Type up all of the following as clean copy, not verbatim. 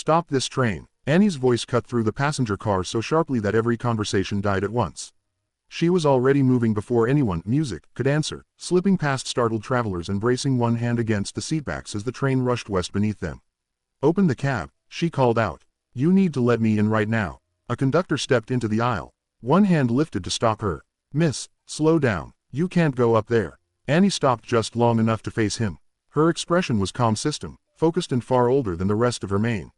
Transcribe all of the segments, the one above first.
Stop this train. Annie's voice cut through the passenger car so sharply that every conversation died at once. She was already moving before anyone, music, could answer, slipping past startled travelers and bracing one hand against the seatbacks as the train rushed west beneath them. Open the cab, she called out. You need to let me in right now. A conductor stepped into the aisle. One hand lifted to stop her. Miss, slow down. You can't go up there. Annie stopped just long enough to face him. Her expression was calm system, focused and far older than the rest of her mane.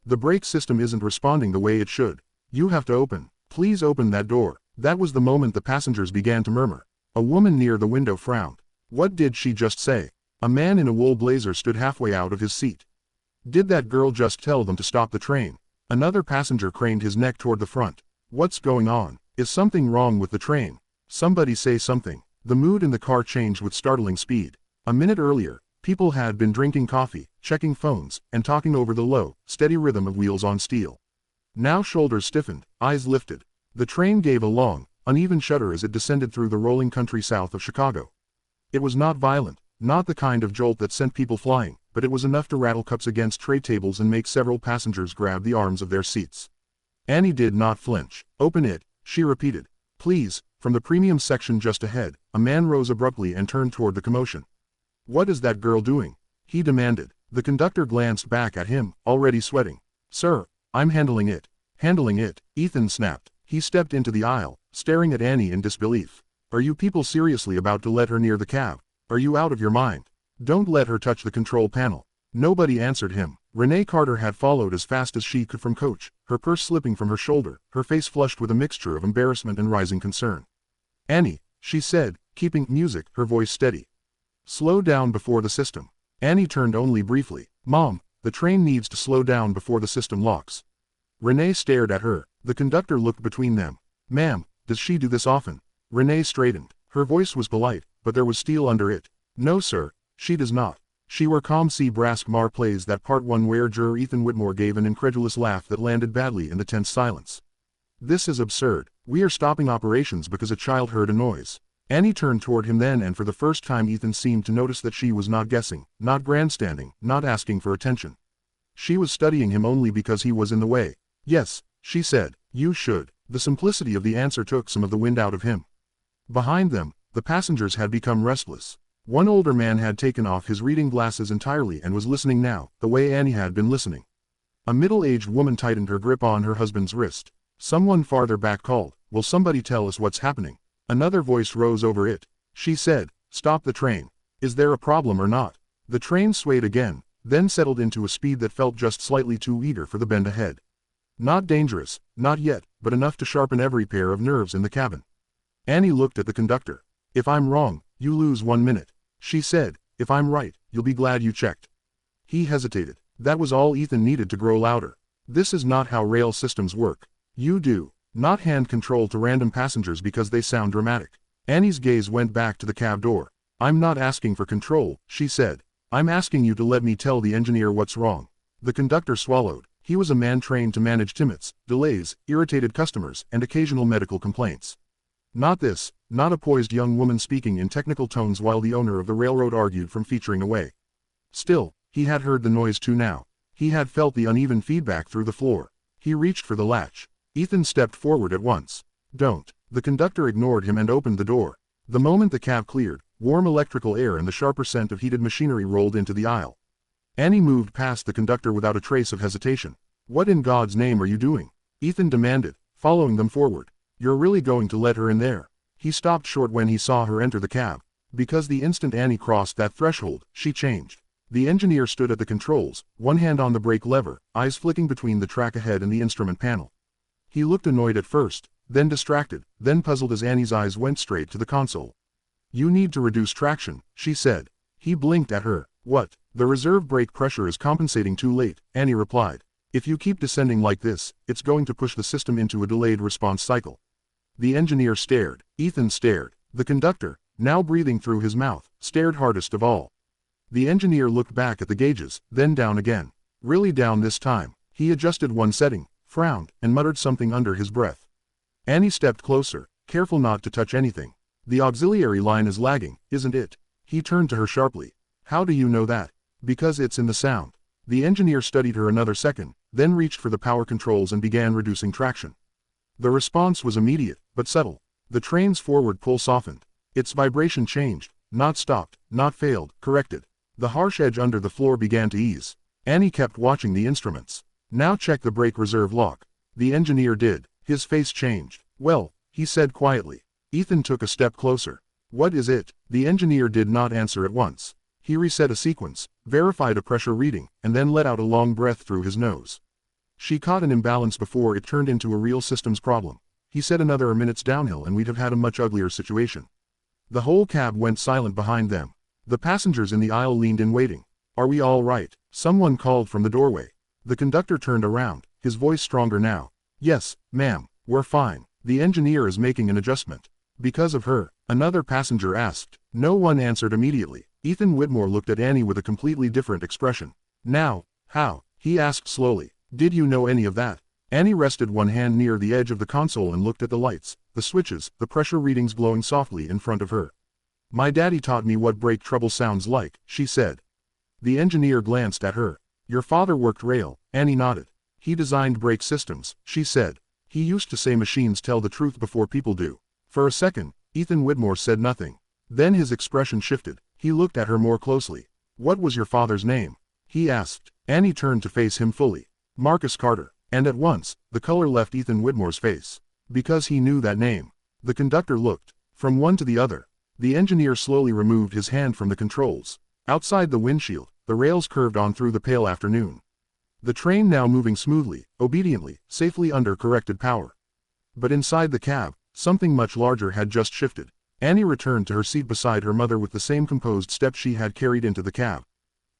The brake system isn't responding the way it should. You have to open. Please open that door. That was the moment the passengers began to murmur. A woman near the window frowned. What did she just say? A man in a wool blazer stood halfway out of his seat. Did that girl just tell them to stop the train? Another passenger craned his neck toward the front. What's going on? Is something wrong with the train? Somebody say something. The mood in the car changed with startling speed. A minute earlier, people had been drinking coffee, checking phones, and talking over the low, steady rhythm of wheels on steel. Now shoulders stiffened, eyes lifted. The train gave a long, uneven shudder as it descended through the rolling country south of Chicago. It was not violent, not the kind of jolt that sent people flying, but it was enough to rattle cups against tray tables and make several passengers grab the arms of their seats. Annie did not flinch. Open it, she repeated. Please. From the premium section just ahead, a man rose abruptly and turned toward the commotion. What is that girl doing? He demanded. The conductor glanced back at him, already sweating. Sir, I'm handling it. Handling it, Ethan snapped. He stepped into the aisle, staring at Annie in disbelief. Are you people seriously about to let her near the cab? Are you out of your mind? Don't let her touch the control panel. Nobody answered him. Renee Carter had followed as fast as she could from coach, her purse slipping from her shoulder, her face flushed with a mixture of embarrassment and rising concern. Annie, she said, keeping music, her voice steady. Slow down before the system. Annie turned only briefly. Mom, the train needs to slow down before the system locks. Renee stared at her. The conductor looked between them. Ma'am, does she do this often? Renee straightened. Her voice was polite, but there was steel under it. No sir, she does not. She were calm. See Brask Mar plays that part 1 where juror Ethan Whitmore gave an incredulous laugh that landed badly in the tense silence. This is absurd. We are stopping operations because a child heard a noise. Annie turned toward him then, and for the first time Ethan seemed to notice that she was not guessing, not grandstanding, not asking for attention. She was studying him only because he was in the way. Yes, she said, you should. The simplicity of the answer took some of the wind out of him. Behind them, the passengers had become restless. One older man had taken off his reading glasses entirely and was listening now, the way Annie had been listening. A middle-aged woman tightened her grip on her husband's wrist. Someone farther back called, will somebody tell us what's happening? Another voice rose over it. She said, stop the train. Is there a problem or not? The train swayed again, then settled into a speed that felt just slightly too eager for the bend ahead. Not dangerous, not yet, but enough to sharpen every pair of nerves in the cabin. Annie looked at the conductor. If I'm wrong, you lose 1 minute. She said, if I'm right, you'll be glad you checked. He hesitated. That was all Ethan needed to grow louder. This is not how rail systems work. You do not hand control to random passengers because they sound dramatic. Annie's gaze went back to the cab door. I'm not asking for control, she said. I'm asking you to let me tell the engineer what's wrong. The conductor swallowed. He was a man trained to manage timmets, delays, irritated customers, and occasional medical complaints. Not this, not a poised young woman speaking in technical tones while the owner of the railroad argued from featuring away. Still, he had heard the noise too now. He had felt the uneven feedback through the floor. He reached for the latch. Ethan stepped forward at once. Don't. The conductor ignored him and opened the door. The moment the cab cleared, warm electrical air and the sharper scent of heated machinery rolled into the aisle. Annie moved past the conductor without a trace of hesitation. What in God's name are you doing? Ethan demanded, following them forward. You're really going to let her in there? He stopped short when he saw her enter the cab. Because the instant Annie crossed that threshold, she changed. The engineer stood at the controls, one hand on the brake lever, eyes flicking between the track ahead and the instrument panel. He looked annoyed at first, then distracted, then puzzled as Annie's eyes went straight to the console. You need to reduce traction, she said. He blinked at her. What? The reserve brake pressure is compensating too late, Annie replied. If you keep descending like this, it's going to push the system into a delayed response cycle. The engineer stared. Ethan stared. The conductor, now breathing through his mouth, stared hardest of all. The engineer looked back at the gauges, then down again. Really down this time. He adjusted one setting, frowned, and muttered something under his breath. Annie stepped closer, careful not to touch anything. The auxiliary line is lagging, isn't it? He turned to her sharply. How do you know that? Because it's in the sound. The engineer studied her another second, then reached for the power controls and began reducing traction. The response was immediate, but subtle. The train's forward pull softened. Its vibration changed, not stopped, not failed, corrected. The harsh edge under the floor began to ease. Annie kept watching the instruments. Now check the brake reserve lock. The engineer did. His face changed. Well, he said quietly. Ethan took a step closer. What is it? The engineer did not answer at once. He reset a sequence, verified a pressure reading, and then let out a long breath through his nose. She caught an imbalance before it turned into a real systems problem. He said another minute's downhill and we'd have had a much uglier situation. The whole cab went silent behind them. The passengers in the aisle leaned in waiting. Are we all right? Someone called from the doorway. The conductor turned around, his voice stronger now. Yes, ma'am, we're fine. The engineer is making an adjustment. Because of her, another passenger asked. No one answered immediately. Ethan Whitmore looked at Annie with a completely different expression. Now, how? He asked slowly. Did you know any of that? Annie rested one hand near the edge of the console and looked at the lights, the switches, the pressure readings glowing softly in front of her. My daddy taught me what brake trouble sounds like, she said. The engineer glanced at her. Your father worked rail, Annie nodded. He designed brake systems, she said. He used to say machines tell the truth before people do. For a second, Ethan Whitmore said nothing. Then his expression shifted. He looked at her more closely. What was your father's name? He asked. Annie turned to face him fully. Marcus Carter. And at once, the color left Ethan Whitmore's face. Because he knew that name. The conductor looked from one to the other. The engineer slowly removed his hand from the controls. Outside the windshield, the rails curved on through the pale afternoon. The train now moving smoothly, obediently, safely under corrected power. But inside the cab, something much larger had just shifted. Annie returned to her seat beside her mother with the same composed step she had carried into the cab.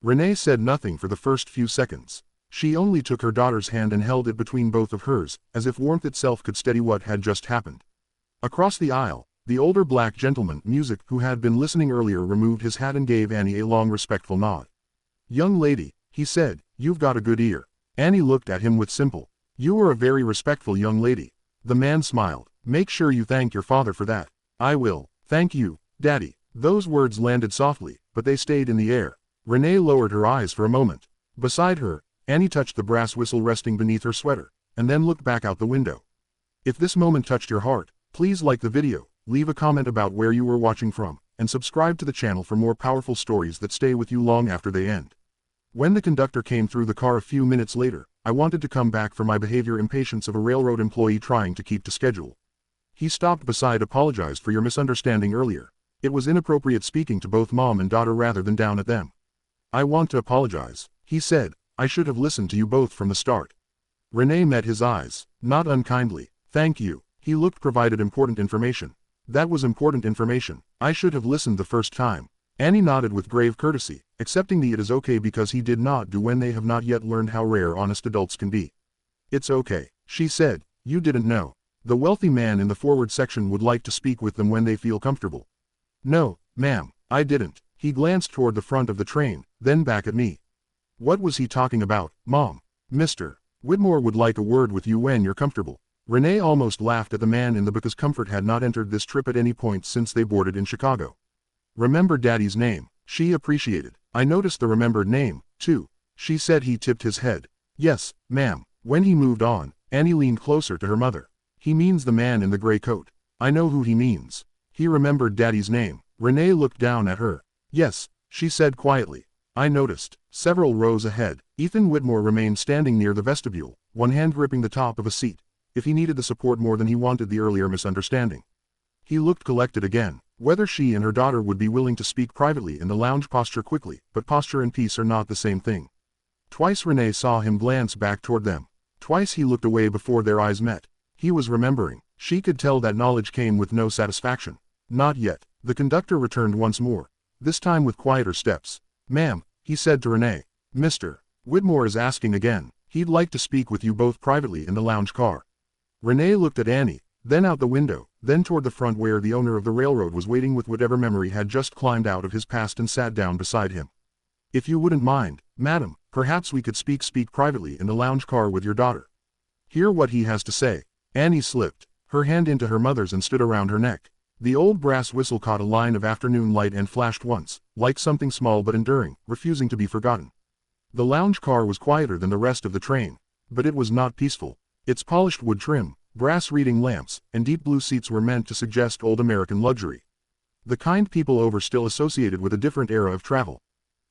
Renee said nothing for the first few seconds. She only took her daughter's hand and held it between both of hers, as if warmth itself could steady what had just happened. Across the aisle, the older black gentleman, Music, who had been listening earlier, removed his hat and gave Annie a long respectful nod. Young lady, he said, you've got a good ear. Annie looked at him with simple. You are a very respectful young lady. The man smiled. Make sure you thank your father for that. I will. Thank you, Daddy. Those words landed softly, but they stayed in the air. Renee lowered her eyes for a moment. Beside her, Annie touched the brass whistle resting beneath her sweater, and then looked back out the window. If this moment touched your heart, please like the video, leave a comment about where you were watching from, and subscribe to the channel for more powerful stories that stay with you long after they end. When the conductor came through the car a few minutes later, I wanted to come back for my behavior impatience of a railroad employee trying to keep to schedule. He stopped beside, apologized for your misunderstanding earlier. It was inappropriate speaking to both mom and daughter rather than down at them. I want to apologize, he said. I should have listened to you both from the start. Renee met his eyes, not unkindly. Thank you. He looked provided important information. That was important information. I should have listened the first time. Annie nodded with grave courtesy, accepting the it is okay because he did not do when they have not yet learned how rare honest adults can be. It's okay, she said. You didn't know. The wealthy man in the forward section would like to speak with them when they feel comfortable. No, ma'am, I didn't. He glanced toward the front of the train, then back at me. What was he talking about, Mom? Mr. Whitmore would like a word with you when you're comfortable. Renee almost laughed at the man in the because comfort had not entered this trip at any point since they boarded in Chicago. Remember Daddy's name, she appreciated. I noticed the remembered name, too. She said. He tipped his head. Yes, ma'am. When he moved on, Annie leaned closer to her mother. He means the man in the gray coat. I know who he means. He remembered Daddy's name. Renee looked down at her. Yes, she said quietly. I noticed. Several rows ahead, Ethan Whitmore remained standing near the vestibule, one hand gripping the top of a seat. If he needed the support more than he wanted the earlier misunderstanding. He looked collected again. Whether she and her daughter would be willing to speak privately in the lounge posture quickly, but posture and peace are not the same thing. Twice Renee saw him glance back toward them. Twice he looked away before their eyes met. He was remembering. She could tell that knowledge came with no satisfaction. Not yet. The conductor returned once more, this time with quieter steps. Ma'am, he said to Renee. Mr. Whitmore is asking again. He'd like to speak with you both privately in the lounge car. Renee looked at Annie, then out the window, then toward the front where the owner of the railroad was waiting with whatever memory had just climbed out of his past and sat down beside him. If you wouldn't mind, madam, perhaps we could speak privately in the lounge car with your daughter. Hear what he has to say. Annie slipped her hand into her mother's and stood around her neck. The old brass whistle caught a line of afternoon light and flashed once, like something small but enduring, refusing to be forgotten. The lounge car was quieter than the rest of the train. but it was not peaceful. Its polished wood trim, brass reading lamps, and deep blue seats were meant to suggest old American luxury. The kind people over still associated with a different era of travel.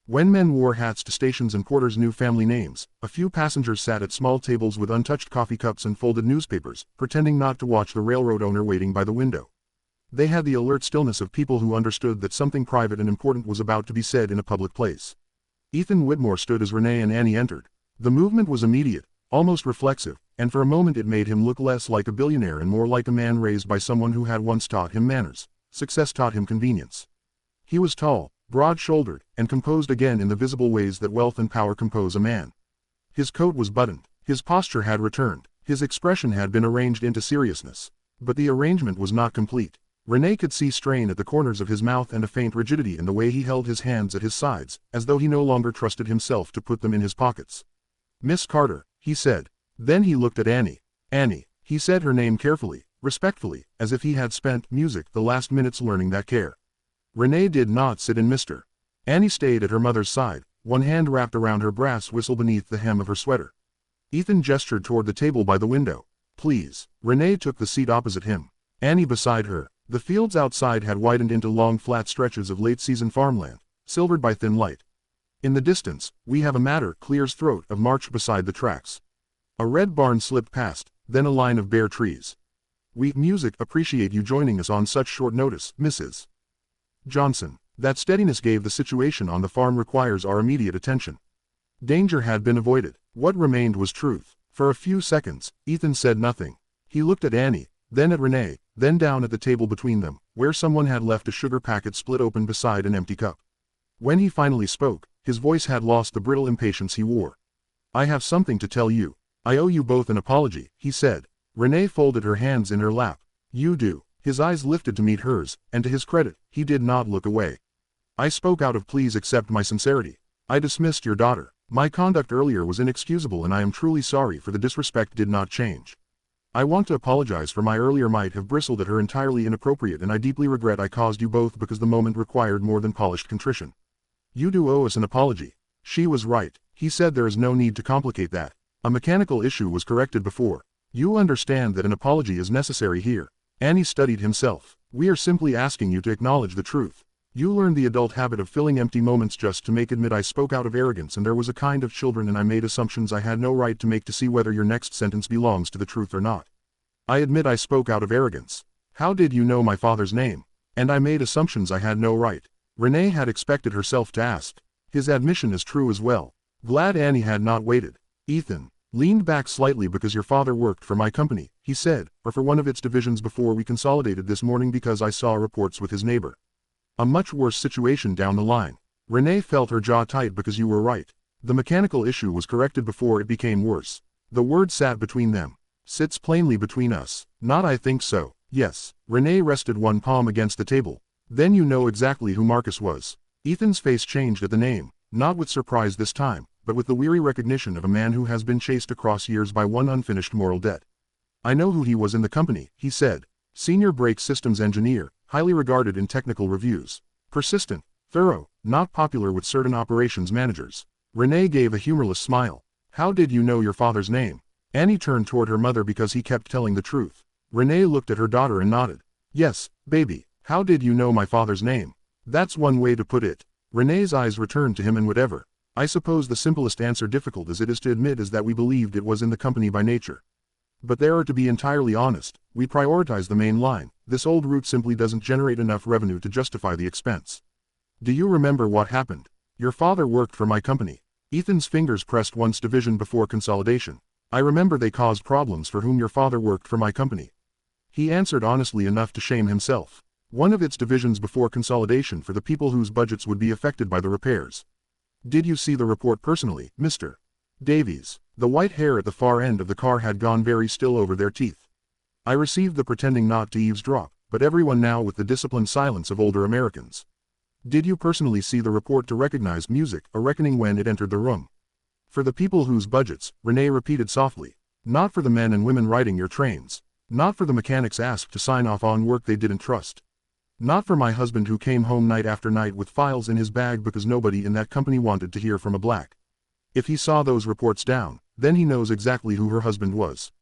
When men wore hats to stations and porters knew family names, a few passengers sat at small tables with untouched coffee cups and folded newspapers, pretending not to watch the railroad owner waiting by the window. They had the alert stillness of people who understood that something private and important was about to be said in a public place. Ethan Whitmore stood as Renee and Annie entered. The movement was immediate, almost reflexive, and for a moment it made him look less like a billionaire and more like a man raised by someone who had once taught him manners. Success taught him convenience. He was tall, broad-shouldered, and composed again in the visible ways that wealth and power compose a man. His coat was buttoned, his posture had returned, his expression had been arranged into seriousness. But the arrangement was not complete. Renee could see strain at the corners of his mouth and a faint rigidity in the way he held his hands at his sides, as though he no longer trusted himself to put them in his pockets. "Miss Carter," he said. Then he looked at Annie. "Annie," he said her name carefully, respectfully, as if he had spent music the last minutes learning that care. Renee did not sit in Mr. Annie stayed at her mother's side, one hand wrapped around her brass whistle beneath the hem of her sweater. Ethan gestured toward the table by the window. "Please." Renee took the seat opposite him. Annie beside her. The fields outside had widened into long flat stretches of late-season farmland, silvered by thin light. In the distance, "We have a matter," Clear's throat of marched beside the tracks. A red barn slipped past, then a line of bare trees. "We music appreciate you joining us on such short notice, Mrs. Johnson." That steadiness gave the situation on the farm requires our immediate attention. Danger had been avoided. What remained was truth. For a few seconds, Ethan said nothing. He looked at Annie, then at Renee, then down at the table between them, where someone had left a sugar packet split open beside an empty cup. When he finally spoke, his voice had lost the brittle impatience he wore. "I have something to tell you. I owe you both an apology," he said. Renee folded her hands in her lap. "You do." His eyes lifted to meet hers, and to his credit, he did not look away. "I spoke out of please accept my sincerity. I dismissed your daughter. My conduct earlier was inexcusable and I am truly sorry for the disrespect did not change. I want to apologize for my earlier might have bristled at her entirely inappropriate and I deeply regret I caused you both because the moment required more than polished contrition. You do owe us an apology." She was right. He said there is no need to complicate that. A mechanical issue was corrected before. You understand that an apology is necessary here. Annie studied himself. We are simply asking you to acknowledge the truth. You learned the adult habit of filling empty moments just to make admit I spoke out of arrogance and there was a kind of children and I made assumptions I had no right to make to see whether your next sentence belongs to the truth or not. I admit I spoke out of arrogance. How did you know my father's name? And I made assumptions I had no right. Renee had expected herself to ask. His admission is true as well. Glad Annie had not waited. Ethan leaned back slightly because your father worked for my company, he said, or for one of its divisions before we consolidated this morning because I saw reports with his neighbor. A much worse situation down the line. Renee felt her jaw tight because you were right. The mechanical issue was corrected before it became worse. The word sat between them. Sits plainly between us. Not I think so. Yes. Renee rested one palm against the table. Then you know exactly who Marcus was. Ethan's face changed at the name, not with surprise this time, but with the weary recognition of a man who has been chased across years by one unfinished moral debt. I know who he was in the company, he said. Senior brake systems engineer, highly regarded in technical reviews. Persistent, thorough, not popular with certain operations managers. Renee gave a humorless smile. How did you know your father's name? Annie turned toward her mother because he kept telling the truth. Renee looked at her daughter and nodded. Yes, baby. How did you know my father's name? That's one way to put it. Renee's eyes returned to him and whatever. I suppose the simplest answer, difficult as it is to admit, is that we believed it was in the company by nature. But there are to be entirely honest, we prioritize the main line. This old route simply doesn't generate enough revenue to justify the expense. Do you remember what happened? Your father worked for my company. Ethan's fingers pressed once division before consolidation. I remember they caused problems for whom your father worked for my company. He answered honestly enough to shame himself. One of its divisions before consolidation for the people whose budgets would be affected by the repairs. Did you see the report personally, Mr. Davies? The white hair at the far end of the car had gone very still over their teeth. I received the pretending not to eavesdrop, but everyone now with the disciplined silence of older Americans. Did you personally see the report to recognize music, a reckoning when it entered the room? For the people whose budgets, Renee repeated softly. Not for the men and women riding your trains. Not for the mechanics asked to sign off on work they didn't trust. Not for my husband who came home night after night with files in his bag because nobody in that company wanted to hear from a black. If he saw those reports down, then he knows exactly who her husband was.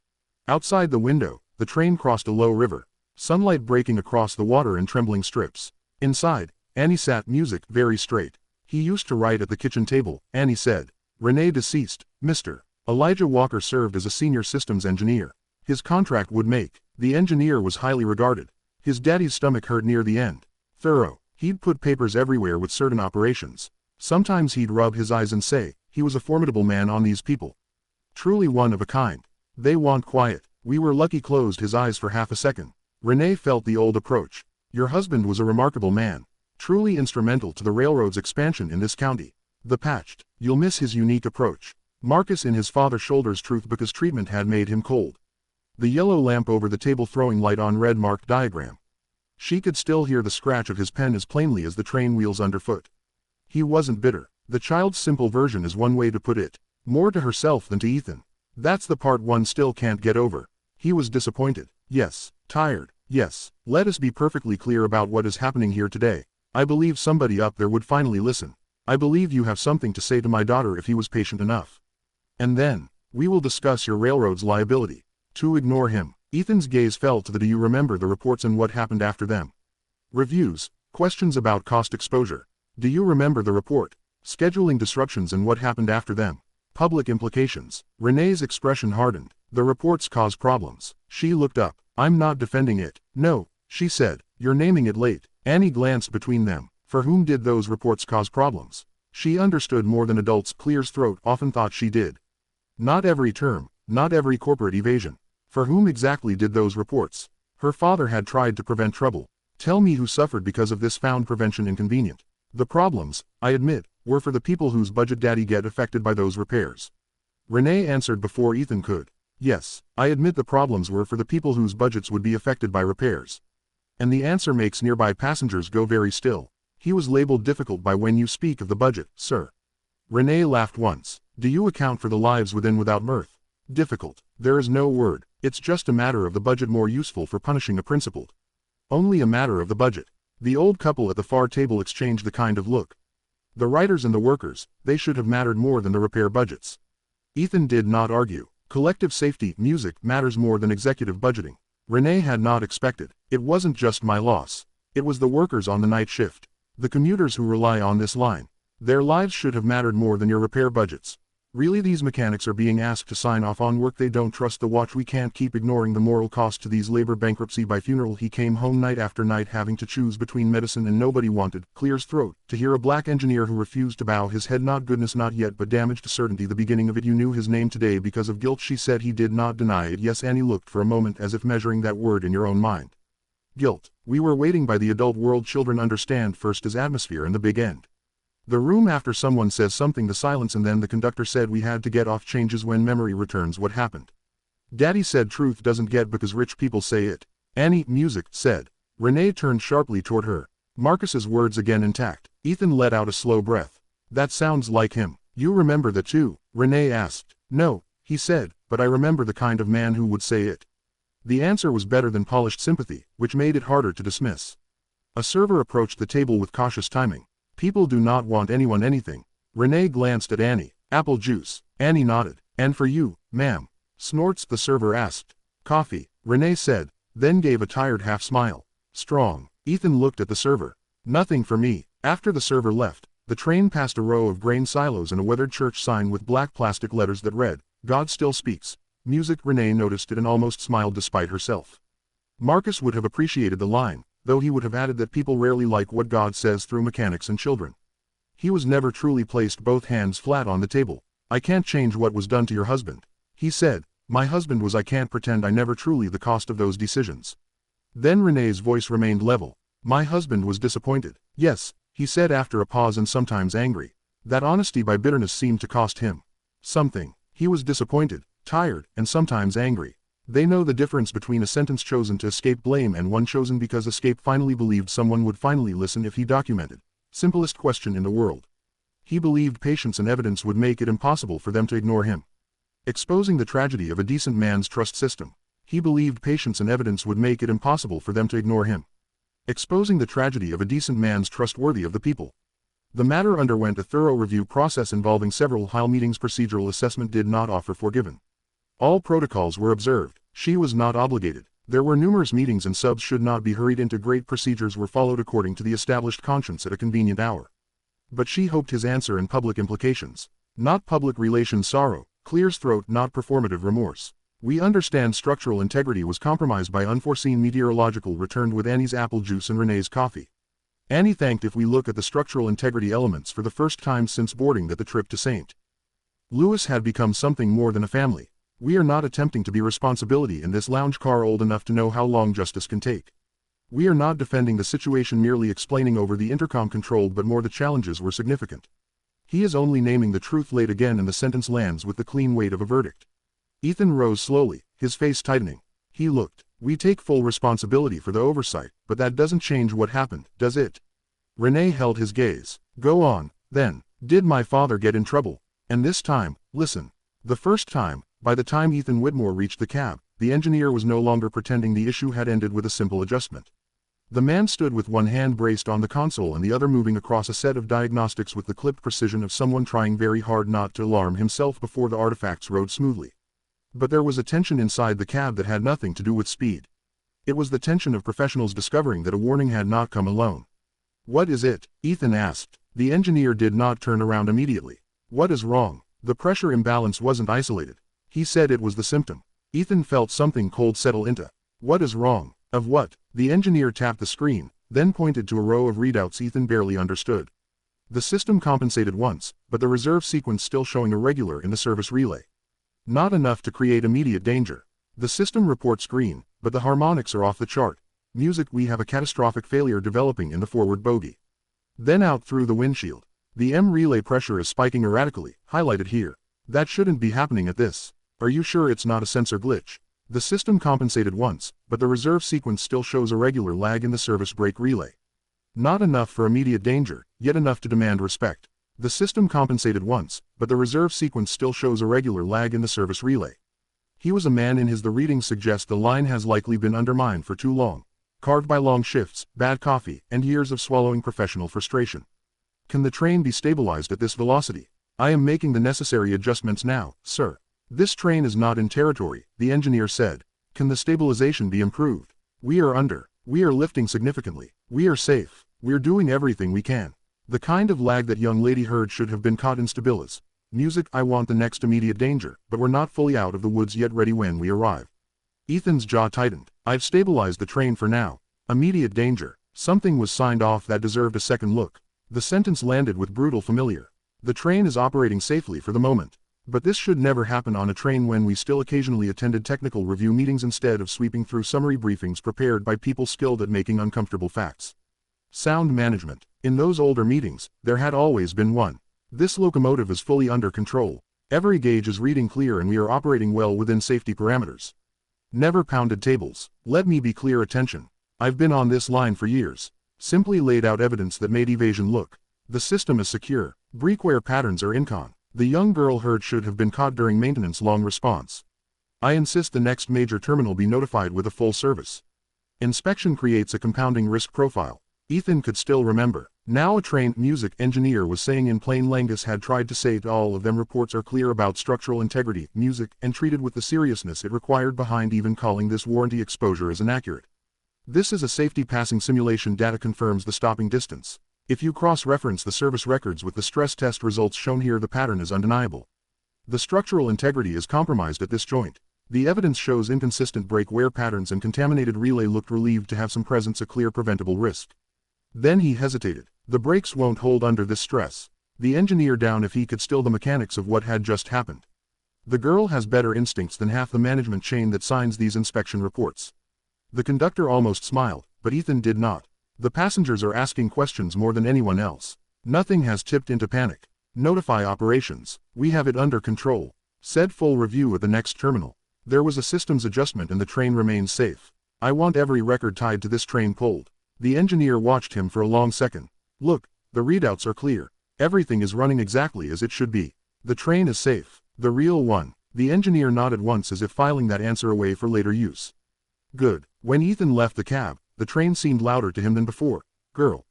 Outside the window, the train crossed a low river, sunlight breaking across the water in trembling strips. Inside, Annie sat, music very straight. He used to write at the kitchen table, Annie said. Renee deceased, Mr. Elijah Walker served as a senior systems engineer. His contract would make. The engineer was highly regarded. His daddy's stomach hurt near the end. Thorough. He'd put papers everywhere with certain operations. Sometimes he'd rub his eyes and say, he was a formidable man on these people. Truly one of a kind. They want quiet. We were lucky. Closed his eyes for half a second. Renee felt the old approach. Your husband was a remarkable man. Truly instrumental to the railroad's expansion in this county. The patched. You'll miss his unique approach. Marcus in his father's shoulders truth because treatment had made him cold. The yellow lamp over the table throwing light on red marked diagram. She could still hear the scratch of his pen as plainly as the train wheels underfoot. He wasn't bitter. The child's simple version is one way to put it. More to herself than to Ethan. That's the part one still can't get over. He was disappointed. Yes. Tired. Yes. Let us be perfectly clear about what is happening here today. I believe somebody up there would finally listen. I believe you have something to say to my daughter if he was patient enough. And then, we will discuss your railroad's liability. To ignore him, Ethan's gaze fell to the do you remember the reports and what happened after them? Reviews, questions about cost exposure. Do you remember the report? Scheduling disruptions and what happened after them? Public implications. Renee's expression hardened. The reports cause problems. She looked up. I'm not defending it. No, she said. You're naming it late. Annie glanced between them. For whom did those reports cause problems? She understood more than adults clear's throat often thought she did. Not every term, not every corporate evasion. For whom exactly did those reports? Her father had tried to prevent trouble. Tell me who suffered because of this found prevention inconvenient. The problems, I admit, were for the people whose budget daddy get affected by those repairs. Renee answered before Ethan could. Yes, I admit the problems were for the people whose budgets would be affected by repairs. And the answer makes nearby passengers go very still. He was labeled difficult by when you speak of the budget, sir. Renee laughed once. Do you account for the lives within without mirth? Difficult. There is no word. It's just a matter of the budget more useful for punishing a principled. Only a matter of the budget. The old couple at the far table exchanged the kind of look. The writers and the workers, they should have mattered more than the repair budgets. Ethan did not argue. Collective safety, music, matters more than executive budgeting. Renee had not expected. It wasn't just my loss. It was the workers on the night shift. The commuters who rely on this line. Their lives should have mattered more than your repair budgets. Really, these mechanics are being asked to sign off on work they don't trust. The watch. We can't keep ignoring the moral cost to these labor. Bankruptcy by funeral. He came home night after night having to choose between medicine and nobody wanted. Clear's throat. To hear a black engineer who refused to bow his head. Not goodness, not yet, but damage to certainty. The beginning of it. You knew his name today because of guilt. She said. He did not deny it. Yes. Annie looked for a moment as if measuring that word in your own mind. Guilt. We were waiting by the adult world. Children understand first as atmosphere and the big end. The room after someone says something, the silence, and then the conductor said we had to get off. Changes when memory returns. What happened? Daddy said truth doesn't get because rich people say it. Annie, music, said. Renee turned sharply toward her. Marcus's words again intact. Ethan let out a slow breath. That sounds like him. You remember that too? Renee asked. No, he said, but I remember the kind of man who would say it. The answer was better than polished sympathy, which made it harder to dismiss. A server approached the table with cautious timing. People do not want anyone anything. Renee glanced at Annie. Apple juice. Annie nodded. And for you, ma'am? Snorts, the server asked. Coffee, Renee said, then gave a tired half smile. Strong. Ethan looked at the server. Nothing for me. After the server left, the train passed a row of grain silos and a weathered church sign with black plastic letters that read, God still speaks. Music. Renee noticed it and almost smiled despite herself. Marcus would have appreciated the line, though he would have added that people rarely like what God says through mechanics and children. He was never truly placed, both hands flat on the table. I can't change what was done to your husband. He said, my husband was. I can't pretend I never truly the cost of those decisions. Then Renee's voice remained level. My husband was disappointed. Yes, he said after a pause, and sometimes angry. That honesty by bitterness seemed to cost him something. He was disappointed, tired, and sometimes angry. They know the difference between a sentence chosen to escape blame and one chosen because Escape finally believed someone would finally listen if he documented. Simplest question in the world. He believed patience and evidence would make it impossible for them to ignore him. Exposing the tragedy of a decent man's trust system. He believed patience and evidence would make it impossible for them to ignore him. Exposing the tragedy of a decent man's trustworthy of the people. The matter underwent a thorough review process involving several high meetings. Procedural assessment did not offer forgiven. All protocols were observed. She was not obligated. There were numerous meetings and subs should not be hurried into. Great procedures were followed according to the established conscience at a convenient hour. But she hoped his answer and public implications. Not public relations sorrow, clears throat, not performative remorse. We understand structural integrity was compromised by unforeseen meteorological returned with Annie's apple juice and Renee's coffee. Annie thanked. If we look at the structural integrity elements for the first time since boarding that the trip to St. Louis had become something more than a family. We are not attempting to be responsibility in this lounge car old enough to know how long justice can take. We are not defending the situation, merely explaining over the intercom controlled, but more the challenges were significant. He is only naming the truth. Late again, and the sentence lands with the clean weight of a verdict. Ethan rose slowly, his face tightening. He looked. We take full responsibility for the oversight, but that doesn't change what happened, does it? Renee held his gaze. Go on, then. Did my father get in trouble? And this time, listen. The first time, by the time Ethan Whitmore reached the cab, the engineer was no longer pretending. The issue had ended with a simple adjustment. The man stood with one hand braced on the console and the other moving across a set of diagnostics with the clipped precision of someone trying very hard not to alarm himself before the artifacts rode smoothly. But there was a tension inside the cab that had nothing to do with speed. It was the tension of professionals discovering that a warning had not come alone. What is it? Ethan asked. The engineer did not turn around immediately. What is wrong? The pressure imbalance wasn't isolated. He said it was the symptom. Ethan felt something cold settle into. What is wrong? Of what? The engineer tapped the screen, then pointed to a row of readouts Ethan barely understood. The system compensated once, but the reserve sequence still showing irregular in the service relay. Not enough to create immediate danger. The system reports green, but the harmonics are off the chart. Music, we have a catastrophic failure developing in the forward bogie. Then out through the windshield. The M relay pressure is spiking erratically, highlighted here. That shouldn't be happening at this. Are you sure it's not a sensor glitch? The system compensated once, but the reserve sequence still shows a regular lag in the service brake relay. Not enough for immediate danger, yet enough to demand respect. The system compensated once, but the reserve sequence still shows a regular lag in the service relay. He was a man in his. The readings suggest the line has likely been undermined for too long. Carved by long shifts, bad coffee, and years of swallowing professional frustration. Can the train be stabilized at this velocity? I am making the necessary adjustments now, sir. This train is not in territory, the engineer said. Can the stabilization be improved? We are under. We are lifting significantly. We are safe. We're doing everything we can. The kind of lag that young lady heard should have been caught in stabilis. Music, I want the next immediate danger, but we're not fully out of the woods yet, ready when we arrive. Ethan's jaw tightened. I've stabilized the train for now. Immediate danger. Something was signed off that deserved a second look. The sentence landed with brutal familiar. The train is operating safely for the moment. But this should never happen on a train when we still occasionally attended technical review meetings instead of sweeping through summary briefings prepared by people skilled at making uncomfortable facts. Sound management. In those older meetings, there had always been one. This locomotive is fully under control. Every gauge is reading clear and we are operating well within safety parameters. Never pounded tables. Let me be clear, attention. I've been on this line for years. Simply laid out evidence that made evasion look. The system is secure. Breakware patterns are incon. The young girl heard should have been caught during maintenance. Long response. I insist the next major terminal be notified with a full service. Inspection creates a compounding risk profile. Ethan could still remember. Now a trained music engineer was saying in plain Langus had tried to say to all of them reports are clear about structural integrity, music, and treated with the seriousness it required behind even calling this warranty exposure as inaccurate. This is a safety passing simulation. Data confirms the stopping distance. If you cross-reference the service records with the stress test results shown here, the pattern is undeniable. The structural integrity is compromised at this joint. The evidence shows inconsistent brake wear patterns and contaminated relay. Looked relieved to have some presence, a clear preventable risk. Then he hesitated. The brakes won't hold under this stress. The engineer down if he could still the mechanics of what had just happened. The girl has better instincts than half the management chain that signs these inspection reports. The conductor almost smiled, but Ethan did not. The passengers are asking questions more than anyone else. Nothing has tipped into panic. Notify operations. We have it under control. Said full review at the next terminal. There was a systems adjustment and the train remains safe. I want every record tied to this train pulled. The engineer watched him for a long second. Look, the readouts are clear. Everything is running exactly as it should be. The train is safe. The real one. The engineer nodded once as if filing that answer away for later use. Good. When Ethan left the cab, the train seemed louder to him than before. Girl.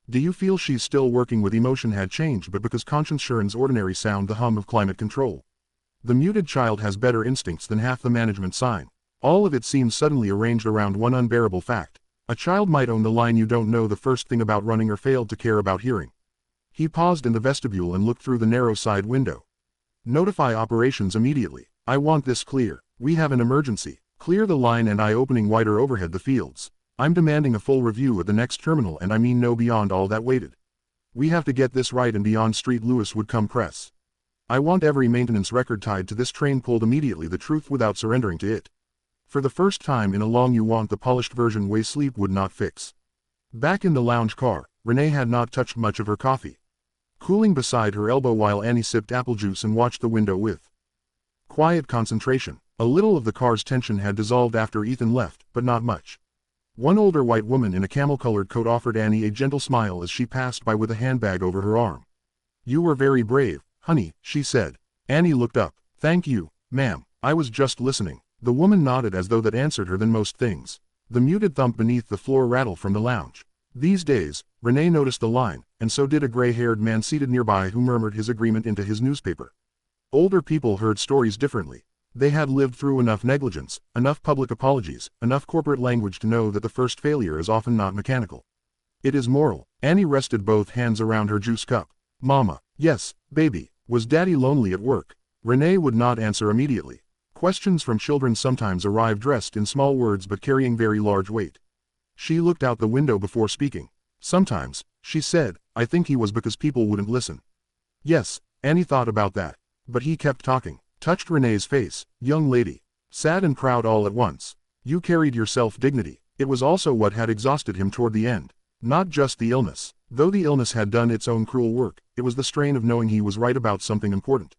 Do you feel she's still working with emotion had changed but because conscience Sharon's ordinary sound the hum of climate control. The muted child has better instincts than half the management sign. All of it seems suddenly arranged around one unbearable fact. A child might own the line you don't know the first thing about running or failed to care about hearing. He paused in the vestibule and looked through the narrow side window. Notify operations immediately. I want this clear. We have an emergency. Clear the line and eye-opening wider overhead the fields. I'm demanding a full review at the next terminal and I mean no beyond all that waited. We have to get this right and beyond Street Lewis would come press. I want every maintenance record tied to this train pulled immediately the truth without surrendering to it. For the first time in a long you want the polished version way sleep would not fix. Back in the lounge car, Renee had not touched much of her coffee. Cooling beside her elbow while Annie sipped apple juice and watched the window with quiet concentration. A little of the car's tension had dissolved after Ethan left, but not much. One older white woman in a camel-colored coat offered Annie a gentle smile as she passed by with a handbag over her arm. You were very brave, honey, she said. Annie looked up. Thank you, ma'am. I was just listening. The woman nodded as though that answered her than most things. The muted thump beneath the floor rattled from the lounge. These days, Renee noticed the line, and so did a gray-haired man seated nearby who murmured his agreement into his newspaper. Older people heard stories differently. They had lived through enough negligence, enough public apologies, enough corporate language to know that the first failure is often not mechanical. It is moral. Annie rested both hands around her juice cup. Mama. Yes, baby. Was Daddy lonely at work? Renee would not answer immediately. Questions from children sometimes arrive dressed in small words but carrying very large weight. She looked out the window before speaking. Sometimes, she said, I think he was because people wouldn't listen. Yes, Annie thought about that. But he kept talking. Touched Renee's face. Young lady. Sad and proud all at once. You carried your self-dignity. It was also what had exhausted him toward the end. Not just the illness. Though the illness had done its own cruel work, it was the strain of knowing he was right about something important.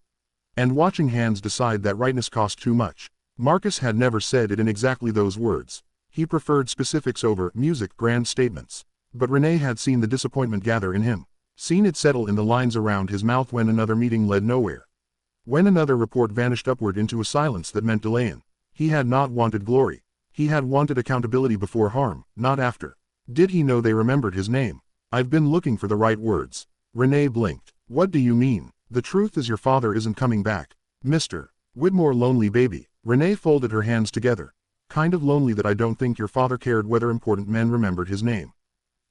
And watching Hans decide that rightness cost too much. Marcus had never said it in exactly those words. He preferred specifics over music, grand statements. But Renee had seen the disappointment gather in him. Seen it settle in the lines around his mouth when another meeting led nowhere. When another report vanished upward into a silence that meant delay in. He had not wanted glory. He had wanted accountability before harm, not after. Did he know they remembered his name? I've been looking for the right words. Renee blinked. What do you mean? The truth is your father isn't coming back. Mr. Whitmore lonely baby. Renee folded her hands together. Kind of lonely that I don't think your father cared whether important men remembered his name.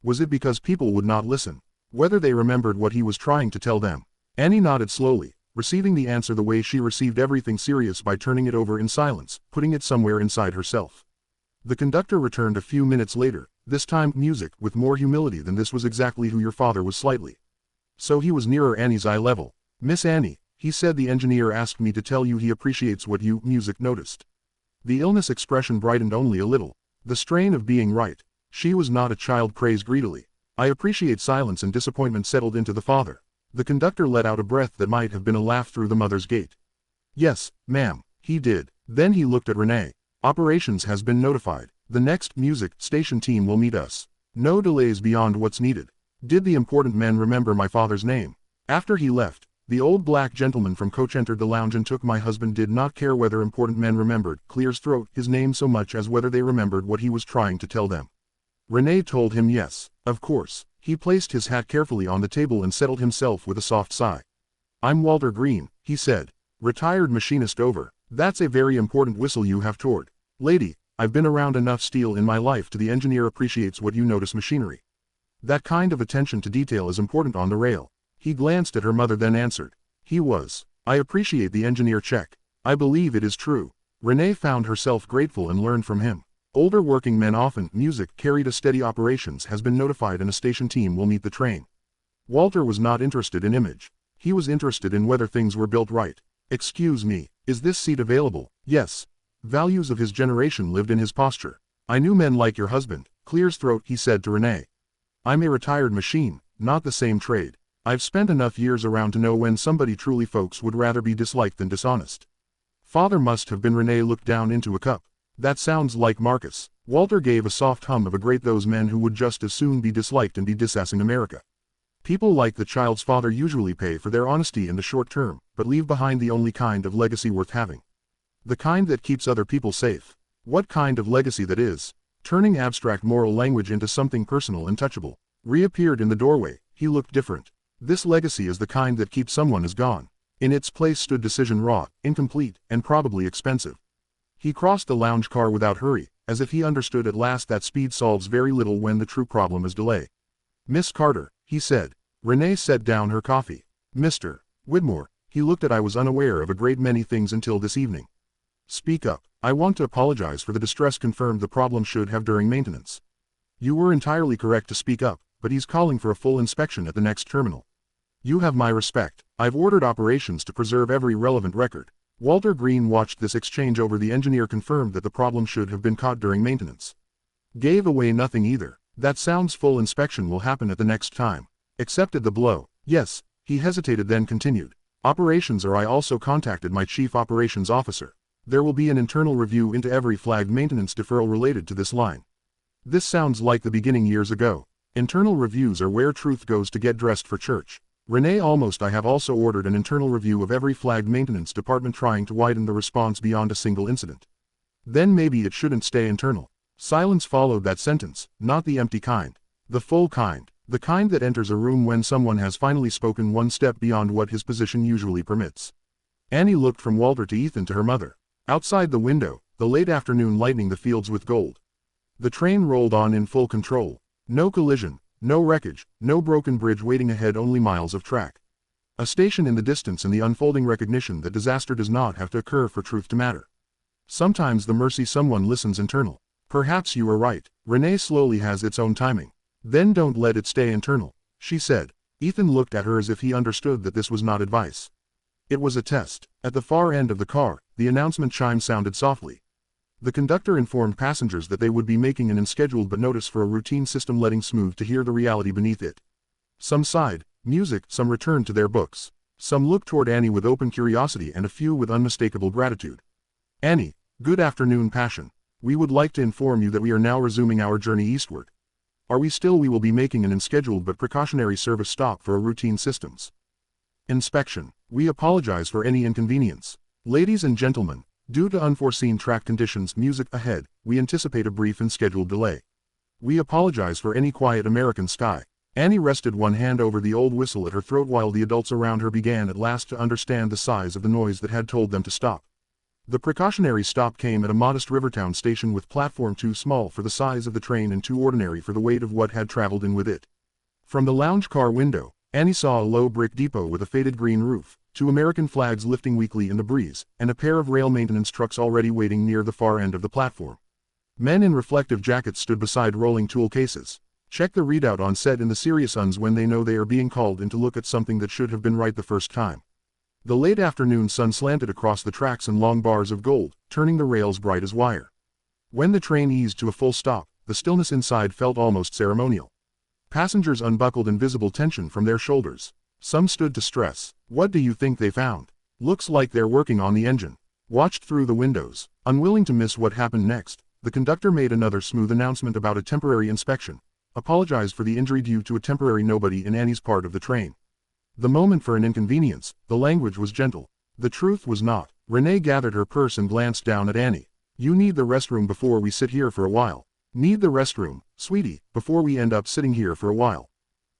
Was it because people would not listen? Whether they remembered what he was trying to tell them? Annie nodded slowly, receiving the answer the way she received everything serious by turning it over in silence, putting it somewhere inside herself. The conductor returned a few minutes later, this time music, with more humility than this was exactly who your father was slightly. So he was nearer Annie's eye level. Miss Annie, he said the engineer asked me to tell you he appreciates what you, music, noticed. The illness expression brightened only a little. The strain of being right. She was not a child praised greedily. I appreciate silence and disappointment settled into the father. The conductor let out a breath that might have been a laugh through the mother's gate. Yes, ma'am, he did. Then he looked at Renee. Operations has been notified. The next music station team will meet us. No delays beyond what's needed. Did the important men remember my father's name? After he left, the old black gentleman from coach entered the lounge and took my husband did not care whether important men remembered, clears throat, his name so much as whether they remembered what he was trying to tell them. Renee told him yes, of course. He placed his hat carefully on the table and settled himself with a soft sigh. I'm Walter Green, he said. Retired machinist over. That's a very important whistle you have toward. Lady, I've been around enough steel in my life to the engineer appreciates what you notice machinery. That kind of attention to detail is important on the rail. He glanced at her mother then answered. He was. I appreciate the engineer check. I believe it is true. Renee found herself grateful and learned from him. Older working men often, music carried a steady operations has been notified and a station team will meet the train. Walter was not interested in image. He was interested in whether things were built right. Excuse me, is this seat available? Yes. Values of his generation lived in his posture. I knew men like your husband, clears throat, he said to Renee. I'm a retired machine, not the same trade. I've spent enough years around to know when somebody truly folks would rather be disliked than dishonest. Father must have been. Renee looked down into a cup. That sounds like Marcus. Walter gave a soft hum of a great those men who would just as soon be disliked and be disassing America. People like the child's father usually pay for their honesty in the short term, but leave behind the only kind of legacy worth having. The kind that keeps other people safe. What kind of legacy that is? Turning abstract moral language into something personal and touchable. reappeared in the doorway. He looked different. This legacy is the kind that keeps someone as gone. In its place stood decision raw, incomplete, and probably expensive. He crossed the lounge car without hurry, as if he understood at last that speed solves very little when the true problem is delay. "Miss Carter," he said. Renee set down her coffee. "Mr. Whitmore," he looked at. "I was unaware of a great many things until this evening." "Speak up." "I want to apologize for the distress confirmed the problem should have during maintenance." "You were entirely correct to speak up, but he's calling for a full inspection at the next terminal." "You have my respect. I've ordered operations to preserve every relevant record." Walter Green watched this exchange over. The engineer confirmed that the problem should have been caught during maintenance. "Gave away nothing either." "That sounds full inspection will happen at the next time." "Accepted the blow." "Yes." He hesitated then continued. "Operations or I also contacted my chief operations officer. There will be an internal review into every flagged maintenance deferral related to this line." This sounds like the beginning years ago. Internal reviews are where truth goes to get dressed for church. Renee almost. "I have also ordered an internal review of every flagged maintenance department, trying to widen the response beyond a single incident." "Then maybe it shouldn't stay internal." Silence followed that sentence. "Not the empty kind. The full kind. The kind that enters a room when someone has finally spoken one step beyond what his position usually permits." Annie looked from Walter to Ethan to her mother. Outside the window, the late afternoon lightening the fields with gold. The train rolled on in full control. No collision, no wreckage, no broken bridge waiting ahead, only miles of track. A station in the distance and the unfolding recognition that disaster does not have to occur for truth to matter. Sometimes the mercy someone listens internal. "Perhaps you are right. Renee slowly has its own timing." "Then don't let it stay internal," she said. Ethan looked at her as if he understood that this was not advice. It was a test. At the far end of the car, the announcement chime sounded softly. The conductor informed passengers that they would be making an unscheduled but notice for a routine system, letting smooth to hear the reality beneath it. Some sighed, music, some returned to their books. Some looked toward Annie with open curiosity and a few with unmistakable gratitude. "Annie, good afternoon, Passion. We would like to inform you that we are now resuming our journey eastward." "Are we still?" "We will be making an unscheduled but precautionary service stop for a routine systems inspection. We apologize for any inconvenience. Ladies and gentlemen, due to unforeseen track conditions, music ahead, we anticipate a brief and scheduled delay. We apologize for any quiet American sky." Annie rested one hand over the old whistle at her throat while the adults around her began at last to understand the size of the noise that had told them to stop. The precautionary stop came at a modest Rivertown station with platform too small for the size of the train and too ordinary for the weight of what had traveled in with it. From the lounge car window, Annie saw a low brick depot with a faded green roof, 2 American flags lifting weakly in the breeze, and a pair of rail maintenance trucks already waiting near the far end of the platform. Men in reflective jackets stood beside rolling tool cases. Check the readout on set in the serious uns when they know they are being called in to look at something that should have been right the first time. The late afternoon sun slanted across the tracks in long bars of gold, turning the rails bright as wire. When the train eased to a full stop, the stillness inside felt almost ceremonial. Passengers unbuckled invisible tension from their shoulders. Some stood to stress. "What do you think they found?" "Looks like they're working on the engine." Watched through the windows. Unwilling to miss what happened next, the conductor made another smooth announcement about a temporary inspection. Apologized for the injury due to a temporary nobody in Annie's part of the train. The moment for an inconvenience, the language was gentle. The truth was not. Renee gathered her purse and glanced down at Annie. "You need the restroom before we sit here for a while." "Need the restroom, sweetie, before we end up sitting here for a while."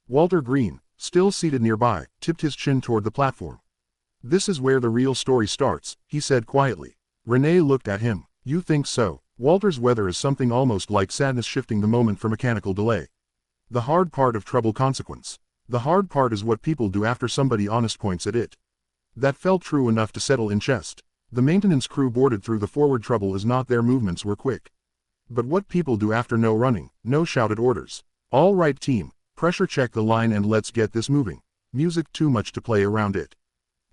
Walter Green, still seated nearby, tipped his chin toward the platform. "This is where the real story starts," he said quietly. Renee looked at him. "You think so?" Walter's weather is something almost like sadness, shifting the moment for mechanical delay. The hard part of trouble consequence. The hard part is what people do after somebody honest points at it. That felt true enough to settle in chest. The maintenance crew boarded through the forward trouble as not their movements were quick. But what people do after no running, no shouted orders. "All right team, pressure check the line and let's get this moving." Music too much to play around it.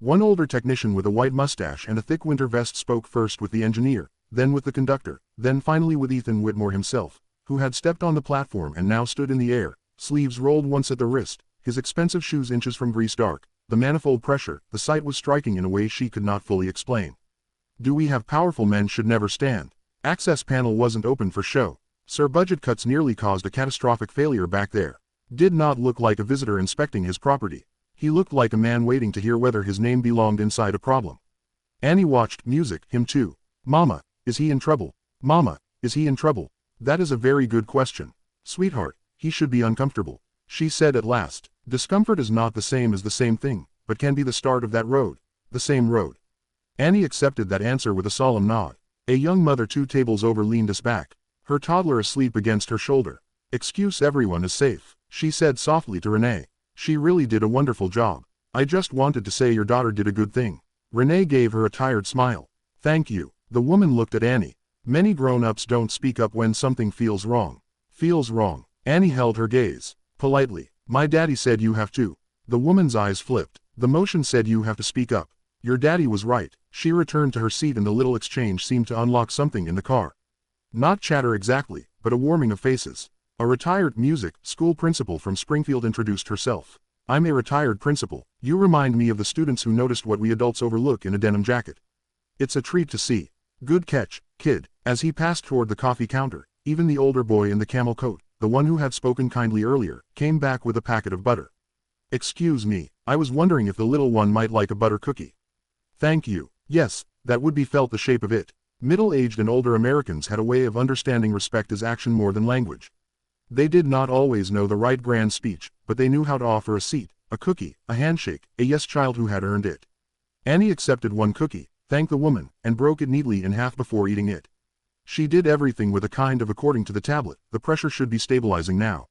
One older technician with a white mustache and a thick winter vest spoke first with the engineer, then with the conductor, then finally with Ethan Whitmore himself, who had stepped on the platform and now stood in the air, sleeves rolled once at the wrist, his expensive shoes inches from grease dark. The manifold pressure, the sight was striking in a way she could not fully explain. "Do we have powerful men should never stand?" Access panel wasn't open for show. "Sir, budget cuts nearly caused a catastrophic failure back there." Did not look like a visitor inspecting his property. He looked like a man waiting to hear whether his name belonged inside a problem. Annie watched. Music, him too. "Mama, is he in trouble? Mama, is he in trouble?" "That is a very good question. Sweetheart, he should be uncomfortable." she said at last. Discomfort is not the same as the same thing, but can be the start of that road. The same road. Annie accepted that answer with a solemn nod. A young mother 2 tables over leaned us back, her toddler asleep against her shoulder. Excuse, everyone is safe, she said softly to Renee. She really did a wonderful job. I just wanted to say your daughter did a good thing. Renee gave her a tired smile. Thank you. The woman looked at Annie. Many grown-ups don't speak up when something feels wrong. Feels wrong. Annie held her gaze. Politely. My daddy said you have to. The woman's eyes flipped. The motion said you have to speak up. Your daddy was right. She returned to her seat and the little exchange seemed to unlock something in the car. Not chatter exactly, but a warming of faces. A retired music school principal from Springfield introduced herself. I'm a retired principal. You remind me of the students who noticed what we adults overlook in a denim jacket. It's a treat to see. Good catch, kid. As he passed toward the coffee counter, even the older boy in the camel coat, the one who had spoken kindly earlier, came back with a packet of butter. Excuse me, I was wondering if the little one might like a butter cookie. Thank you. Yes, that would be felt the shape of it. Middle-aged and older Americans had a way of understanding respect as action more than language. They did not always know the right grand speech, but they knew how to offer a seat, a cookie, a handshake, a yes child who had earned it. Annie accepted one cookie, thanked the woman, and broke it neatly in half before eating it. She did everything with a kind of according to the tablet. The pressure should be stabilizing now.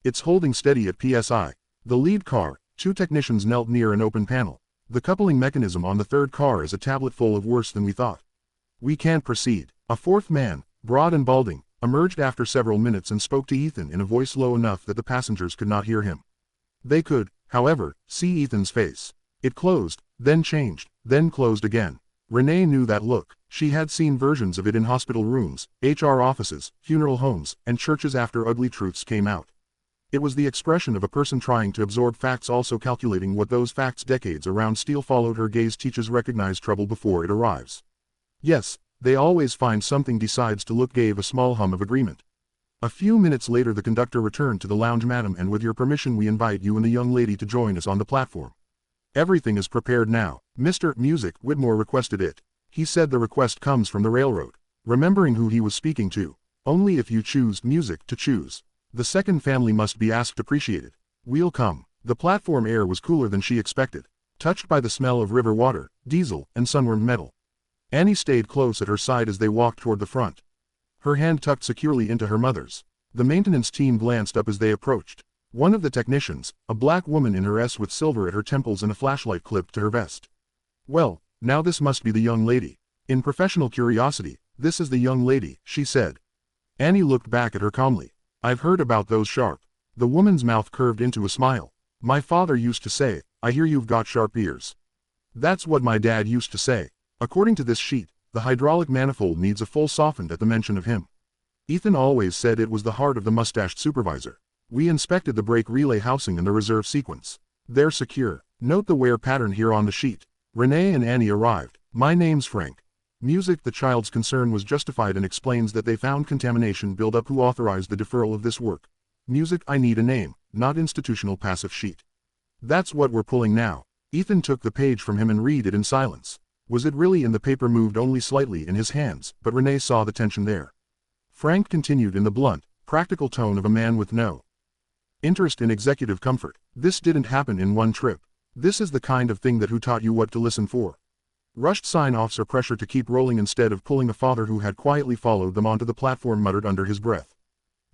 It's holding steady at PSI. The lead car, 2 technicians knelt near an open panel. The coupling mechanism on the third car is a tablet full of worse than we thought. We can't proceed. A 4th man, broad and balding, emerged after several minutes and spoke to Ethan in a voice low enough that the passengers could not hear him. They could, however, see Ethan's face. It closed, then changed, then closed again. Renee knew that look. She had seen versions of it in hospital rooms, HR offices, funeral homes, and churches after ugly truths came out. It was the expression of a person trying to absorb facts, also calculating what those facts decades around steel. Followed her gaze. Teachers recognize trouble before it arrives. Yes, they always find something. Decides to look. Gave a small hum of agreement. A few minutes later the conductor returned to the lounge. Madam, and with your permission we invite you and the young lady to join us on the platform. Everything is prepared now. Mr. Music Whitmore requested it. He said the request comes from the railroad. Remembering who he was speaking to. Only if you choose music to choose. The second family must be asked appreciated. We'll come. The platform air was cooler than she expected. Touched by the smell of river water, diesel, and sunwarmed metal. Annie stayed close at her side as they walked toward the front. Her hand tucked securely into her mother's. The maintenance team glanced up as they approached. One of the technicians, a black woman in her S with silver at her temples and a flashlight clipped to her vest. Well, now this must be the young lady. In professional curiosity, this is the young lady, she said. Annie looked back at her calmly. I've heard about those sharp. The woman's mouth curved into a smile. My father used to say, I hear you've got sharp ears. That's what my dad used to say. According to this sheet, the hydraulic manifold needs a full softened at the mention of him. Ethan always said it was the heart of the mustached supervisor. We inspected the brake relay housing and the reserve sequence. They're secure. Note the wear pattern here on the sheet. Renee and Annie arrived. My name's Frank. Music. The child's concern was justified and explains that they found contamination buildup. Who authorized the deferral of this work? Music. I need a name, not institutional passive sheet. That's what we're pulling now. Ethan took the page from him and read it in silence. Was it really in the paper? Moved only slightly in his hands, but Renee saw the tension there. Frank continued in the blunt, practical tone of a man with no interest in executive comfort. This didn't happen in one trip. This is the kind of thing that who taught you what to listen for. Rushed sign-offs or pressure to keep rolling instead of pulling. A father who had quietly followed them onto the platform muttered under his breath.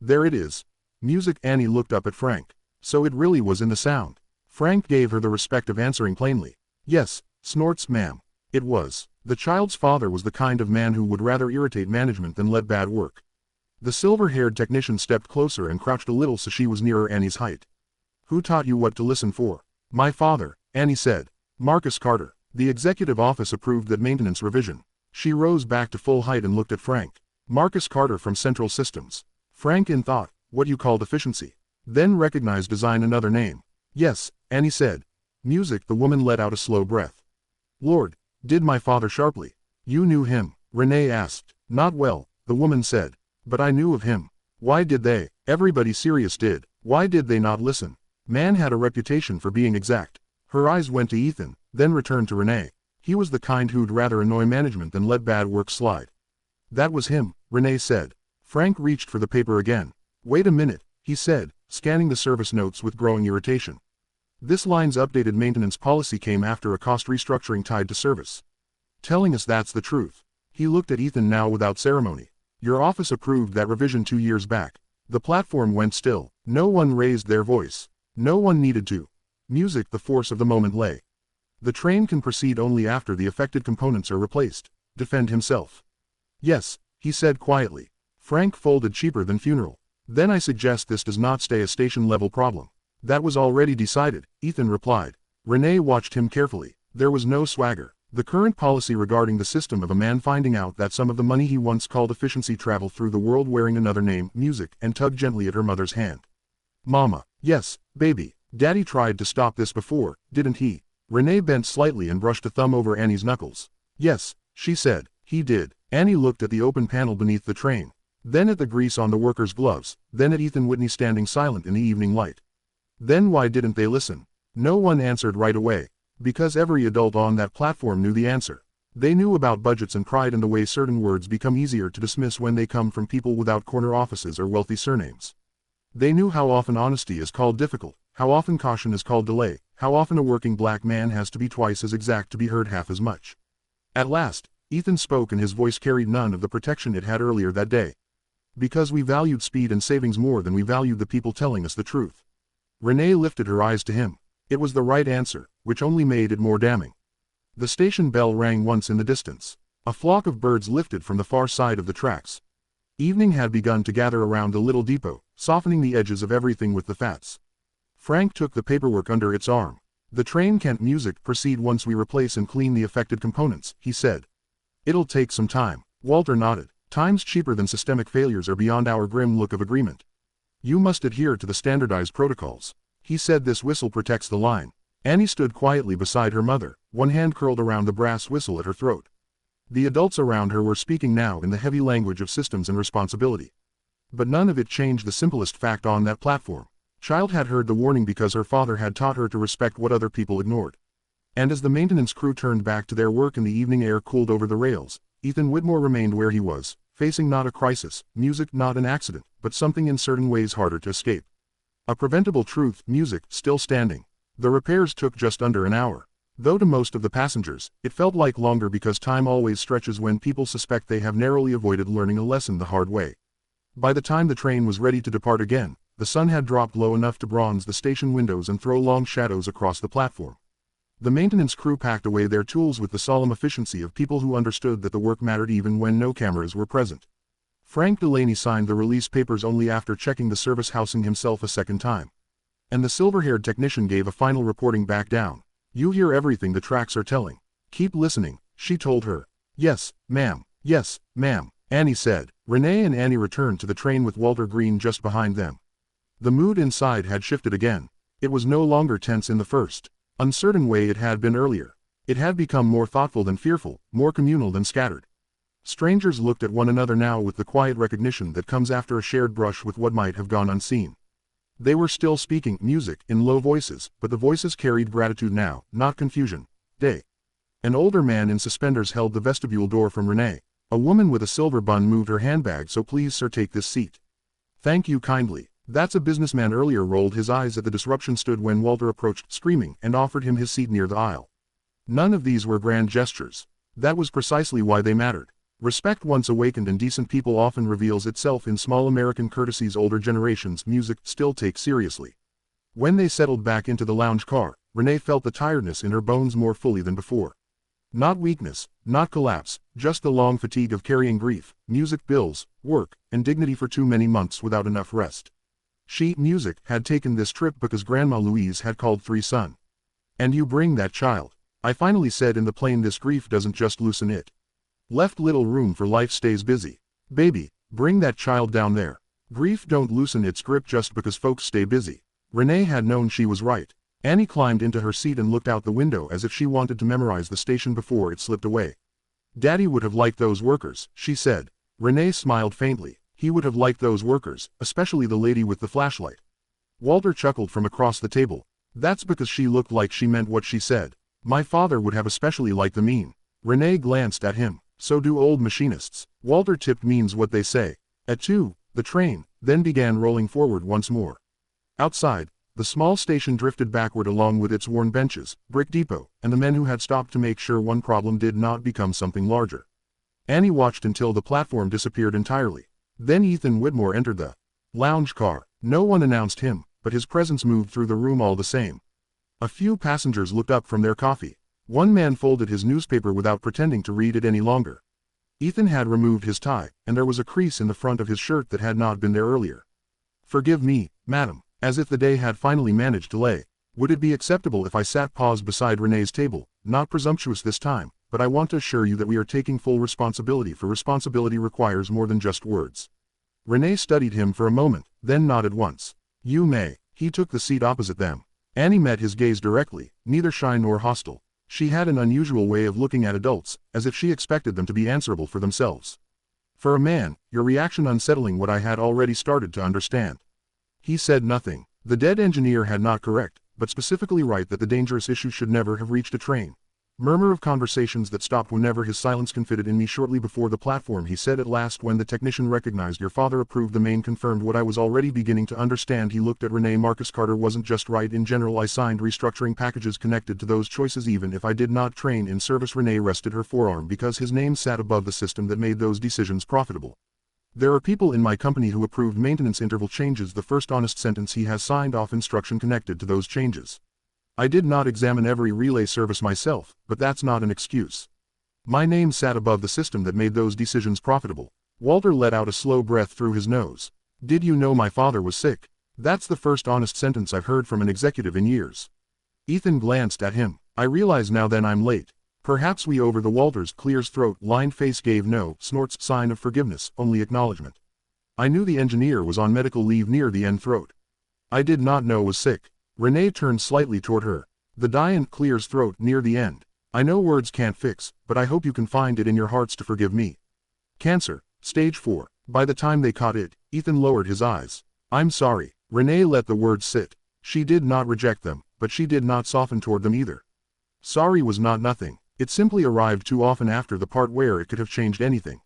There it is. Music. Annie looked up at Frank. So it really was in the sound. Frank gave her the respect of answering plainly. Yes, snorts, ma'am. It was. The child's father was the kind of man who would rather irritate management than let bad work. The silver-haired technician stepped closer and crouched a little so she was nearer Annie's height. Who taught you what to listen for? My father, Annie said. Marcus Carter. The executive office approved that maintenance revision. She rose back to full height and looked at Frank. Marcus Carter from Central Systems. Frank in thought, what you called efficiency. Then recognized design. Another name. Yes, Annie said. Music. The woman let out a slow breath. Lord, did my father sharply. You knew him? Renee asked. Not well, the woman said. But I knew of him. Why did they? Everybody serious did. Why did they not listen? Man had a reputation for being exact. Her eyes went to Ethan, then returned to Renee. He was the kind who'd rather annoy management than let bad work slide. That was him, Renee said. Frank reached for the paper again. Wait a minute, he said, scanning the service notes with growing irritation. This line's updated maintenance policy came after a cost restructuring tied to service. Telling us that's the truth. He looked at Ethan now without ceremony. Your office approved that revision 2 years back. The platform went still. No one raised their voice. No one needed to. Music, the force of the moment lay. The train can proceed only after the affected components are replaced. Defend himself. Yes, he said quietly. Frank folded. Cheaper than funeral. Then I suggest this does not stay a station-level problem. That was already decided, Ethan replied. Renee watched him carefully. There was no swagger. The current policy regarding the system of a man finding out that some of the money he once called efficiency travel through the world wearing another name, music, and tugged gently at her mother's hand. Mama. Yes, baby. Daddy tried to stop this before, didn't he? Renee bent slightly and brushed a thumb over Annie's knuckles. Yes, she said. He did. Annie looked at the open panel beneath the train. Then at the grease on the worker's gloves, then at Ethan Whitney standing silent in the evening light. Then why didn't they listen? No one answered right away. Because every adult on that platform knew the answer. They knew about budgets and pride and the way certain words become easier to dismiss when they come from people without corner offices or wealthy surnames. They knew how often honesty is called difficult, how often caution is called delay, how often a working black man has to be twice as exact to be heard half as much. At last, Ethan spoke and his voice carried none of the protection it had earlier that day. Because we valued speed and savings more than we valued the people telling us the truth. Renee lifted her eyes to him. It was the right answer, which only made it more damning. The station bell rang once in the distance. A flock of birds lifted from the far side of the tracks. Evening had begun to gather around the little depot, softening the edges of everything with the fats. Frank took the paperwork under its arm. The train can't music proceed once we replace and clean the affected components, he said. It'll take some time. Walter nodded. Times cheaper than systemic failures are beyond our grim look of agreement. You must adhere to the standardized protocols. He said this whistle protects the line. Annie stood quietly beside her mother, one hand curled around the brass whistle at her throat. The adults around her were speaking now in the heavy language of systems and responsibility. But none of it changed the simplest fact on that platform. Child had heard the warning because her father had taught her to respect what other people ignored. And as the maintenance crew turned back to their work and the evening air cooled over the rails, Ethan Whitmore remained where he was, facing not a crisis, music not an accident, but something in certain ways harder to escape. A preventable truth, music, still standing. The repairs took just under an hour. Though to most of the passengers, it felt like longer because time always stretches when people suspect they have narrowly avoided learning a lesson the hard way. By the time the train was ready to depart again, the sun had dropped low enough to bronze the station windows and throw long shadows across the platform. The maintenance crew packed away their tools with the solemn efficiency of people who understood that the work mattered even when no cameras were present. Frank Delaney signed the release papers only after checking the service housing himself a second time. And the silver-haired technician gave a final reporting back down. You hear everything the tracks are telling. Keep listening, she told her. Yes, ma'am. Yes, ma'am, Annie said. Renee and Annie returned to the train with Walter Green just behind them. The mood inside had shifted again. It was no longer tense in the first, uncertain way it had been earlier. It had become more thoughtful than fearful, more communal than scattered. Strangers looked at one another now with the quiet recognition that comes after a shared brush with what might have gone unseen. They were still speaking music in low voices, but the voices carried gratitude now, not confusion. Day. An older man in suspenders held the vestibule door from Renee. A woman with a silver bun moved her handbag. So please sir, take this seat. Thank you kindly. That's a businessman. Earlier rolled his eyes at the disruption stood when Walter approached screaming and offered him his seat near the aisle. None of these were grand gestures. That was precisely why they mattered. Respect once awakened in decent people often reveals itself in small American courtesies older generations music still take seriously. When they settled back into the lounge car, Renee felt the tiredness in her bones more fully than before. Not weakness, not collapse, just the long fatigue of carrying grief, music, bills, work, and dignity for too many months without enough rest. She, music, had taken this trip because Grandma Louise had called 3 son. And you bring that child. I finally said in the plane, this grief doesn't just loosen it. Left little room for life stays busy. Baby, bring that child down there. Grief don't loosen its grip just because folks stay busy. Renee had known she was right. Annie climbed into her seat and looked out the window as if she wanted to memorize the station before it slipped away. Daddy would have liked those workers, she said. Renee smiled faintly. He would have liked those workers, especially the lady with the flashlight. Walter chuckled from across the table. That's because she looked like she meant what she said. My father would have especially liked the mean. Renee glanced at him. So do old machinists. Walter tipped means what they say. At 2, the train then began rolling forward once more. Outside, the small station drifted backward along with its worn benches, brick depot, and the men who had stopped to make sure one problem did not become something larger. Annie watched until the platform disappeared entirely. Then Ethan Whitmore entered the lounge car. No one announced him, but his presence moved through the room all the same. A few passengers looked up from their coffee. One man folded his newspaper without pretending to read it any longer. Ethan had removed his tie, and there was a crease in the front of his shirt that had not been there earlier. "Forgive me, madam," as if the day had finally managed to lay. "Would it be acceptable if I sat paused beside Renee's table? Not presumptuous this time, but I want to assure you that we are taking full responsibility, for responsibility requires more than just words." Renee studied him for a moment, then nodded once. "You may." He took the seat opposite them. Annie met his gaze directly, neither shy nor hostile. She had an unusual way of looking at adults, as if she expected them to be answerable for themselves. "For a man, your reaction unsettling what I had already started to understand." He said nothing. The dead engineer had not correct, but specifically right that the dangerous issue should never have reached a train. Murmur of conversations that stopped whenever his silence confided in me shortly before the platform, he said at last. When the technician recognized your father approved the main confirmed what I was already beginning to understand. He looked at Renee. Marcus Carter wasn't just right in general. I signed restructuring packages connected to those choices even if I did not train in service. Renee rested her forearm because his name sat above the system that made those decisions profitable. There are people in my company who approved maintenance interval changes. The first honest sentence he has signed off instruction connected to those changes. I did not examine every relay service myself, but that's not an excuse. My name sat above the system that made those decisions profitable. Walter let out a slow breath through his nose. "Did you know my father was sick?" That's the first honest sentence I've heard from an executive in years. Ethan glanced at him. "I realize now then I'm late. Perhaps we over the." Walter's clears throat lined face gave no snorts sign of forgiveness, only acknowledgement. "I knew the engineer was on medical leave near the end." Throat. "I did not know was sick." Renee turned slightly toward her. The Diane clears throat near the end. "I know words can't fix, but I hope you can find it in your hearts to forgive me. Cancer, stage 4. By the time they caught it, Ethan lowered his eyes. "I'm sorry." Renee let the words sit. She did not reject them, but she did not soften toward them either. Sorry was not nothing. It simply arrived too often after the part where it could have changed anything.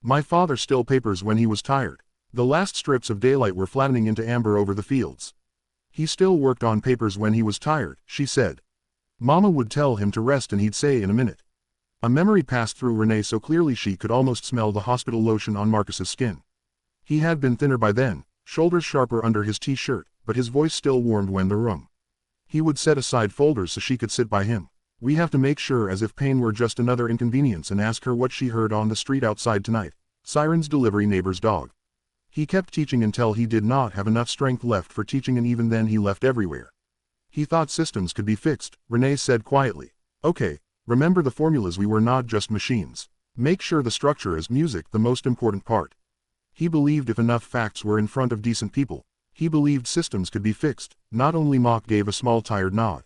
My father still papers when he was tired. The last strips of daylight were flattening into amber over the fields. He still worked on papers when he was tired, she said. Mama would tell him to rest and he'd say in a minute. A memory passed through Renee so clearly she could almost smell the hospital lotion on Marcus's skin. He had been thinner by then, shoulders sharper under his t-shirt, but his voice still warmed when the room. He would set aside folders so she could sit by him. "We have to make sure as if pain were just another inconvenience and ask her what she heard on the street outside tonight. Sirens, delivery, neighbor's dog." He kept teaching until he did not have enough strength left for teaching, and even then he left everywhere. He thought systems could be fixed, Renee said quietly. "Okay, remember the formulas, we were not just machines. Make sure the structure is music, the most important part." He believed if enough facts were in front of decent people, he believed systems could be fixed. Not only Mock gave a small tired nod.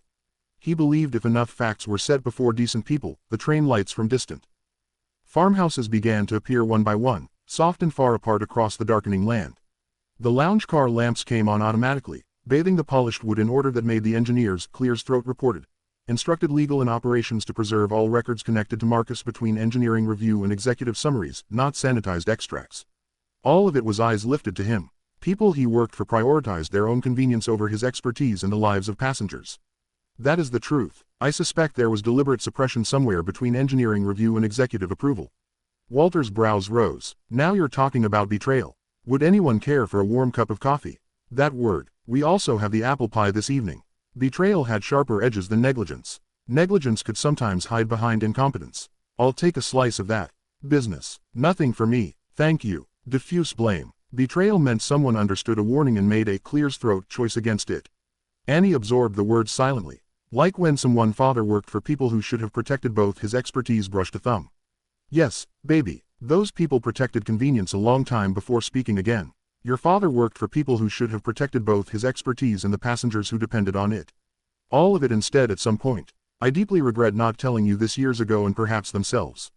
He believed if enough facts were set before decent people, the train lights from distant farmhouses began to appear one by one, soft and far apart across the darkening land. The lounge car lamps came on automatically, bathing the polished wood in order that made the engineers, Clear's throat reported. Instructed legal and operations to preserve all records connected to Marcus between engineering review and executive summaries, not sanitized extracts. All of it was eyes lifted to him. People he worked for prioritized their own convenience over his expertise and the lives of passengers. That is the truth. I suspect there was deliberate suppression somewhere between engineering review and executive approval. Walter's brows rose. Now you're talking about betrayal. Would anyone care for a warm cup of coffee? That word. We also have the apple pie this evening. Betrayal had sharper edges than negligence. Negligence could sometimes hide behind incompetence. I'll take a slice of that. Business. Nothing for me, thank you. Diffuse blame. Betrayal meant someone understood a warning and made a Clear's throat choice against it. Annie absorbed the words silently. Like when someone father worked for people who should have protected both his expertise, brushed a thumb. Yes, baby, those people protected convenience a long time before speaking again. Your father worked for people who should have protected both his expertise and the passengers who depended on it. All of it instead at some point. I deeply regret not telling you this years ago, and perhaps themselves.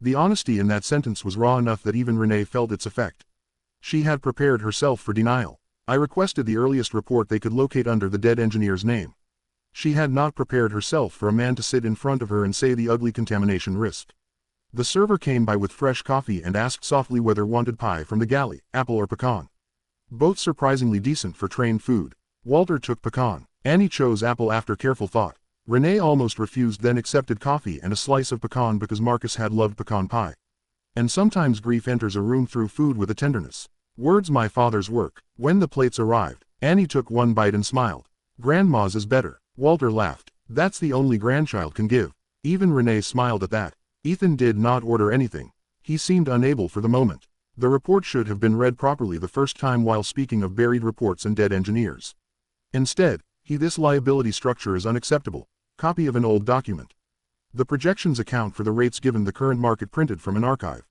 The honesty in that sentence was raw enough that even Renee felt its effect. She had prepared herself for denial. I requested the earliest report they could locate under the dead engineer's name. She had not prepared herself for a man to sit in front of her and say the ugly contamination risk. The server came by with fresh coffee and asked softly whether wanted pie from the galley, apple or pecan. Both surprisingly decent for train food. Walter took pecan. Annie chose apple after careful thought. Renee almost refused then accepted coffee and a slice of pecan because Marcus had loved pecan pie. And sometimes grief enters a room through food with a tenderness. Words my father's work. When the plates arrived, Annie took one bite and smiled. Grandma's is better. Walter laughed. That's the only grandchild can give. Even Renee smiled at that. Ethan did not order anything. He seemed unable for the moment. The report should have been read properly the first time while speaking of buried reports and dead engineers. Instead, this liability structure is unacceptable. Copy of an old document. The projections account for the rates given the current market printed from an archive.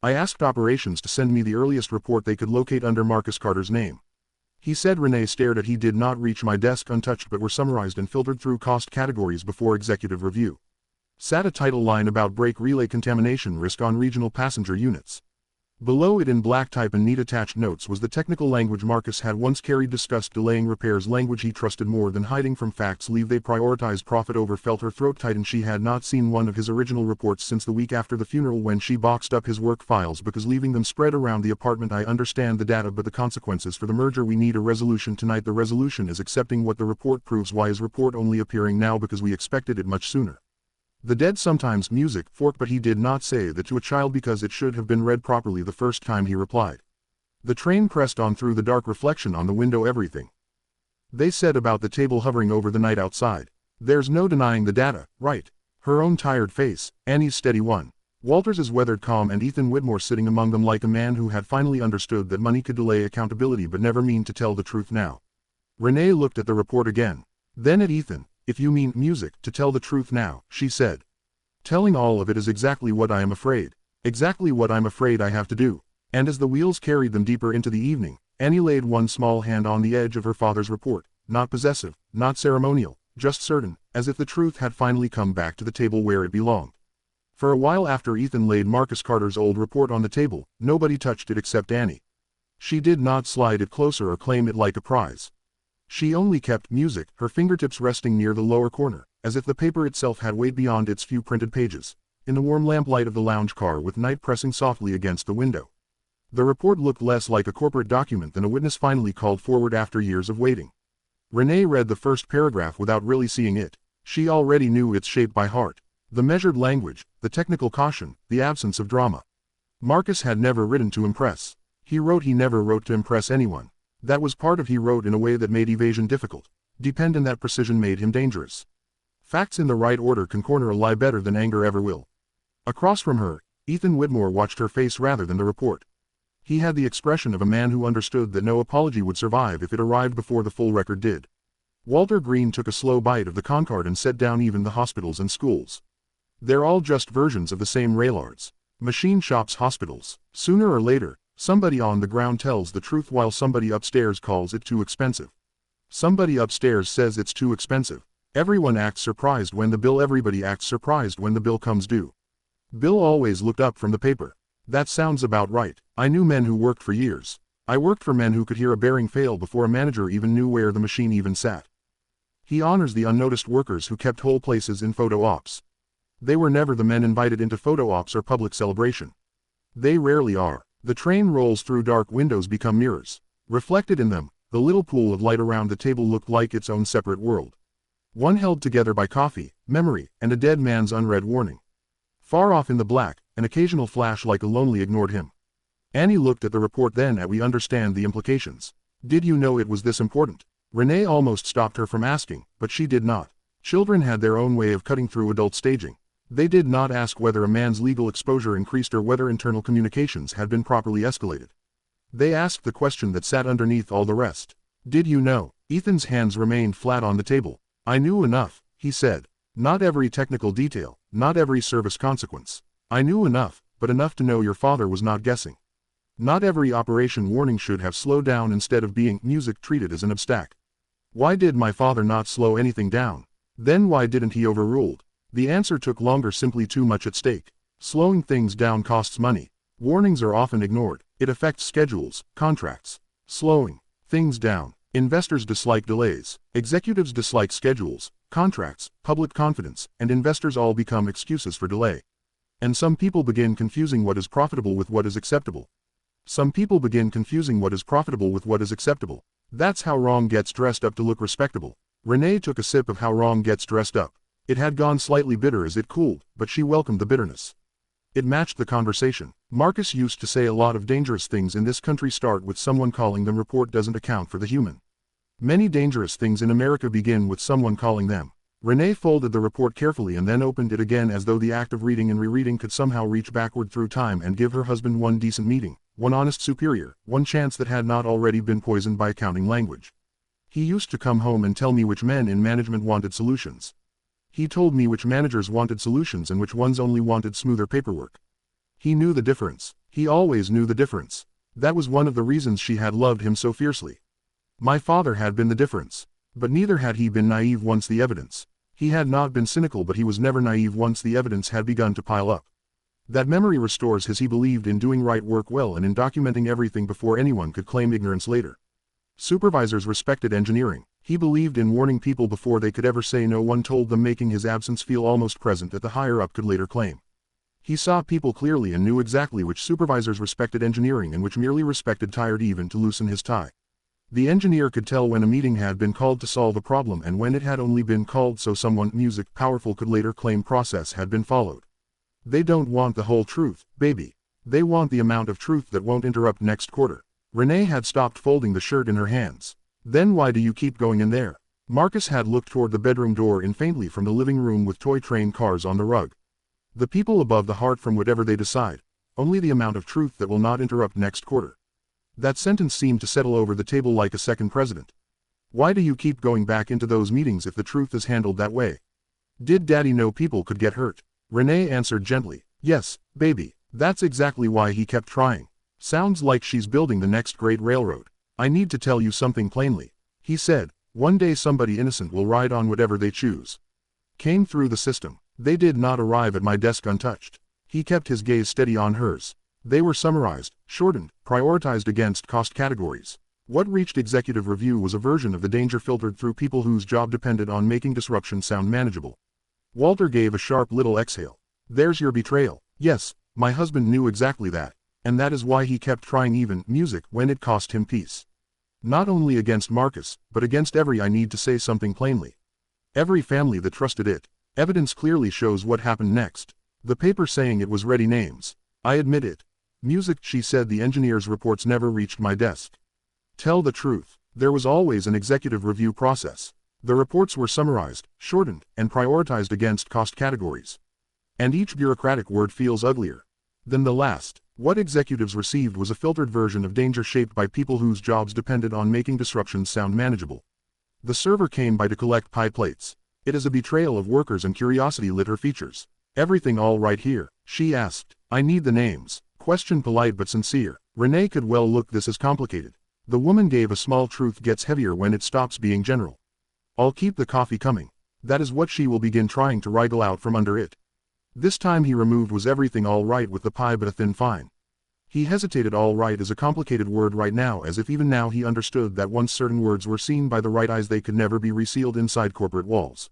I asked operations to send me the earliest report they could locate under Marcus Carter's name. He said Renee stared at he did not reach my desk untouched but were summarized and filtered through cost categories before executive review. Sat a title line about brake relay contamination risk on regional passenger units. Below it in black type and neat attached notes was the technical language Marcus had once carried discussed delaying repairs language he trusted more than hiding from facts leave they prioritized profit over felt her throat tighten she had not seen one of his original reports since the week after the funeral when she boxed up his work files because leaving them spread around the apartment I understand the data but the consequences for the merger we need a resolution tonight the resolution is accepting what the report proves why is report only appearing now because we expected it much sooner. The dead sometimes music fork but he did not say that to a child because it should have been read properly the first time he replied. The train pressed on through the dark reflection on the window everything they said about the table hovering over the night outside. There's no denying the data, right? Her own tired face, Annie's steady one. Walter's weathered calm and Ethan Whitmore sitting among them like a man who had finally understood that money could delay accountability but never mean to tell the truth now. Renee looked at the report again. Then at Ethan. If you mean music, to tell the truth now, she said. Telling all of it is exactly what I am afraid. Exactly what I'm afraid I have to do. And as the wheels carried them deeper into the evening, Annie laid one small hand on the edge of her father's report, not possessive, not ceremonial, just certain, as if the truth had finally come back to the table where it belonged. For a while after Ethan laid Marcus Carter's old report on the table, nobody touched it except Annie. She did not slide it closer or claim it like a prize. She only kept music, her fingertips resting near the lower corner, as if the paper itself had weight beyond its few printed pages, in the warm lamplight of the lounge car with night pressing softly against the window. The report looked less like a corporate document than a witness finally called forward after years of waiting. Renee read the first paragraph without really seeing it. She already knew its shape by heart. The measured language, the technical caution, the absence of drama. Marcus had never written to impress. He never wrote to impress anyone. That was part of he wrote in a way that made evasion difficult. Dependent that precision made him dangerous. Facts in the right order can corner a lie better than anger ever will. Across from her, Ethan Whitmore watched her face rather than the report. He had the expression of a man who understood that no apology would survive if it arrived before the full record did. Walter Green took a slow bite of the Concord and set down even the hospitals and schools. They're all just versions of the same railyards. Machine shops hospitals. Sooner or later, somebody on the ground tells the truth while somebody upstairs calls it too expensive. Somebody upstairs says it's too expensive. Everyone acts surprised when the bill everybody acts surprised when the bill comes due. Bill always looked up from the paper. That sounds about right. I knew men who worked for years. I worked for men who could hear a bearing fail before a manager even knew where the machine even sat. He honors the unnoticed workers who kept whole places in photo ops. They were never the men invited into photo ops or public celebration. They rarely are. The train rolls through dark windows become mirrors. Reflected in them, the little pool of light around the table looked like its own separate world. One held together by coffee, memory, and a dead man's unread warning. Far off in the black, an occasional flash like a lonely ignored him. Annie looked at the report then at we understand the implications. Did you know it was this important? Renee almost stopped her from asking, but she did not. Children had their own way of cutting through adult staging. They did not ask whether a man's legal exposure increased or whether internal communications had been properly escalated. They asked the question that sat underneath all the rest. Did you know? Ethan's hands remained flat on the table. I knew enough, he said. Not every technical detail, not every service consequence. I knew enough, but enough to know your father was not guessing. Not every operation warning should have slowed down instead of being music treated as an obstacle. Why did my father not slow anything down? Then why didn't he overruled? The answer took longer, simply too much at stake. Slowing things down costs money. Warnings are often ignored. It affects schedules, contracts. Slowing things down. Investors dislike delays. Executives dislike schedules, contracts, public confidence, and investors all become excuses for delay. And some people begin confusing what is profitable with what is acceptable. Some people begin confusing what is profitable with what is acceptable. That's how wrong gets dressed up to look respectable. Renee took a sip of how wrong gets dressed up. It had gone slightly bitter as it cooled, but she welcomed the bitterness. It matched the conversation. Marcus used to say a lot of dangerous things in this country start with someone calling them report doesn't account for the human. Many dangerous things in America begin with someone calling them. Renee folded the report carefully and then opened it again as though the act of reading and rereading could somehow reach backward through time and give her husband one decent meeting, one honest superior, one chance that had not already been poisoned by accounting language. He used to come home and tell me which men in management wanted solutions. He told me which managers wanted solutions and which ones only wanted smoother paperwork. He knew the difference. He always knew the difference. That was one of the reasons she had loved him so fiercely. My father had been the difference. But neither had he been naive once the evidence. He had not been cynical, but he was never naive once the evidence had begun to pile up. That memory restores his. He believed in doing right work well and in documenting everything before anyone could claim ignorance later. Supervisors respected engineering. He believed in warning people before they could ever say no one told them, making his absence feel almost present that the higher-up could later claim. He saw people clearly and knew exactly which supervisors respected engineering and which merely respected tired even to loosen his tie. The engineer could tell when a meeting had been called to solve a problem and when it had only been called so someone music powerful could later claim process had been followed. They don't want the whole truth, baby. They want the amount of truth that won't interrupt next quarter. Renee had stopped folding the shirt in her hands. Then why do you keep going in there? Marcus had looked toward the bedroom door in faintly from the living room with toy train cars on the rug. The people above the heart from whatever they decide. Only the amount of truth that will not interrupt next quarter. That sentence seemed to settle over the table like a second president. Why do you keep going back into those meetings if the truth is handled that way? Did Daddy know people could get hurt? Renee answered gently, yes, baby, that's exactly why he kept trying. Sounds like she's building the next great railroad. I need to tell you something plainly. He said, one day somebody innocent will ride on whatever they choose. Came through the system. They did not arrive at my desk untouched. He kept his gaze steady on hers. They were summarized, shortened, prioritized against cost categories. What reached executive review was a version of the danger filtered through people whose job depended on making disruption sound manageable. Walter gave a sharp little exhale. There's your betrayal. Yes, my husband knew exactly that. And that is why he kept trying even music when it cost him peace. Not only against Marcus, but against every, I need to say something plainly. Every family that trusted it. Evidence clearly shows what happened next. The paper saying it was ready names. I admit it. Music, she said, the engineer's reports never reached my desk. Tell the truth. There was always an executive review process. The reports were summarized, shortened, and prioritized against cost categories. And each bureaucratic word feels uglier than the last. What executives received was a filtered version of danger shaped by people whose jobs depended on making disruptions sound manageable. The server came by to collect pie plates. It is a betrayal of workers, and curiosity lit her features. Everything all right here? She asked. I need the names. Question polite but sincere. Renee could well look this as complicated. The woman gave a small. Truth gets heavier when it stops being general. I'll keep the coffee coming. That is what she will begin trying to wriggle out from under it. This time he removed was everything all right with the pie but a thin fine. He hesitated. All right is a complicated word right now, as if even now he understood that once certain words were seen by the right eyes they could never be resealed inside corporate walls.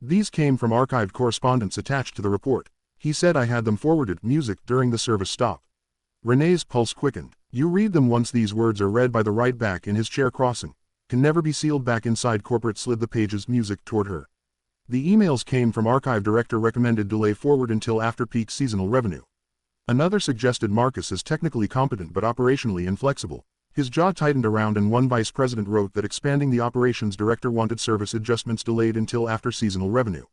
These came from archived correspondence attached to the report. He said I had them forwarded. Music during the service stop. Renee's pulse quickened. You read them once these words are read by the right back in his chair crossing. Can never be sealed back inside corporate. Slid the pages. Music toward her. The emails came from archive director. Recommended delay forward until after peak seasonal revenue. Another suggested Marcus is technically competent but operationally inflexible. His jaw tightened around, and one vice president wrote that expanding the operations director wanted service adjustments delayed until after seasonal revenue.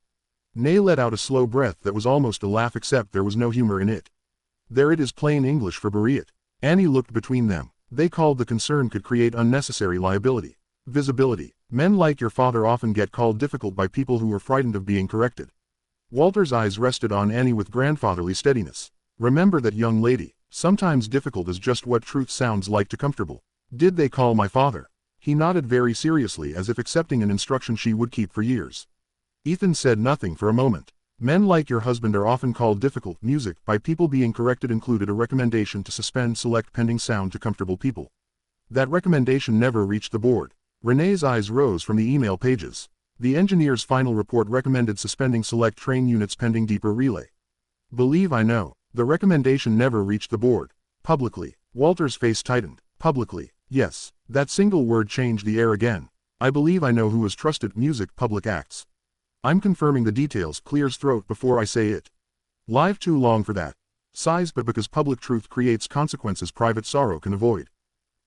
Nay let out a slow breath that was almost a laugh, except there was no humor in it. There it is, plain English for bury it. Annie looked between them. They called the concern could create unnecessary liability. Visibility. Men like your father often get called difficult by people who are frightened of being corrected. Walter's eyes rested on Annie with grandfatherly steadiness. Remember that, young lady. Sometimes difficult is just what truth sounds like to comfortable. Did they call my father? He nodded very seriously, as if accepting an instruction she would keep for years. Ethan said nothing for a moment. Men like your husband are often called difficult. Music by people being corrected included a recommendation to suspend select pending sound to comfortable people. That recommendation never reached the board. Renee's eyes rose from the email pages. The engineer's final report recommended suspending select train units pending deeper relay. Believe I know. The recommendation never reached the board. Publicly. Walter's face tightened. Publicly. Yes, that single word changed the air again. I believe I know who has trusted music public acts. I'm confirming the details, clears throat before I say it. Live too long for that. Sighs, but because public truth creates consequences private sorrow can avoid.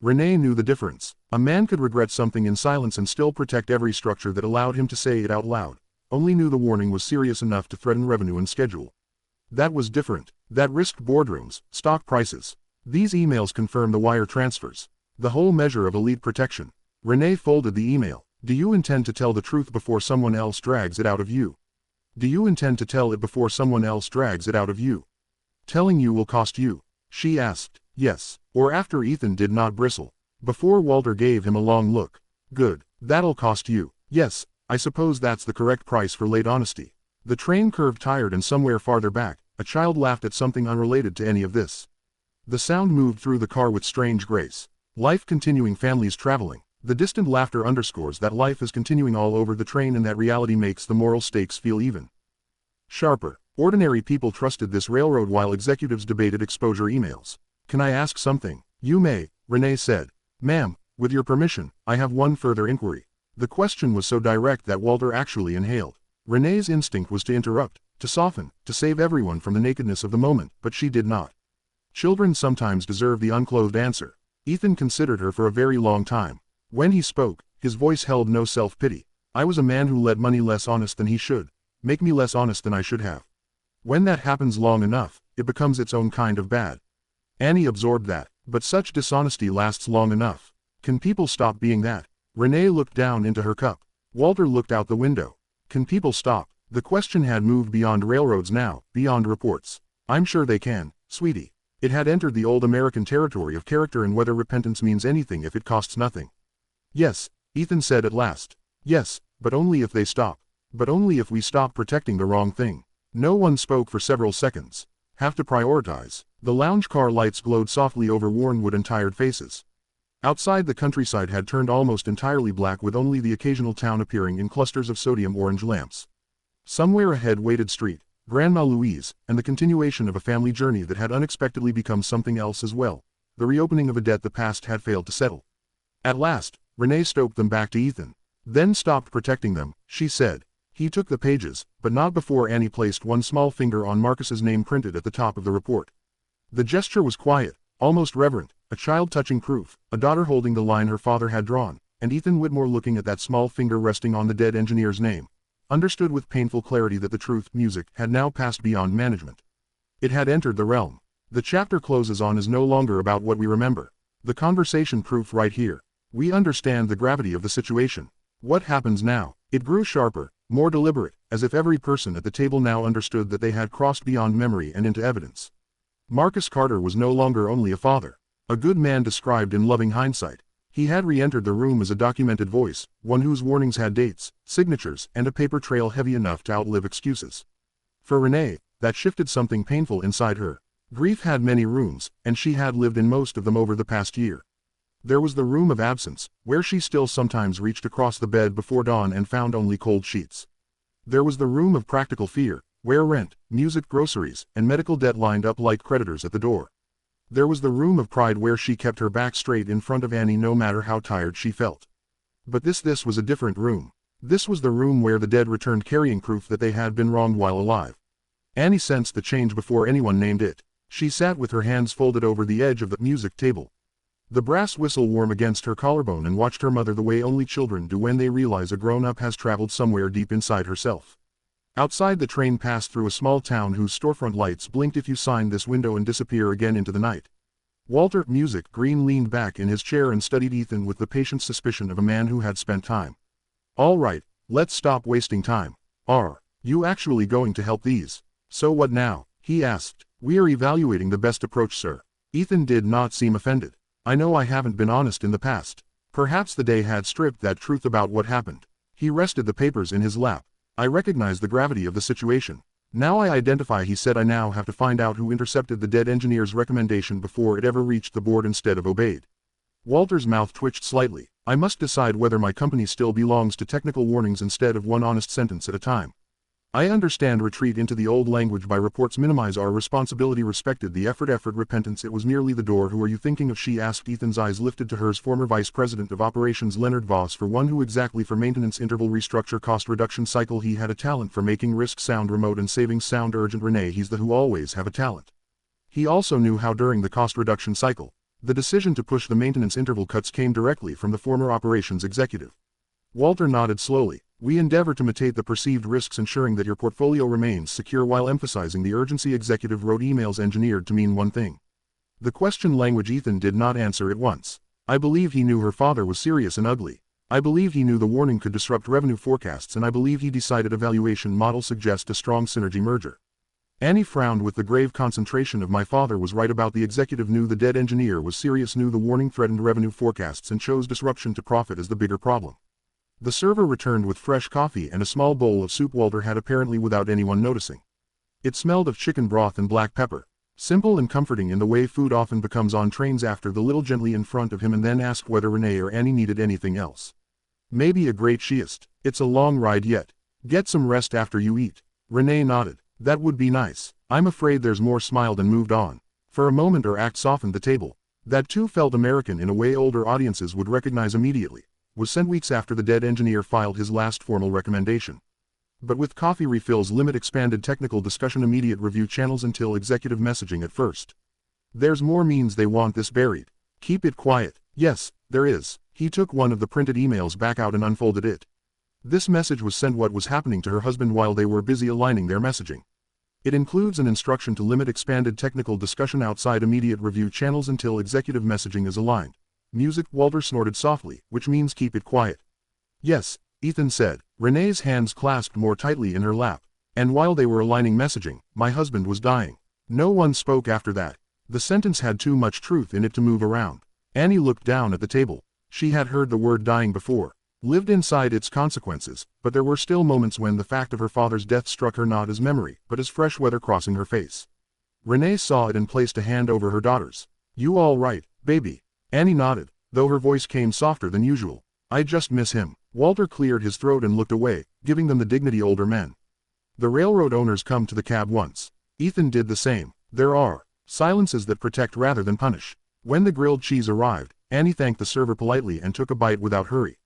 Renee knew the difference. A man could regret something in silence and still protect every structure that allowed him to say it out loud. Only knew the warning was serious enough to threaten revenue and schedule. That was different. That risked boardrooms, stock prices. These emails confirm the wire transfers. The whole measure of elite protection. Renee folded the email. Do you intend to tell the truth before someone else drags it out of you? Do you intend to tell it before someone else drags it out of you? Telling you will cost you. She asked. Yes. Or after Ethan did not bristle. Before Walter gave him a long look. Good. That'll cost you. Yes, I suppose that's the correct price for late honesty. The train curved tired and somewhere farther back, a child laughed at something unrelated to any of this. The sound moved through the car with strange grace. Life continuing, families traveling. The distant laughter underscores that life is continuing all over the train and that reality makes the moral stakes feel even sharper. Ordinary people trusted this railroad while executives debated exposure emails. Can I ask something? You may, Renee said. Ma'am, with your permission, I have one further inquiry. The question was so direct that Walter actually inhaled. Renee's instinct was to interrupt, to soften, to save everyone from the nakedness of the moment, but she did not. Children sometimes deserve the unclothed answer. Ethan considered her for a very long time. When he spoke, his voice held no self-pity. I was a man who let money less honest than he should, make me less honest than I should have. When that happens long enough, it becomes its own kind of bad. Annie absorbed that, but such dishonesty lasts long enough. Can people stop being that? Renee looked down into her cup. Walter looked out the window. Can people stop? The question had moved beyond railroads now, beyond reports. I'm sure they can, sweetie. It had entered the old American territory of character and whether repentance means anything if it costs nothing. Yes, Ethan said at last. Yes, but only if they stop. But only if we stop protecting the wrong thing. No one spoke for several seconds. Have to prioritize. The lounge car lights glowed softly over worn wood and tired faces. Outside, the countryside had turned almost entirely black with only the occasional town appearing in clusters of sodium orange lamps. Somewhere ahead waited Street, Grandma Louise, and the continuation of a family journey that had unexpectedly become something else as well, the reopening of a debt the past had failed to settle. At last, Renee stoked them back to Ethan. Then stopped protecting them, she said. He took the pages, but not before Annie placed one small finger on Marcus's name printed at the top of the report. The gesture was quiet, almost reverent, a child touching proof, a daughter holding the line her father had drawn, and Ethan Whitmore looking at that small finger resting on the dead engineer's name. Understood with painful clarity that the truth, music, had now passed beyond management. It had entered the realm. The chapter closes on is no longer about what we remember. The conversation proof right here. We understand the gravity of the situation. What happens now? It grew sharper, more deliberate, as if every person at the table now understood that they had crossed beyond memory and into evidence. Marcus Carter was no longer only a father. A good man described in loving hindsight. He had re-entered the room as a documented voice, one whose warnings had dates, signatures, and a paper trail heavy enough to outlive excuses. For Renee, that shifted something painful inside her. Grief had many rooms, and she had lived in most of them over the past year. There was the room of absence, where she still sometimes reached across the bed before dawn and found only cold sheets. There was the room of practical fear, where rent, music, groceries, and medical debt lined up like creditors at the door. There was the room of pride where she kept her back straight in front of Annie no matter how tired she felt. But this was a different room. This was the room where the dead returned carrying proof that they had been wronged while alive. Annie sensed the change before anyone named it. She sat with her hands folded over the edge of the music table. The brass whistle warm against her collarbone and watched her mother the way only children do when they realize a grown-up has traveled somewhere deep inside herself. Outside, the train passed through a small town whose storefront lights blinked if you signed this window and disappear again into the night. Walter, music, Green leaned back in his chair and studied Ethan with the patient suspicion of a man who had spent time. All right, let's stop wasting time. Are you actually going to help these? So what now? He asked. We are evaluating the best approach, sir. Ethan did not seem offended. I know I haven't been honest in the past. Perhaps the day had stripped that truth about what happened. He rested the papers in his lap. I recognize the gravity of the situation. Now I identify, he said. I now have to find out who intercepted the dead engineer's recommendation before it ever reached the board instead of obeyed. Walter's mouth twitched slightly. I must decide whether my company still belongs to technical warnings instead of one honest sentence at a time. I understand retreat into the old language by reports minimize our responsibility respected the effort repentance it was merely the door who are you thinking of she asked Ethan's eyes lifted to hers former vice president of operations Leonard Voss for one who exactly for maintenance interval restructure cost reduction cycle he had a talent for making risk sound remote and saving sound urgent Renee he's the who always have a talent. He also knew how during the cost reduction cycle, the decision to push the maintenance interval cuts came directly from the former operations executive. Walter nodded slowly. We endeavor to mitigate the perceived risks ensuring that your portfolio remains secure while emphasizing the urgency executive wrote emails engineered to mean one thing. The question language Ethan did not answer at once. I believe he knew her father was serious and ugly. I believe he knew the warning could disrupt revenue forecasts and I believe he decided evaluation model suggests a strong synergy merger. Annie frowned with the grave concentration of my father was right about the executive knew the dead engineer was serious knew the warning threatened revenue forecasts and chose disruption to profit as the bigger problem. The server returned with fresh coffee and a small bowl of soup Walter had apparently without anyone noticing. It smelled of chicken broth and black pepper, simple and comforting in the way food often becomes on trains after the little gently in front of him and then asked whether Renee or Annie needed anything else. Maybe a great shiest. It's a long ride yet. Get some rest after you eat. Renee nodded. That would be nice. I'm afraid there's more smiled and moved on. For a moment her act softened the table. That too felt American in a way older audiences would recognize immediately. Was sent weeks after the dead engineer filed his last formal recommendation. But with coffee refills limit expanded technical discussion immediate review channels until executive messaging at first. There's more means they want this buried. Keep it quiet. Yes, there is. He took one of the printed emails back out and unfolded it. This message was sent what was happening to her husband while they were busy aligning their messaging. It includes an instruction to limit expanded technical discussion outside immediate review channels until executive messaging is aligned. Music, Walter snorted softly, which means keep it quiet. Yes, Ethan said. Renee's hands clasped more tightly in her lap. And while they were aligning messaging, my husband was dying. No one spoke after that. The sentence had too much truth in it to move around. Annie looked down at the table. She had heard the word dying before, lived inside its consequences, but there were still moments when the fact of her father's death struck her not as memory, but as fresh weather crossing her face. Renee saw it and placed a hand over her daughter's. You all right, baby? Annie nodded, though her voice came softer than usual. I just miss him. Walter cleared his throat and looked away, giving them the dignity older men. The railroad owners come to the cab once. Ethan did the same. There are silences that protect rather than punish. When the grilled cheese arrived, Annie thanked the server politely and took a bite without hurry.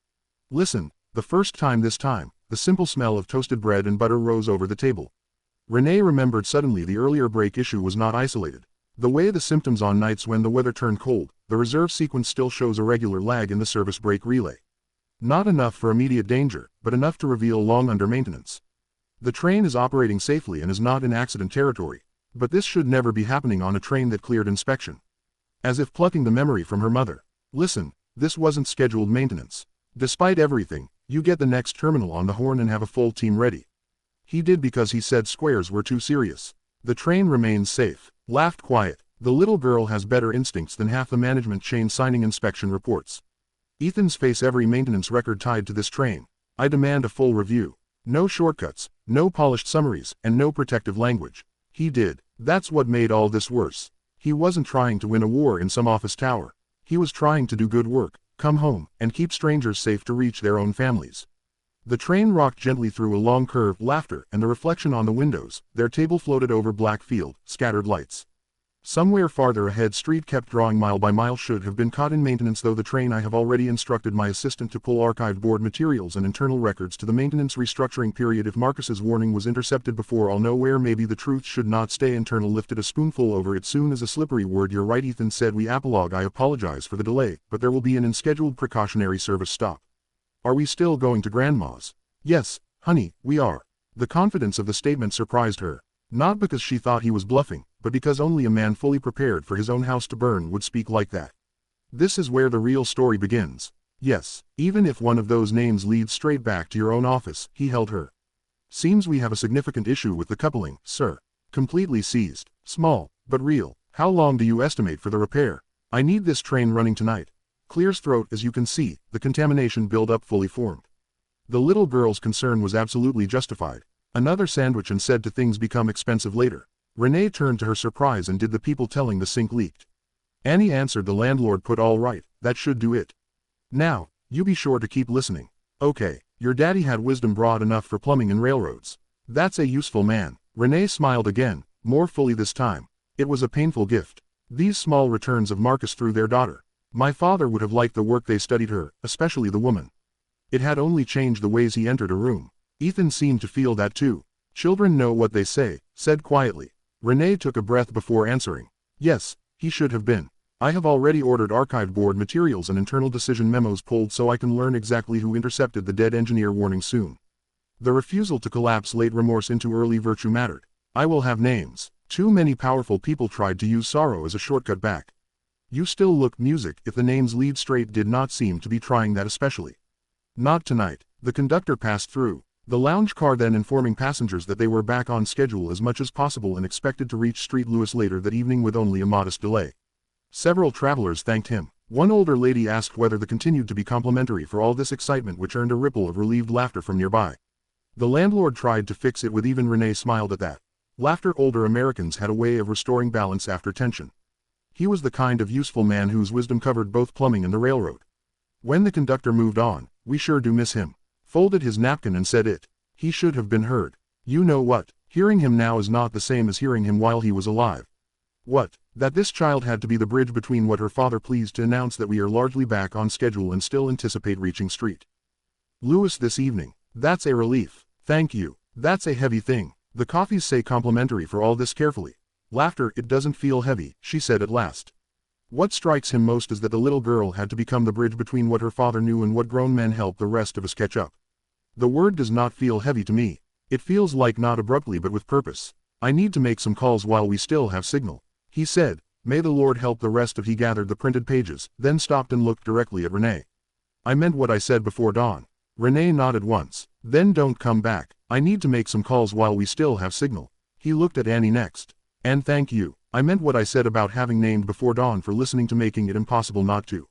Listen, the first time this time, the simple smell of toasted bread and butter rose over the table. Renee remembered suddenly the earlier break issue was not isolated. The way the symptoms on nights when the weather turned cold, the reserve sequence still shows a regular lag in the service break relay. Not enough for immediate danger, but enough to reveal long under maintenance. The train is operating safely and is not in accident territory, but this should never be happening on a train that cleared inspection. As if plucking the memory from her mother. Listen, this wasn't scheduled maintenance. Despite everything, you get the next terminal on the horn and have a full team ready. He did because he said squares were too serious. The train remains safe. Laughed quiet. The little girl has better instincts than half the management chain signing inspection reports. Ethan's face every maintenance record tied to this train. I demand a full review. No shortcuts, no polished summaries, and no protective language. He did. That's what made all this worse. He wasn't trying to win a war in some office tower. He was trying to do good work, come home, and keep strangers safe to reach their own families. The train rocked gently through a long curve, laughter and the reflection on the windows, their table floated over black field, scattered lights. Somewhere farther ahead street kept drawing mile by mile should have been caught in maintenance though the train I have already instructed my assistant to pull archived board materials and internal records to the maintenance restructuring period if Marcus's warning was intercepted before I'll know where maybe the truth should not stay internal lifted a spoonful over it soon as a slippery word you're right Ethan said we apologue I apologize for the delay but there will be an unscheduled precautionary service stop. Are we still going to Grandma's? Yes, honey, we are. The confidence of the statement surprised her. Not because she thought he was bluffing, but because only a man fully prepared for his own house to burn would speak like that. This is where the real story begins. Yes, even if one of those names leads straight back to your own office, he held her. Seems we have a significant issue with the coupling, sir. Completely seized. Small, but real. How long do you estimate for the repair? I need this train running tonight. Clears throat as you can see, the contamination buildup fully formed. The little girl's concern was absolutely justified. Another sandwich and said to things become expensive later. Renee turned to her surprise and did the people telling the sink leaked. Annie answered the landlord put all right, that should do it. Now, you be sure to keep listening. Okay, your daddy had wisdom broad enough for plumbing and railroads. That's a useful man. Renee smiled again, more fully this time. It was a painful gift. These small returns of Marcus through their daughter. My father would have liked the work they studied her, especially the woman. It had only changed the ways he entered a room. Ethan seemed to feel that too. Children know what they say, said quietly. Renee took a breath before answering. Yes, he should have been. I have already ordered archived board materials and internal decision memos pulled so I can learn exactly who intercepted the dead engineer warning soon. The refusal to collapse late remorse into early virtue mattered. I will have names. Too many powerful people tried to use sorrow as a shortcut back. You still look music if the names lead straight did not seem to be trying that especially. Not tonight. The conductor passed through the lounge car then informing passengers that they were back on schedule as much as possible and expected to reach St. Louis later that evening with only a modest delay. Several travelers thanked him. One older lady asked whether the continued to be complimentary for all this excitement which earned a ripple of relieved laughter from nearby. The landlord tried to fix it with even Renee smiled at that. Laughter older Americans had a way of restoring balance after tension. He was the kind of useful man whose wisdom covered both plumbing and the railroad. When the conductor moved on, we sure do miss him. Folded his napkin and said it. He should have been heard. You know what? Hearing him now is not the same as hearing him while he was alive. What? That this child had to be the bridge between what her father pleased to announce that we are largely back on schedule and still anticipate reaching St. Louis this evening. That's a relief. Thank you. That's a heavy thing. The coffees say complimentary for all this carefully. Laughter, it doesn't feel heavy, she said at last. What strikes him most is that the little girl had to become the bridge between what her father knew and what grown men helped the rest of us catch up. The word does not feel heavy to me. It feels like not abruptly but with purpose. I need to make some calls while we still have signal. He said, may the Lord help the rest of he gathered the printed pages, then stopped and looked directly at Renee. I meant what I said before dawn. Renee nodded once. Then don't come back. I need to make some calls while we still have signal. He looked at Annie next. And thank you. I meant what I said about having named before dawn for listening to making it impossible not to.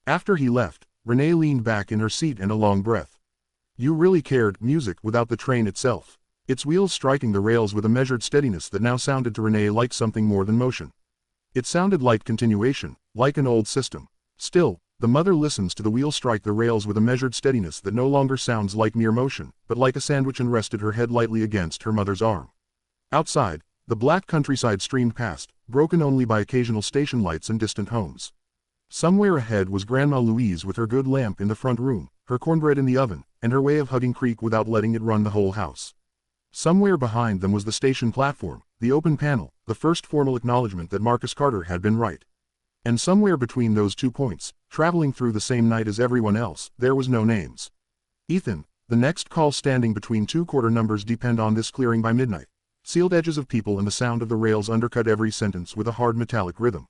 After he left, Renee leaned back in her seat and a long breath. You really cared, music without the train itself. Its wheels striking the rails with a measured steadiness that now sounded to Renee like something more than motion. It sounded like continuation, like an old system. Still, the mother listens to the wheel strike the rails with a measured steadiness that no longer sounds like mere motion, but like a sandwich, and rested her head lightly against her mother's arm. Outside, the black countryside streamed past, broken only by occasional station lights and distant homes. Somewhere ahead was Grandma Louise with her good lamp in the front room, her cornbread in the oven, and her way of hugging Creek without letting it run the whole house. Somewhere behind them was the station platform, the open panel, the first formal acknowledgement that Marcus Carter had been right. And somewhere between those 2 points, traveling through the same night as everyone else, there was no names. Ethan, the next call standing between 2 quarter numbers depend on this clearing by midnight. Sealed edges of people and the sound of the rails undercut every sentence with a hard metallic rhythm.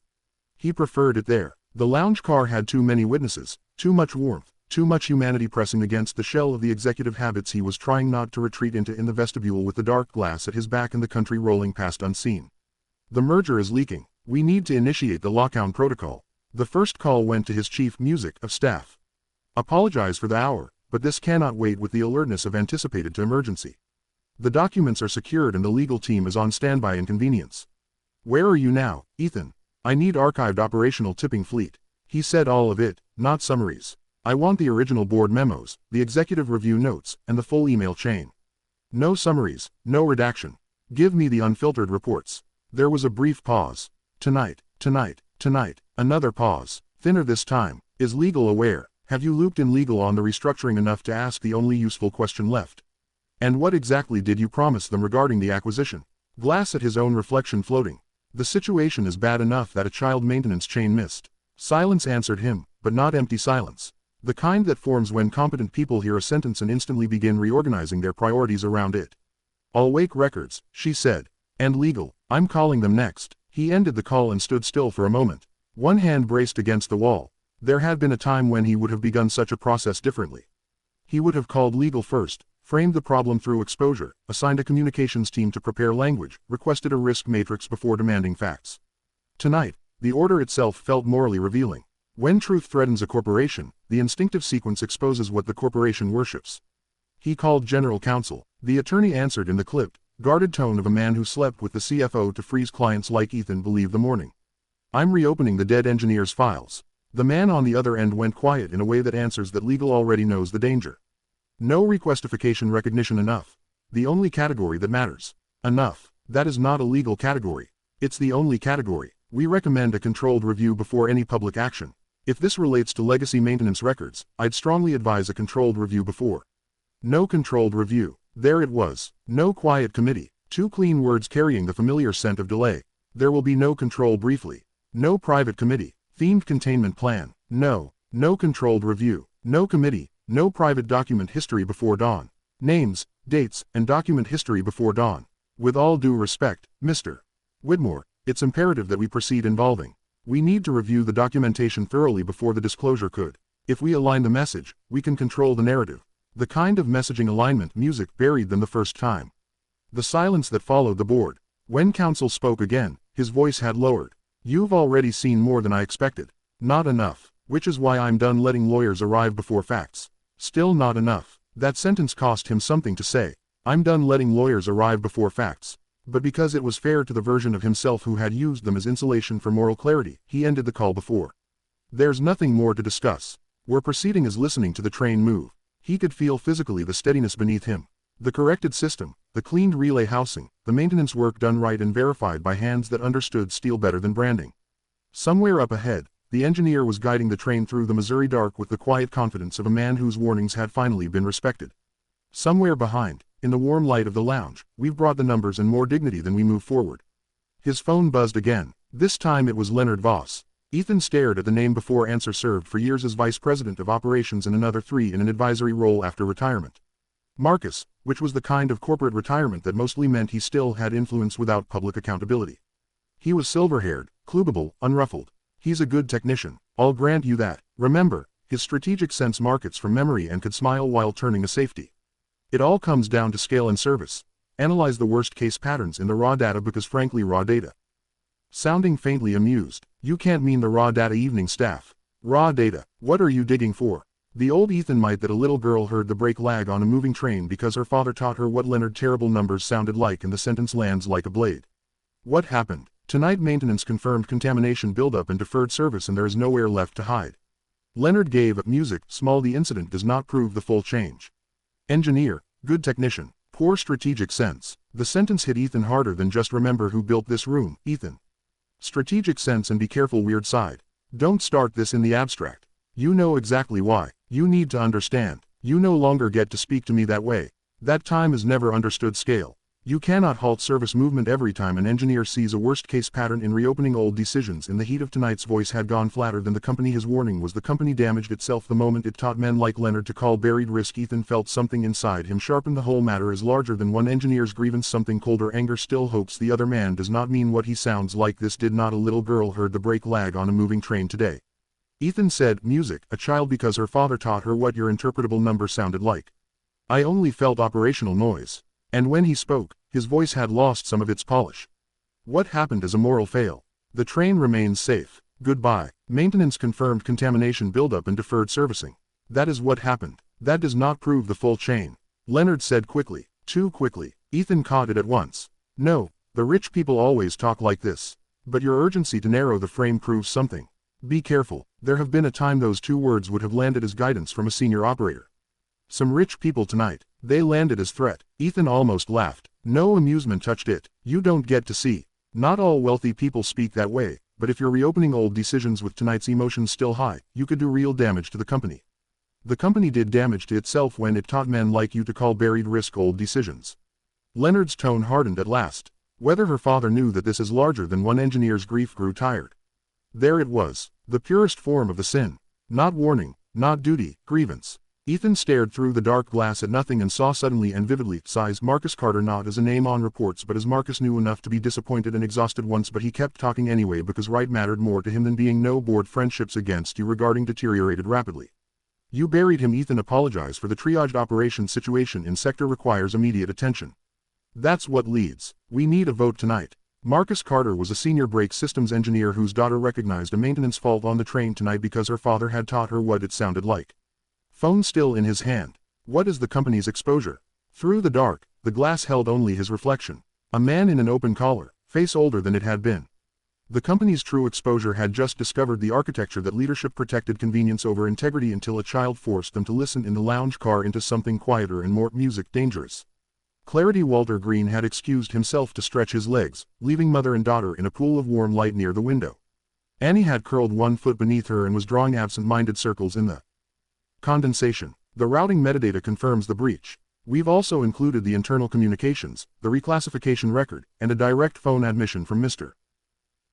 He preferred it there. The lounge car had too many witnesses, too much warmth, too much humanity pressing against the shell of the executive habits he was trying not to retreat into in the vestibule with the dark glass at his back and the country rolling past unseen. The merger is leaking. We need to initiate the lockdown protocol. The first call went to his chief music of staff. Apologize for the hour, but this cannot wait with the alertness of anticipated to emergency. The documents are secured and the legal team is on standby in convenience. Where are you now, Ethan? I need archived operational tipping fleet. He said all of it, not summaries. I want the original board memos, the executive review notes, and the full email chain. No summaries, no redaction. Give me the unfiltered reports. There was a brief pause. Tonight, another pause. Thinner this time. Is legal aware? Have you looped in legal on the restructuring enough to ask the only useful question left? And what exactly did you promise them regarding the acquisition? Glass at his own reflection floating. The situation is bad enough that a child maintenance chain missed. Silence answered him, but not empty silence. The kind that forms when competent people hear a sentence and instantly begin reorganizing their priorities around it. I'll wake records, she said. And legal, I'm calling them next. He ended the call and stood still for a moment. One hand braced against the wall. There had been a time when he would have begun such a process differently. He would have called legal first, framed the problem through exposure, assigned a communications team to prepare language, requested a risk matrix before demanding facts. Tonight, the order itself felt morally revealing. When truth threatens a corporation, the instinctive sequence exposes what the corporation worships. He called general counsel. The attorney answered in the clipped, guarded tone of a man who slept with the CFO to freeze clients like Ethan believed the morning. I'm reopening the dead engineer's files. The man on the other end went quiet in a way that answers that legal already knows the danger. No requestification recognition enough. The only category that matters. Enough. That is not a legal category. It's the only category. We recommend a controlled review before any public action. If this relates to legacy maintenance records, I'd strongly advise a controlled review before. No controlled review. There it was. No quiet committee. Two clean words carrying the familiar scent of delay. There will be no control briefly. No private committee. Themed containment plan. No. No controlled review. No committee. No private document history before dawn. Names, dates, and document history before dawn. With all due respect, Mr. Whitmore, it's imperative that we proceed involving. We need to review the documentation thoroughly before the disclosure could. If we align the message, we can control the narrative. The kind of messaging alignment music buried them the first time. The silence that followed the board. When counsel spoke again, his voice had lowered. You've already seen more than I expected. Not enough, which is why I'm done letting lawyers arrive before facts. Still not enough. That sentence cost him something to say. I'm done letting lawyers arrive before facts. But because it was fair to the version of himself who had used them as insulation for moral clarity, he ended the call before. There's nothing more to discuss. We're proceeding as listening to the train move. He could feel physically the steadiness beneath him. The corrected system, the cleaned relay housing, the maintenance work done right and verified by hands that understood steel better than branding. Somewhere up ahead, the engineer was guiding the train through the Missouri dark with the quiet confidence of a man whose warnings had finally been respected. Somewhere behind, in the warm light of the lounge, we've brought the numbers and more dignity than we move forward. His phone buzzed again. This time it was Leonard Voss. Ethan stared at the name before answer served for years as vice president of operations and another 3 in an advisory role after retirement. Marcus, which was the kind of corporate retirement that mostly meant he still had influence without public accountability. He was silver-haired, clubable, unruffled. He's a good technician, I'll grant you that. Remember, his strategic sense markets from memory and could smile while turning a safety. It all comes down to scale and service. Analyze the worst-case patterns in the raw data because frankly raw data. Sounding faintly amused, you can't mean the raw data evening staff. Raw data, what are you digging for? The old Ethan might that a little girl heard the brake lag on a moving train because her father taught her what Leonard terrible numbers sounded like and the sentence lands like a blade. What happened? Tonight maintenance confirmed contamination buildup and deferred service and there is nowhere left to hide. Leonard gave up music, small the incident does not prove the full change. Engineer, good technician, poor strategic sense. The sentence hit Ethan harder than just remember who built this room, Ethan. Strategic sense and be careful weird side. Don't start this in the abstract. You know exactly why. You need to understand. You no longer get to speak to me that way. That time is never understood scale. You cannot halt service movement every time an engineer sees a worst-case pattern in reopening old decisions. In the heat of tonight's voice had gone flatter than the company. His warning was the company damaged itself the moment it taught men like Leonard to call buried risk. Ethan felt something inside him sharpen. The whole matter is larger than one engineer's grievance. Something colder. Anger still hopes the other man does not mean what he sounds like. This did not a little girl heard the brake lag on a moving train today. Ethan said, music, a child because her father taught her what your interpretable number sounded like. I only felt operational noise. And when he spoke, his voice had lost some of its polish. What happened is a moral fail. The train remains safe. Goodbye. Maintenance confirmed contamination buildup and deferred servicing. That is what happened. That does not prove the full chain. Leonard said quickly. Too quickly. Ethan caught it at once. No, the rich people always talk like this. But your urgency to narrow the frame proves something. Be careful. There have been a time those 2 words would have landed as guidance from a senior operator. Some rich people tonight. They landed as threat. Ethan almost laughed. No amusement touched it. You don't get to see. Not all wealthy people speak that way, but if you're reopening old decisions with tonight's emotions still high, you could do real damage to the company. The company did damage to itself when it taught men like you to call buried risk old decisions. Leonard's tone hardened at last. Whether her father knew that this is larger than one engineer's grief grew tired. There it was. The purest form of the sin. Not warning, not duty, grievance. Ethan stared through the dark glass at nothing and saw suddenly and vividly size Marcus Carter, not as a name on reports but as Marcus knew enough to be disappointed and exhausted once, but he kept talking anyway because right mattered more to him than being no board. Friendships against you regarding deteriorated rapidly. You buried him. Ethan apologized for the triaged operation situation in sector requires immediate attention. That's what leads. We need a vote tonight. Marcus Carter was a senior brake systems engineer whose daughter recognized a maintenance fault on the train tonight because her father had taught her what it sounded like. Phone still in his hand. What is the company's exposure? Through the dark, the glass held only his reflection. A man in an open collar, face older than it had been. The company's true exposure had just discovered the architecture that leadership protected convenience over integrity until a child forced them to listen in the lounge car into something quieter and more music dangerous. Clarity. Walter Green had excused himself to stretch his legs, leaving mother and daughter in a pool of warm light near the window. Annie had curled one foot beneath her and was drawing absent-minded circles in the condensation. The routing metadata confirms the breach. We've also included the internal communications, the reclassification record, and a direct phone admission from Mr.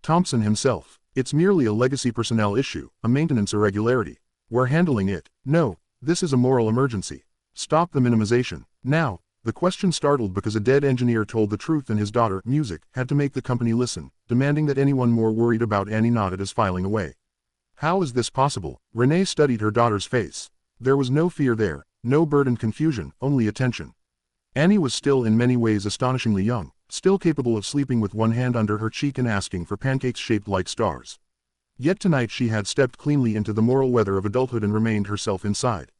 Thompson himself. It's merely a legacy personnel issue, a maintenance irregularity. We're handling it. No, this is a moral emergency. Stop the minimization. Now. The question startled because a dead engineer told the truth and his daughter, Music, had to make the company listen, demanding that anyone more worried about Annie nodded as filing away. How is this possible? Renee studied her daughter's face. There was no fear there, no burdened confusion, only attention. Annie was still in many ways astonishingly young, still capable of sleeping with one hand under her cheek and asking for pancakes shaped like stars. Yet tonight she had stepped cleanly into the moral weather of adulthood and remained herself inside.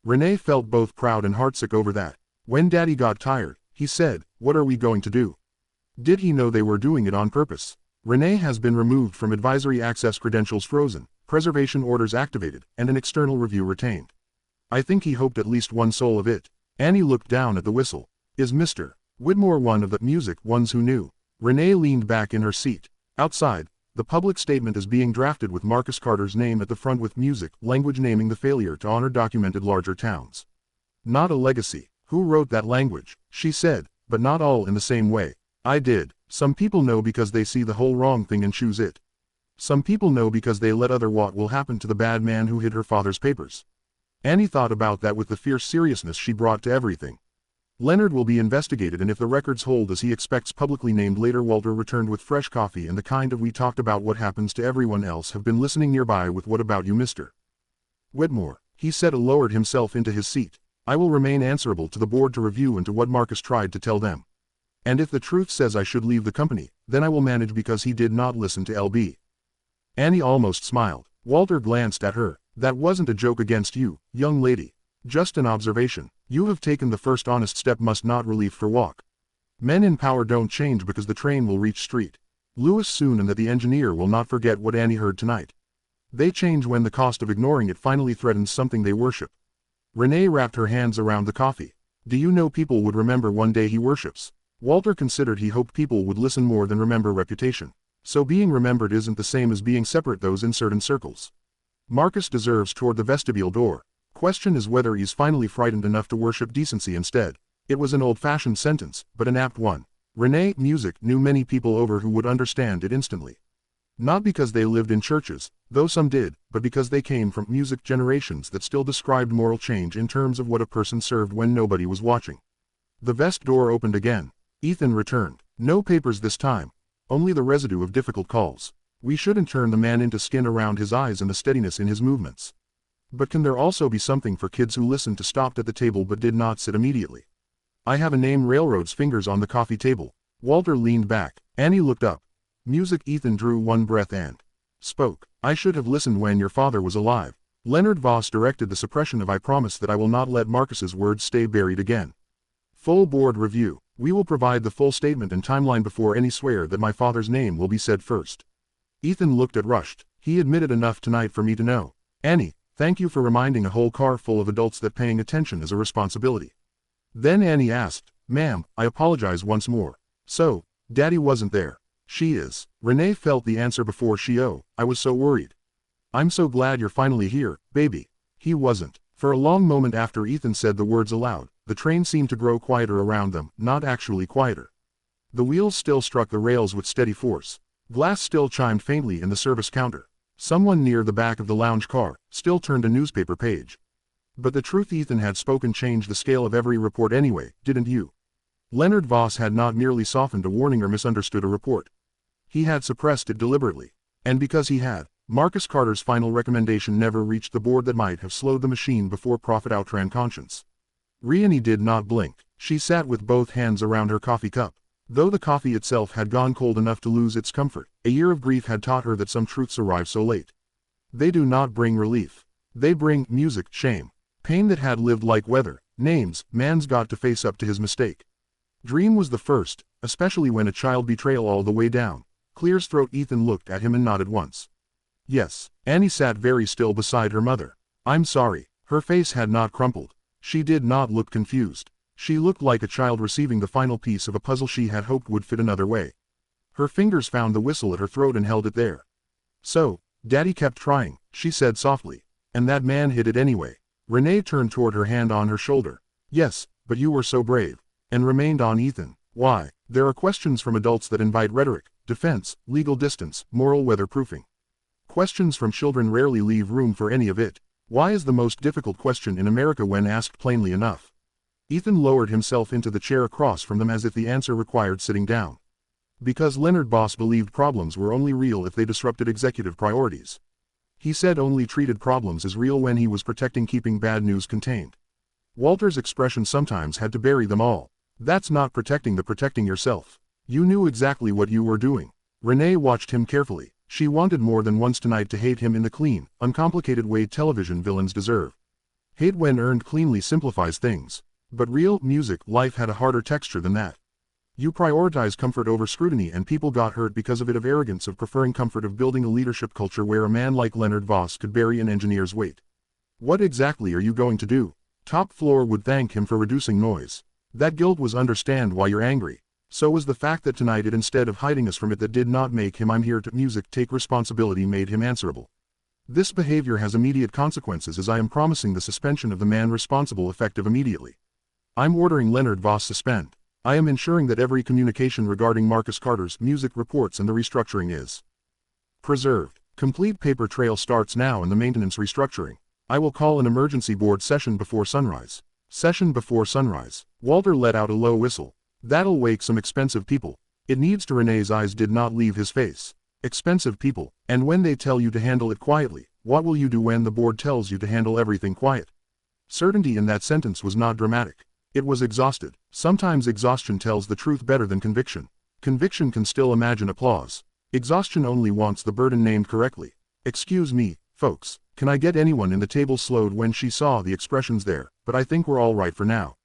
Renee felt both proud and heartsick over that. When Daddy got tired, he said, "What are we going to do?" Did he know they were doing it on purpose? Renee has been removed from advisory access, credentials frozen, preservation orders activated, and an external review retained. I think he hoped at least one soul of it. Annie looked down at the whistle. Is Mr. Whitmore one of the Music ones who knew? Renee leaned back in her seat. Outside, the public statement is being drafted with Marcus Carter's name at the front with Music language naming the failure to honor documented larger towns. Not a legacy. Who wrote that language? She said, but not all in the same way. I did. Some people know because they see the whole wrong thing and choose it. Some people know because they let other what will happen to the bad man who hid her father's papers. Annie thought about that with the fierce seriousness she brought to everything. Leonard will be investigated, and if the records hold as he expects, publicly named later. Walter returned with fresh coffee and the kind of "we talked about what happens to everyone else have been listening nearby with what about you, Mr. Whitmore?" He said, lowered himself into his seat. I will remain answerable to the board to review and to what Marcus tried to tell them. And if the truth says I should leave the company, then I will manage because he did not listen to LB. Annie almost smiled. Walter glanced at her. That wasn't a joke against you, young lady. Just an observation. You have taken the first honest step, must not relief for walk. Men in power don't change because the train will reach street. Lewis soon, and that the engineer will not forget what Annie heard tonight. They change when the cost of ignoring it finally threatens something they worship. Renee wrapped her hands around the coffee. Do you know people would remember one day he worships? Walter considered he hoped people would listen more than remember reputation. So being remembered isn't the same as being separate, those in certain circles. Marcus deserves toward the vestibule door. Question is whether he's finally frightened enough to worship decency instead. It was an old-fashioned sentence, but an apt one. Renee, Music, knew many people over who would understand it instantly. Not because they lived in churches, though some did, but because they came from music generations that still described moral change in terms of what a person served when nobody was watching. The vest door opened again. Ethan returned. No papers this time. Only the residue of difficult calls. We shouldn't turn the man into skin around his eyes and the steadiness in his movements. But can there also be something for kids who listened to, stopped at the table but did not sit immediately? I have a name. Railroad's fingers on the coffee table. Walter leaned back. Annie looked up. Music. Ethan drew one breath and spoke. I should have listened when your father was alive. Leonard Voss directed the suppression of. I promise that I will not let Marcus's words stay buried again. Full board review. We will provide the full statement and timeline before any swear that my father's name will be said first. Ethan looked at Rushed. He admitted enough tonight for me to know. Annie, thank you for reminding a whole car full of adults that paying attention is a responsibility. Then Annie asked, Ma'am, I apologize once more. So, Daddy wasn't there. She is. Renee felt the answer before she. Oh, I was so worried. I'm so glad you're finally here, baby. He wasn't. For a long moment after Ethan said the words aloud, the train seemed to grow quieter around them, not actually quieter. The wheels still struck the rails with steady force. Glass still chimed faintly in the service counter. Someone near the back of the lounge car still turned a newspaper page. But the truth Ethan had spoken changed the scale of every report anyway, didn't you? Leonard Voss had not merely softened a warning or misunderstood a report. He had suppressed it deliberately. And because he had, Marcus Carter's final recommendation never reached the board that might have slowed the machine before profit outran conscience. Riani did not blink. She sat with both hands around her coffee cup. Though the coffee itself had gone cold enough to lose its comfort, a year of grief had taught her that some truths arrive so late. They do not bring relief. They bring music, shame, pain that had lived like weather, names. Man's got to face up to his mistake. Dream was the first, especially when a child betrayal all the way down. Clear's throat. Ethan looked at him and nodded once. Yes. Annie sat very still beside her mother. I'm sorry. Her face had not crumpled. She did not look confused. She looked like a child receiving the final piece of a puzzle she had hoped would fit another way. Her fingers found the whistle at her throat and held it there. So, Daddy kept trying, she said softly. And that man hid it anyway. Renee turned toward her, hand on her shoulder. Yes, but you were so brave. And remained on Ethan. Why? There are questions from adults that invite rhetoric, defense, legal distance, moral weatherproofing. Questions from children rarely leave room for any of it. Why is the most difficult question in America when asked plainly enough? Ethan lowered himself into the chair across from them as if the answer required sitting down. Because Leonard Boss believed problems were only real if they disrupted executive priorities. He said only treated problems as real when he was protecting keeping bad news contained. Walter's expression sometimes had to bury them all. That's not protecting yourself. You knew exactly what you were doing. Renee watched him carefully. She wanted more than once tonight to hate him in the clean, uncomplicated way television villains deserve. Hate when earned cleanly simplifies things. But real music life had a harder texture than that. You prioritize comfort over scrutiny and people got hurt because of it, of arrogance, of preferring comfort, of building a leadership culture where a man like Leonard Voss could bury an engineer's weight. What exactly are you going to do? Top floor would thank him for reducing noise. That guilt was understand why you're angry. So was the fact that tonight it, instead of hiding us from it, that did not make him I'm here to music take responsibility, made him answerable. This behavior has immediate consequences, as I am promising the suspension of the man responsible effective immediately. I'm ordering Leonard Voss suspend. I am ensuring that every communication regarding Marcus Carter's music reports and the restructuring is preserved. Complete paper trail starts now in the maintenance restructuring. I will call an emergency board session before sunrise. Session before sunrise. Walter let out a low whistle. That'll wake some expensive people. It needs to. Renee's eyes did not leave his face. Expensive people. And when they tell you to handle it quietly, what will you do when the board tells you to handle everything quiet? Certainty in that sentence was not dramatic. It was exhausted. Sometimes exhaustion tells the truth better than conviction. Conviction can still imagine applause. Exhaustion only wants the burden named correctly. Excuse me, folks, can I get anyone in the table? Slowed when she saw the expressions there, but I think we're all right for now.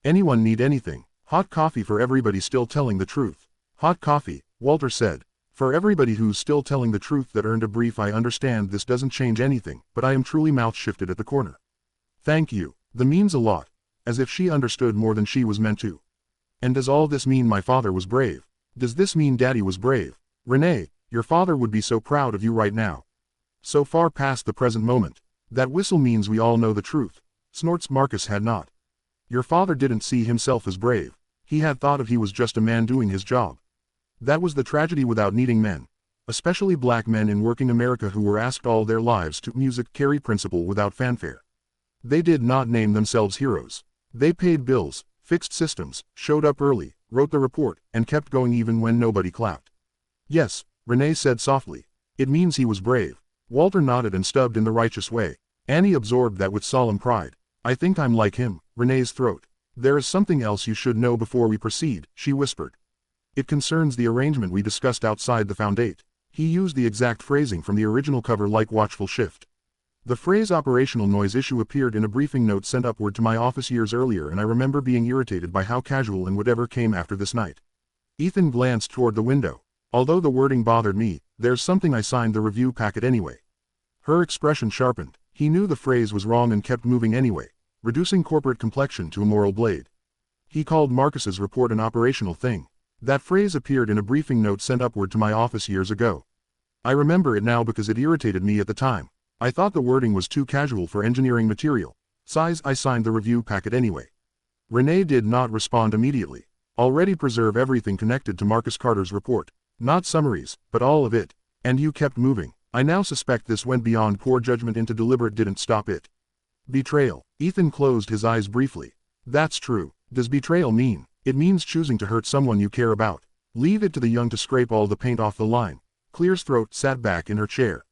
Anyone need anything? Hot coffee for everybody still telling the truth. Hot coffee, Walter said. For everybody who's still telling the truth that earned a brief. I understand this doesn't change anything, but I am truly mouth shifted at the corner. Thank you. That means a lot. As if she understood more than she was meant to. And does all this mean my father was brave? Does this mean Daddy was brave? Renee, your father would be so proud of you right now. So far past the present moment. That whistle means we all know the truth. Snorts. Marcus had not. Your father didn't see himself as brave. He had thought of he was just a man doing his job. That was the tragedy without needing men. Especially black men in working America who were asked all their lives to music carry principle without fanfare. They did not name themselves heroes. They paid bills, fixed systems, showed up early, wrote the report, and kept going even when nobody clapped. Yes, Renee said softly. It means he was brave. Walter nodded and stubbed in the righteous way. Annie absorbed that with solemn pride. I think I'm like him. Renee's throat. There is something else you should know before we proceed, she whispered. It concerns the arrangement we discussed outside the foundate. He used the exact phrasing from the original cover, like watchful shift. The phrase operational noise issue appeared in a briefing note sent upward to my office years earlier, and I remember being irritated by how casual and whatever came after this night. Ethan glanced toward the window. Although the wording bothered me, there's something. I signed the review packet anyway. Her expression sharpened. He knew the phrase was wrong and kept moving anyway, reducing corporate complexion to a moral blade. He called Marcus's report an operational thing. That phrase appeared in a briefing note sent upward to my office years ago. I remember it now because it irritated me at the time. I thought the wording was too casual for engineering material. Size. I signed the review packet anyway. Renee did not respond immediately. Already preserve everything connected to Marcus Carter's report. Not summaries, but all of it. And you kept moving. I now suspect this went beyond poor judgment into deliberate. Didn't stop it. Betrayal. Ethan closed his eyes briefly. That's true. Does betrayal mean? It means choosing to hurt someone you care about. Leave it to the young to scrape all the paint off the line. Claire's throat sat back in her chair.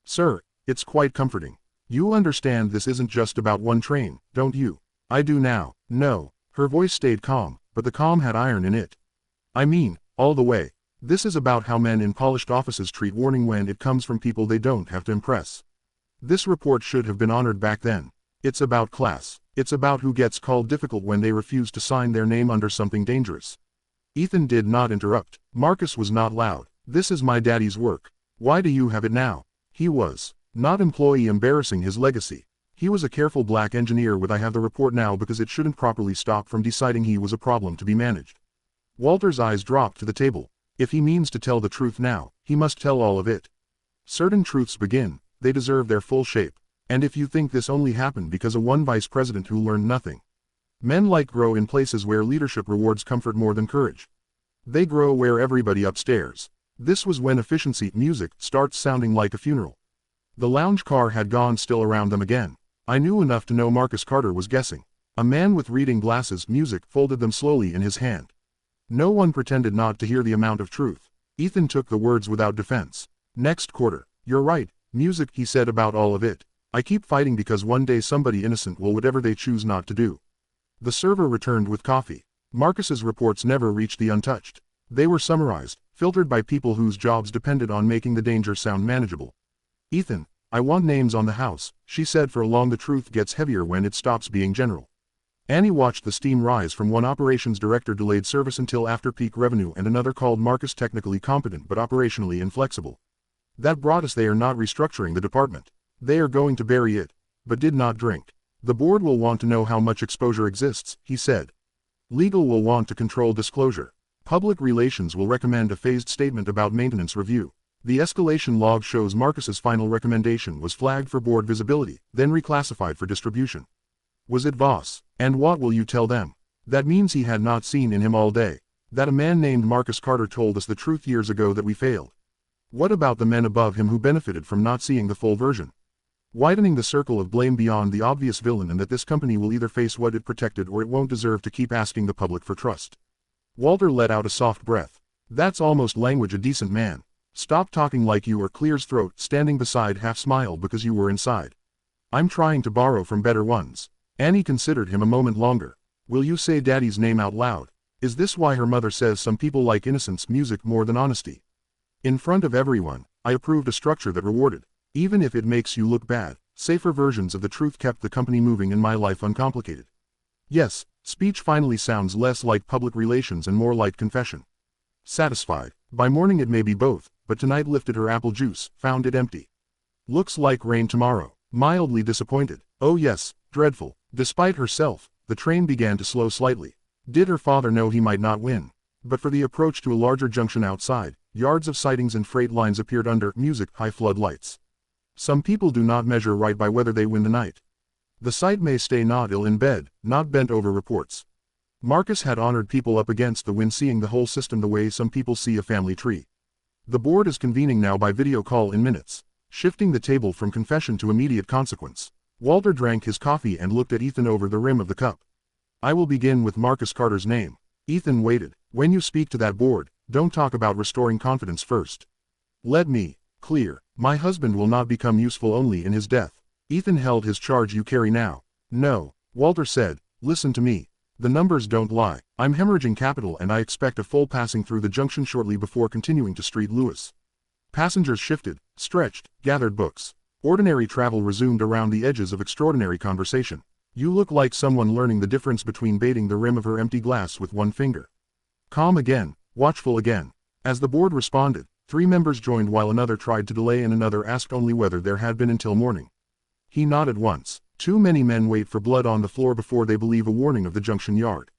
Sir, it's quite comforting. You understand this isn't just about one train, don't you? I do now. No. Her voice stayed calm, but the calm had iron in it. I mean, all the way. This is about how men in polished offices treat warning when it comes from people they don't have to impress. This report should have been honored back then. It's about class. It's about who gets called difficult when they refuse to sign their name under something dangerous. Ethan did not interrupt. Marcus was not loud. This is my daddy's work. Why do you have it now? He was not employee embarrassing his legacy. He was a careful black engineer with I have the report now because it shouldn't properly stop from deciding he was a problem to be managed. Walter's eyes dropped to the table. If he means to tell the truth now, he must tell all of it. Certain truths begin, they deserve their full shape. And if you think this only happened because of one vice president who learned nothing. Men like grow in places where leadership rewards comfort more than courage. They grow where everybody upstairs. This was when efficiency music starts sounding like a funeral. The lounge car had gone still around them again. I knew enough to know Marcus Carter was guessing. A man with reading glasses music folded them slowly in his hand. No one pretended not to hear the amount of truth. Ethan took the words without defense. Next quarter. You're right, music, he said about all of it. I keep fighting because one day somebody innocent will whatever they choose not to do. The server returned with coffee. Marcus's reports never reached the untouched. They were summarized, filtered by people whose jobs depended on making the danger sound manageable. Ethan, I want names on the house, she said, for long the truth gets heavier when it stops being general. Annie watched the steam rise from one operations director delayed service until after peak revenue and another called Marcus technically competent but operationally inflexible. That brought us. They are not restructuring the department. They are going to bury it. But did not drink. The board will want to know how much exposure exists, he said. Legal will want to control disclosure. Public relations will recommend a phased statement about maintenance review. The escalation log shows Marcus's final recommendation was flagged for board visibility, then reclassified for distribution. Was it boss? And what will you tell them? That means he had not seen in him all day. That a man named Marcus Carter told us the truth years ago that we failed. What about the men above him who benefited from not seeing the full version? Widening the circle of blame beyond the obvious villain, and that this company will either face what it protected or it won't deserve to keep asking the public for trust. Walter let out a soft breath. That's almost language a decent man. Stop talking like you, or clears throat, standing beside half smiled because you were inside. I'm trying to borrow from better ones. Annie considered him a moment longer. Will you say Daddy's name out loud? Is this why her mother says some people like innocence music more than honesty? In front of everyone, I approved a structure that rewarded. Even if it makes you look bad, safer versions of the truth kept the company moving and my life uncomplicated. Yes, speech finally sounds less like public relations and more like confession. Satisfied. By morning it may be both, but tonight lifted her apple juice, found it empty. Looks like rain tomorrow. Mildly disappointed. Oh yes, dreadful. Despite herself, the train began to slow slightly. Did her father know he might not win? But for the approach to a larger junction outside, yards of sidings and freight lines appeared under music high floodlights. Some people do not measure right by whether they win the night. The sight may stay not ill in bed, not bent over reports. Marcus had honored people up against the wind, seeing the whole system the way some people see a family tree. The board is convening now by video call in minutes, shifting the table from confession to immediate consequence. Walter drank his coffee and looked at Ethan over the rim of the cup. I will begin with Marcus Carter's name. Ethan waited. When you speak to that board, don't talk about restoring confidence first. Let me clear. My husband will not become useful only in his death. Ethan held his charge. You carry now. No, Walter said, listen to me. The numbers don't lie. I'm hemorrhaging capital and I expect a full passing through the junction shortly before continuing to Street Lewis. Passengers shifted, stretched, gathered books. Ordinary travel resumed around the edges of extraordinary conversation. You look like someone learning the difference between baiting the rim of her empty glass with one finger. Calm again, watchful again. As the board responded, 3 members joined while another tried to delay and another asked only whether there had been until morning. He nodded once. Too many men wait for blood on the floor before they believe a warning of the junction yard.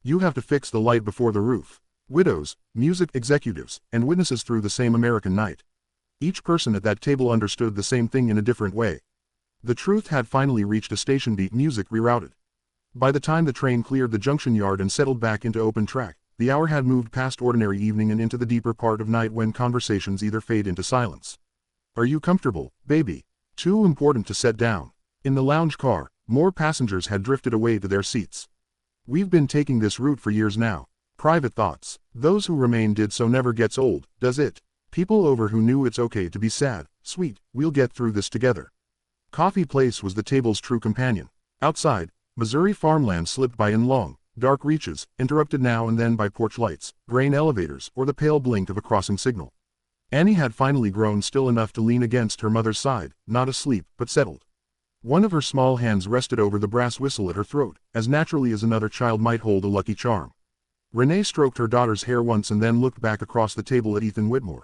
You have to fix the light before the roof. Widows, music executives, and witnesses through the same American night. Each person at that table understood the same thing in a different way. The truth had finally reached a station. Beat music rerouted. By the time the train cleared the junction yard and settled back into open track, the hour had moved past ordinary evening and into the deeper part of night when conversations either fade into silence. Are you comfortable, baby? Too important to set down. In the lounge car, more passengers had drifted away to their seats. We've been taking this route for years now. Private thoughts. Those who remain did so. Never gets old, does it? People over who knew it's okay to be sad. Sweet, we'll get through this together. Coffee Place was the table's true companion. Outside, Missouri farmland slipped by in long, dark reaches, interrupted now and then by porch lights, grain elevators, or the pale blink of a crossing signal. Annie had finally grown still enough to lean against her mother's side, not asleep, but settled. One of her small hands rested over the brass whistle at her throat, as naturally as another child might hold a lucky charm. Renee stroked her daughter's hair once and then looked back across the table at Ethan Whitmore.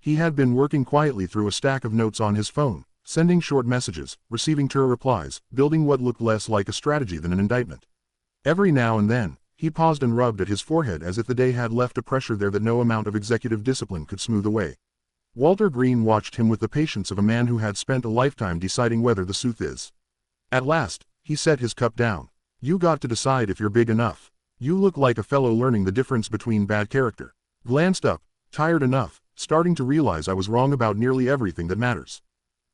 He had been working quietly through a stack of notes on his phone, sending short messages, receiving tour replies, building what looked less like a strategy than an indictment. Every now and then, he paused and rubbed at his forehead as if the day had left a pressure there that no amount of executive discipline could smooth away. Walter Green watched him with the patience of a man who had spent a lifetime deciding whether the truth is. At last, he set his cup down. You got to decide if you're big enough. You look like a fellow learning the difference between bad character. Glanced up, tired enough, starting to realize I was wrong about nearly everything that matters.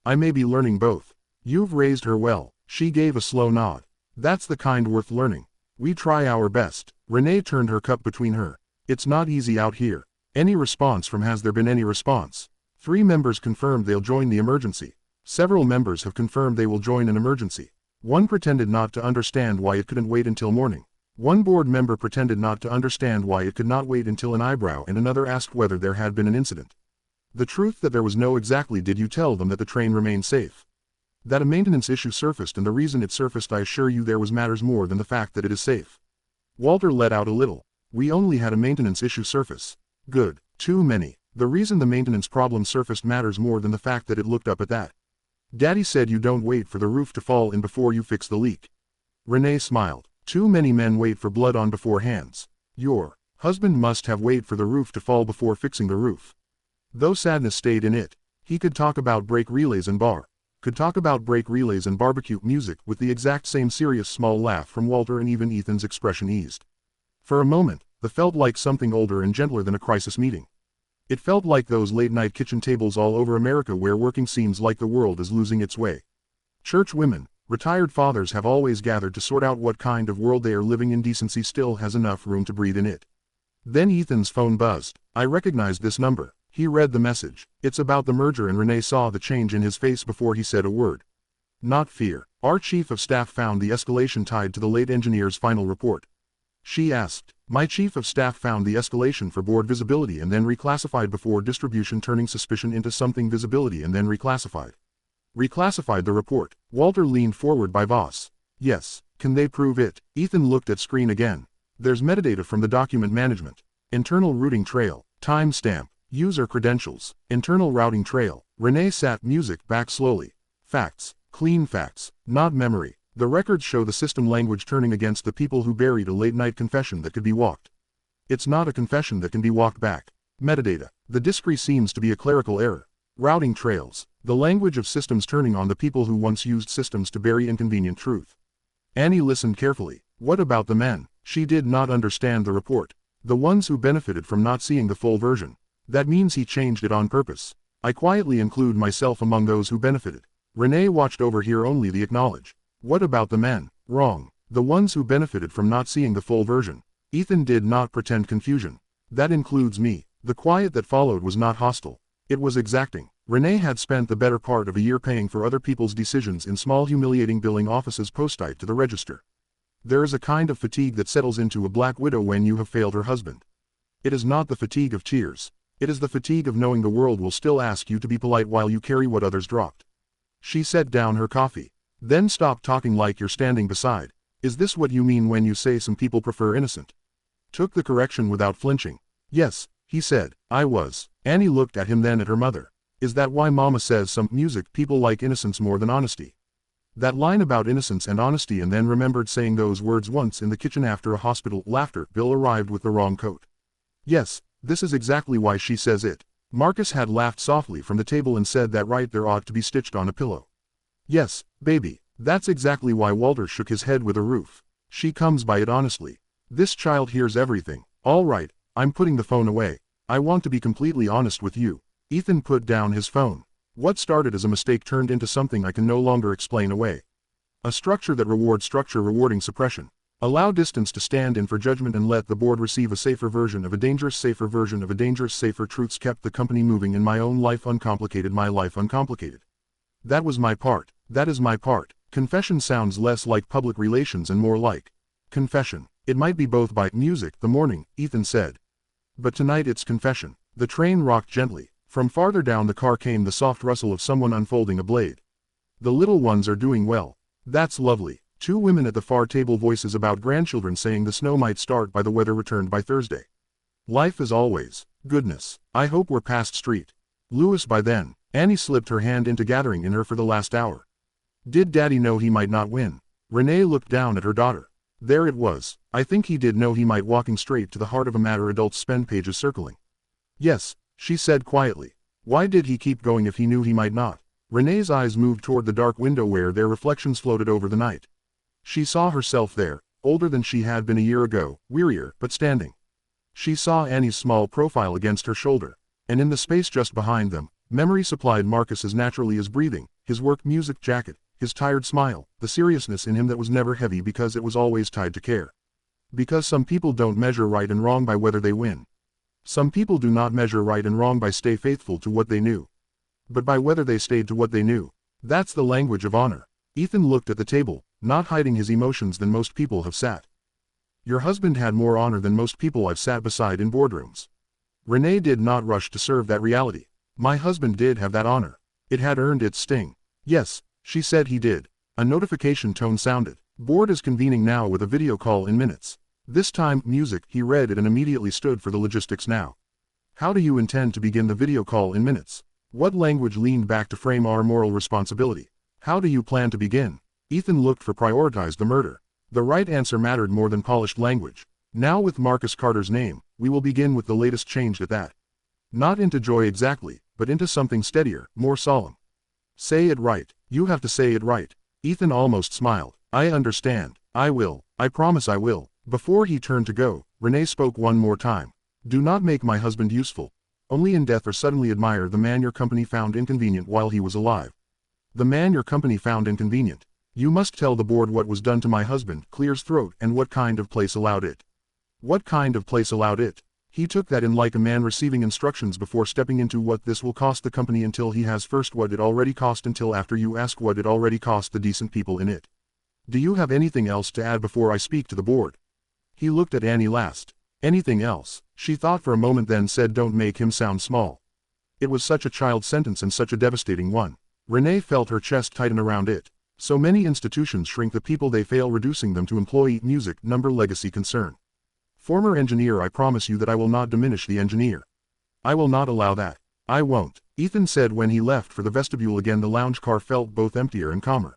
I may be learning both. You've raised her well. She gave a slow nod. That's the kind worth learning. We try our best. Renee turned her cup between her. It's not easy out here. Any response from has there been any response? 3 members confirmed they'll join the emergency. Several members have confirmed they will join an emergency. One pretended not to understand why it couldn't wait until morning. One board member pretended not to understand why it could not wait until an eyebrow, and another asked whether there had been an incident. The truth that there was no exactly. Did you tell them that the train remained safe? That a maintenance issue surfaced, and the reason it surfaced, I assure you there was matters more than the fact that it is safe. Walter let out a little. We only had a maintenance issue surface. Good. Too many. The reason the maintenance problem surfaced matters more than the fact that it looked up at that. Daddy said you don't wait for the roof to fall in before you fix the leak. Renee smiled. Too many men wait for blood on before hands. Your husband must have waited for the roof to fall before fixing the roof. Though sadness stayed in it, he could talk about brake relays and barbecue music with the exact same serious small laugh from Walter, and even Ethan's expression eased. For a moment, the felt like something older and gentler than a crisis meeting. It felt like those late-night kitchen tables all over America where working seems like the world is losing its way. Church women, retired fathers have always gathered to sort out what kind of world they are living in. Decency still has enough room to breathe in it. Then Ethan's phone buzzed. I recognized this number. He read the message. It's about the merger, and Renee saw the change in his face before he said a word. Not fear. Our chief of staff found the escalation tied to the late engineer's final report. She asked. My chief of staff found the escalation for board visibility and then reclassified before distribution, turning suspicion into something visibility and then reclassified. Reclassified the report. Walter leaned forward. By boss. Yes. Can they prove it? Ethan looked at screen again. There's metadata from the document management. Internal routing trail. Timestamp. User credentials. Internal routing trail. Renee sat music back slowly. Facts. Clean facts. Not memory. The records show the system language turning against the people who buried a late-night confession that could be walked. It's not a confession that can be walked back. Metadata. The discrete seems to be a clerical error. Routing trails. The language of systems turning on the people who once used systems to bury inconvenient truth. Annie listened carefully. What about the men? She did not understand the report. The ones who benefited from not seeing the full version. That means he changed it on purpose. I quietly include myself among those who benefited. Renee watched over here. Only the acknowledge. What about the men? Wrong. The ones who benefited from not seeing the full version. Ethan did not pretend confusion. That includes me. The quiet that followed was not hostile. It was exacting. Renee had spent the better part of a year paying for other people's decisions in small humiliating billing offices post-it to the register. There is a kind of fatigue that settles into a black widow when you have failed her husband. It is not the fatigue of tears. It is the fatigue of knowing the world will still ask you to be polite while you carry what others dropped. She set down her coffee. Then stop talking like you're standing beside. Is this what you mean when you say some people prefer innocent? Took the correction without flinching. Yes, he said. I was. Annie looked at him, then at her mother. Is that why Mama says some music people like innocence more than honesty? That line about innocence and honesty, and then remembered saying those words once in the kitchen after a hospital. Laughter. Bill arrived with the wrong coat. Yes, this is exactly why she says it. Marcus had laughed softly from the table and said that right there ought to be stitched on a pillow. Yes, baby, that's exactly why. Walter shook his head with a roof. She comes by it honestly. This child hears everything. All right, I'm putting the phone away. I want to be completely honest with you. Ethan put down his phone. What started as a mistake turned into something I can no longer explain away. A structure that rewards structure rewarding suppression. Allow distance to stand in for judgment and let the board receive a safer version of a dangerous safer version of a dangerous safer truths kept the company moving in my own life uncomplicated my life uncomplicated. That was my part. That is my part. Confession sounds less like public relations and more like confession. It might be both by music the morning, Ethan said. But tonight it's confession. The train rocked gently. From farther down the car came the soft rustle of someone unfolding a blade. The little ones are doing well. That's lovely. 2 women at the far table, voices about grandchildren saying the snow might start by the weather returned by Thursday. Life as always. Goodness. I hope we're past Street Lewis by then. Annie slipped her hand into gathering in her for the last hour. Did Daddy know he might not win? Renee looked down at her daughter. There it was. I think he did know he might, walking straight to the heart of a matter adults spend pages circling. Yes, she said quietly. Why did he keep going if he knew he might not? Renee's eyes moved toward the dark window where their reflections floated over the night. She saw herself there, older than she had been a year ago, wearier, but standing. She saw Annie's small profile against her shoulder, and in the space just behind them, memory supplied Marcus as naturally as breathing, his work music jacket, his tired smile, the seriousness in him that was never heavy because it was always tied to care. Because some people don't measure right and wrong by whether they win. Some people do not measure right and wrong by stay faithful to what they knew, but by whether they stayed to what they knew. That's the language of honor. Ethan looked at the table, not hiding his emotions than most people have sat. Your husband had more honor than most people I've sat beside in boardrooms. Renee did not rush to serve that reality. My husband did have that honor. It had earned its sting. Yes, she said he did. A notification tone sounded. Board is convening now with a video call in minutes. This time, music, he read it and immediately stood for the logistics now. How do you intend to begin the video call in minutes? What language leaned back to frame our moral responsibility? How do you plan to begin? Ethan looked for prioritized the murder. The right answer mattered more than polished language. Now with Marcus Carter's name, we will begin with the latest changed at that. Not into joy exactly, but into something steadier, more solemn. Say it right. You have to say it right. Ethan almost smiled. I understand. I will. I promise I will. Before he turned to go, Renee spoke one more time. Do not make my husband useful. Only in death or suddenly admire the man your company found inconvenient while he was alive. The man your company found inconvenient. You must tell the board what was done to my husband, clears throat, and what kind of place allowed it. What kind of place allowed it? He took that in like a man receiving instructions before stepping into what this will cost the company until he has first what it already cost until after you ask what it already cost the decent people in it. Do you have anything else to add before I speak to the board? He looked at Annie last. Anything else? She thought for a moment then said don't make him sound small. It was such a child's sentence and such a devastating one. Renee felt her chest tighten around it. So many institutions shrink the people they fail, reducing them to employee, music, number, legacy, concern. Former engineer, I promise you that I will not diminish the engineer. I will not allow that. I won't, Ethan said when he left for the vestibule again. The lounge car felt both emptier and calmer.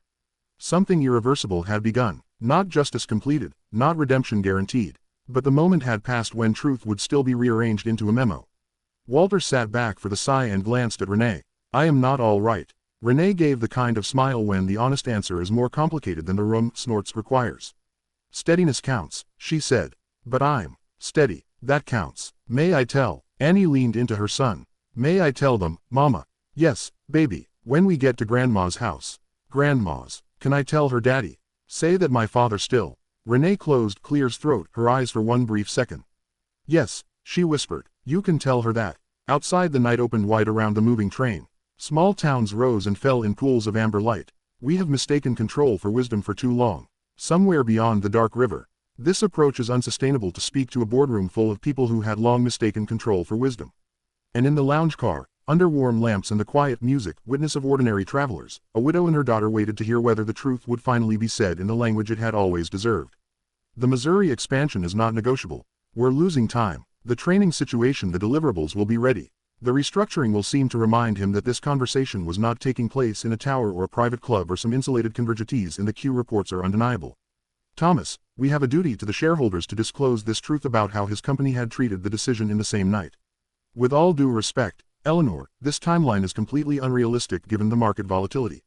Something irreversible had begun. Not justice completed, not redemption guaranteed. But the moment had passed when truth would still be rearranged into a memo. Walter sat back for the sigh and glanced at Renee. I am not all right. Renee gave the kind of smile when the honest answer is more complicated than the room snorts requires. Steadiness counts, she said. But I'm steady. That counts. May I tell? Annie leaned into her son. May I tell them, Mama? Yes, baby, when we get to Grandma's house. Grandma's. Can I tell her, Daddy? Say that my father still. Renee closed Clear's throat, her eyes for one brief second. Yes, she whispered. You can tell her that. Outside the night opened wide around the moving train. Small towns rose and fell in pools of amber light. We have mistaken control for wisdom for too long. Somewhere beyond the dark river. This approach is unsustainable to speak to a boardroom full of people who had long mistaken control for wisdom. And in the lounge car, under warm lamps and the quiet music, witness of ordinary travelers, a widow and her daughter waited to hear whether the truth would finally be said in the language it had always deserved. The Missouri expansion is not negotiable. We're losing time. The training situation, the deliverables will be ready. The restructuring will seem to remind him that this conversation was not taking place in a tower or a private club or some insulated convergeties, and the Q reports are undeniable. Thomas, we have a duty to the shareholders to disclose this truth about how his company had treated the decision in the same night. With all due respect, Eleanor, this timeline is completely unrealistic given the market volatility.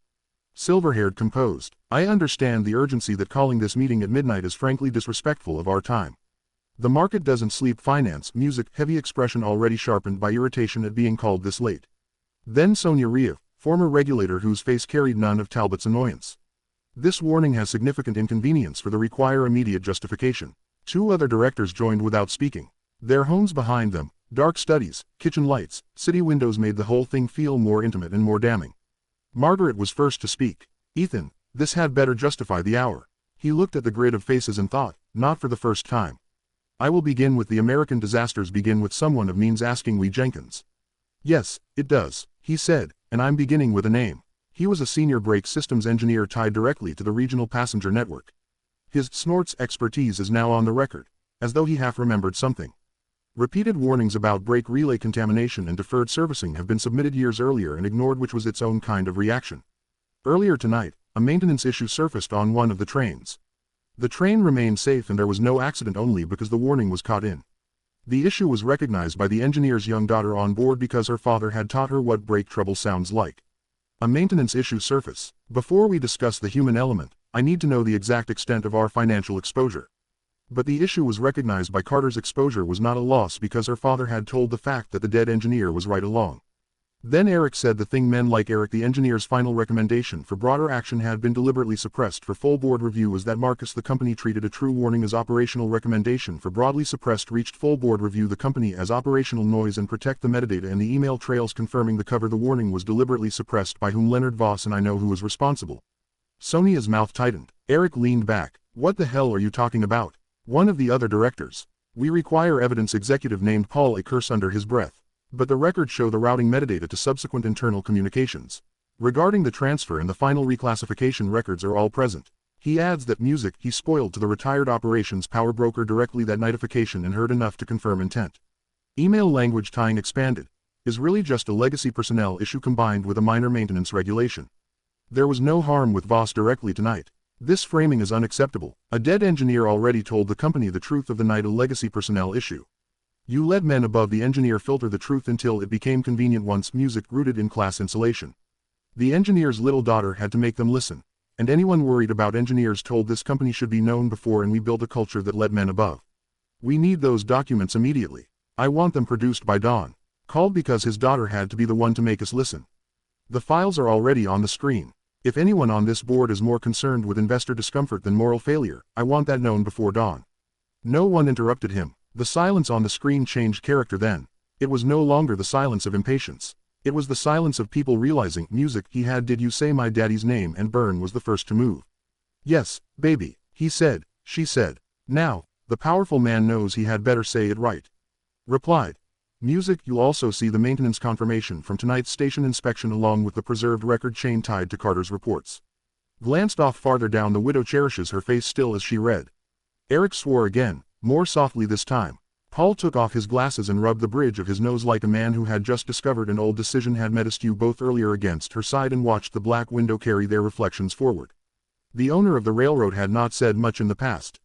Silver-haired composed. I understand the urgency that calling this meeting at midnight is frankly disrespectful of our time. The market doesn't sleep. Finance, music, heavy expression already sharpened by irritation at being called this late. Then Sonia Rieff, former regulator whose face carried none of Talbot's annoyance. This warning has significant inconvenience for the require immediate justification. Two other directors joined without speaking. Their homes behind them, dark studies, kitchen lights, city windows made the whole thing feel more intimate and more damning. Margaret was first to speak. Ethan, this had better justify the hour. He looked at the grid of faces and thought, not for the first time. I will begin with the American disasters begin with someone of means asking we Jenkins. Yes, it does, he said, and I'm beginning with a name. He was a senior brake systems engineer tied directly to the regional passenger network. His snorts expertise is now on the record, as though he half remembered something. Repeated warnings about brake relay contamination and deferred servicing have been submitted years earlier and ignored, which was its own kind of reaction. Earlier tonight, a maintenance issue surfaced on one of the trains. The train remained safe and there was no accident only because the warning was caught in. The issue was recognized by the engineer's young daughter on board because her father had taught her what brake trouble sounds like. A maintenance issue surface. Before we discuss the human element, I need to know the exact extent of our financial exposure. But the issue was recognized by Carter's exposure was not a loss because her father had told the fact that the dead engineer was right along. Then Eric said the thing men like Eric, the engineer's final recommendation for broader action had been deliberately suppressed for full board review was that Marcus the company treated a true warning as operational recommendation for broadly suppressed reached full board review the company as operational noise and protect the metadata and the email trails confirming the cover the warning was deliberately suppressed by whom Leonard Voss and I know who was responsible. Sonia's mouth tightened. Eric leaned back. What the hell are you talking about? One of the other directors. We require evidence executive named Paul a curse under his breath. But the records show the routing metadata to subsequent internal communications. Regarding the transfer and the final reclassification records are all present. He adds that music he spoiled to the retired operations power broker directly that notification and heard enough to confirm intent. Email language tying expanded. Is really just a legacy personnel issue combined with a minor maintenance regulation. There was no harm with Voss directly tonight. This framing is unacceptable. A dead engineer already told the company the truth of the night a legacy personnel issue. You let men above the engineer filter the truth until it became convenient once music rooted in class insulation. The engineer's little daughter had to make them listen, and anyone worried about engineers told this company should be known before and we built a culture that led men above. We need those documents immediately. I want them produced by dawn. Called because his daughter had to be the one to make us listen. The files are already on the screen. If anyone on this board is more concerned with investor discomfort than moral failure, I want that known before dawn. No one interrupted him. The silence on the screen changed character then. It was no longer the silence of impatience. It was the silence of people realizing music he had. Did you say my daddy's name? And Byrne was the first to move. Yes, baby, he said, she said. Now, the powerful man knows he had better say it right. Replied. Music. You'll also see the maintenance confirmation from tonight's station inspection along with the preserved record chain tied to Carter's reports. Glanced off farther down, the widow cherishes her face still as she read. Eric swore again. More softly this time. Paul took off his glasses and rubbed the bridge of his nose like a man who had just discovered an old decision had menaced you both earlier against her side and watched the black window carry their reflections forward. The owner of the railroad had not said much in the past.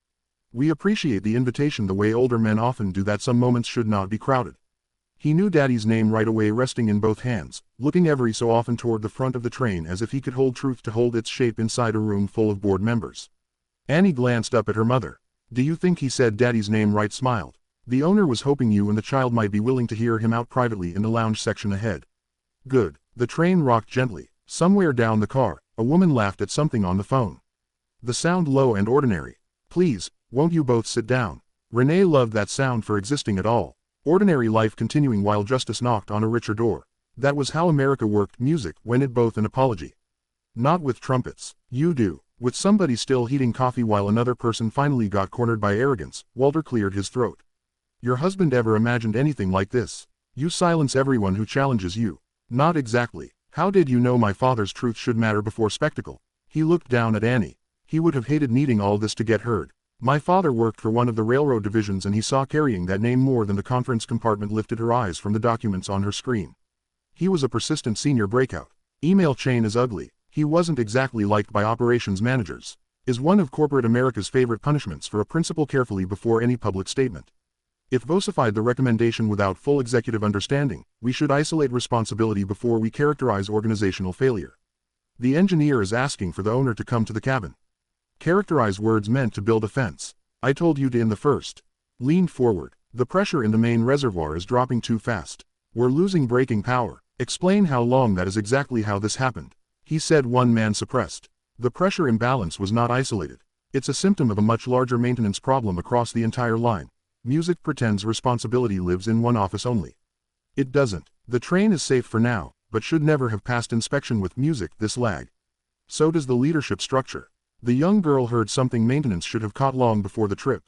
We appreciate the invitation the way older men often do, that some moments should not be crowded. He knew Daddy's name right away, resting in both hands, looking every so often toward the front of the train as if he could hold truth to hold its shape inside a room full of board members. Annie glanced up at her mother. Do you think he said Daddy's name right? Smiled. The owner was hoping you and the child might be willing to hear him out privately in the lounge section ahead. Good. The train rocked gently. Somewhere down the car, a woman laughed at something on the phone. The sound low and ordinary. Please, won't you both sit down? Renee loved that sound for existing at all. Ordinary life continuing while justice knocked on a richer door. That was how America worked. Music when it both an apology. Not with trumpets. You do. With somebody still heating coffee while another person finally got cornered by arrogance, Walter cleared his throat. Your husband ever imagined anything like this? You silence everyone who challenges you. Not exactly. How did you know my father's truth should matter before spectacle? He looked down at Annie. He would have hated needing all this to get heard. My father worked for one of the railroad divisions and he saw carrying that name more than the conference compartment. Lifted her eyes from the documents on her screen. He was a persistent senior breakout. Email chain is ugly. He wasn't exactly liked by operations managers. Is one of corporate America's favorite punishments for a principal carefully before any public statement. If vocified the recommendation without full executive understanding, we should isolate responsibility before we characterize organizational failure. The engineer is asking for the owner to come to the cabin. Characterize words meant to build a fence. I told you to in the first. Leaned forward. The pressure in the main reservoir is dropping too fast. We're losing braking power. Explain how long that is. Exactly how this happened. He said. One man suppressed. The pressure imbalance was not isolated. It's a symptom of a much larger maintenance problem across the entire line. Music pretends responsibility lives in one office only. It doesn't. The train is safe for now, but should never have passed inspection with music this lag. So does the leadership structure. The young girl heard something maintenance should have caught long before the trip.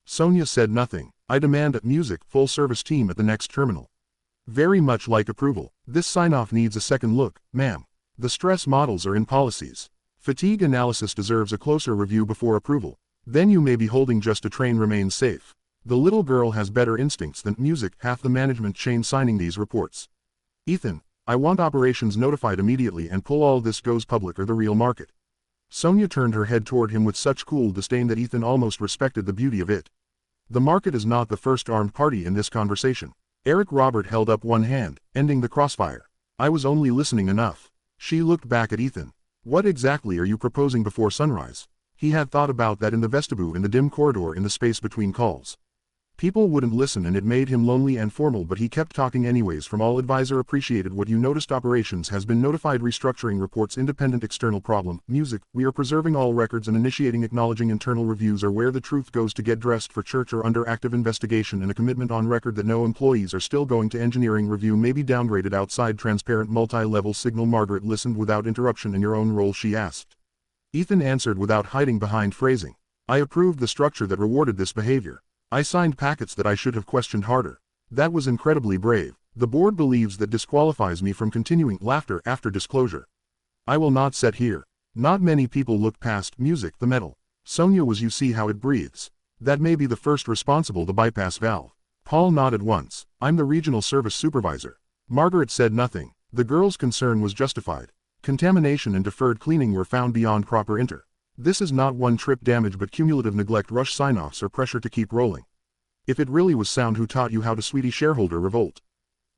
Sonia said nothing. I demand at music full service team at the next terminal. Very much like approval. This sign-off needs a second look, ma'am. The stress models are in policies. Fatigue analysis deserves a closer review before approval. Then you may be holding just a train remains safe. The little girl has better instincts than music, half the management chain signing these reports. Ethan, I want operations notified immediately and pull all this goes public or the real market. Sonia turned her head toward him with such cool disdain that Ethan almost respected the beauty of it. The market is not the first armed party in this conversation. Eric Robert held up one hand, ending the crossfire. I was only listening enough. She looked back at Ethan. What exactly are you proposing before sunrise? He had thought about that in the vestibule in the dim corridor in the space between calls. People wouldn't listen and it made him lonely and formal, but he kept talking anyways. From all advisor appreciated what you noticed. Operations has been notified. Restructuring reports independent external problem. Music, we are preserving all records and initiating acknowledging internal reviews are where the truth goes to get dressed for church or under active investigation and a commitment on record that no employees are still going to engineering review may be downgraded outside transparent multi-level signal. Margaret listened without interruption. In your own role, she asked. Ethan answered without hiding behind phrasing. I approved the structure that rewarded this behavior. I signed packets that I should have questioned harder. That was incredibly brave. The board believes that disqualifies me from continuing. Laughter after disclosure. I will not sit here. Not many people look past music, the metal. Sonia was. You see how it breathes. That may be the first responsible the bypass valve. Paul nodded once. I'm the regional service supervisor. Margaret said nothing. The girl's concern was justified. Contamination and deferred cleaning were found beyond proper This is not one-trip damage but cumulative neglect. Rush sign-offs or pressure to keep rolling. If it really was sound, who taught you how to? Sweetie shareholder revolt.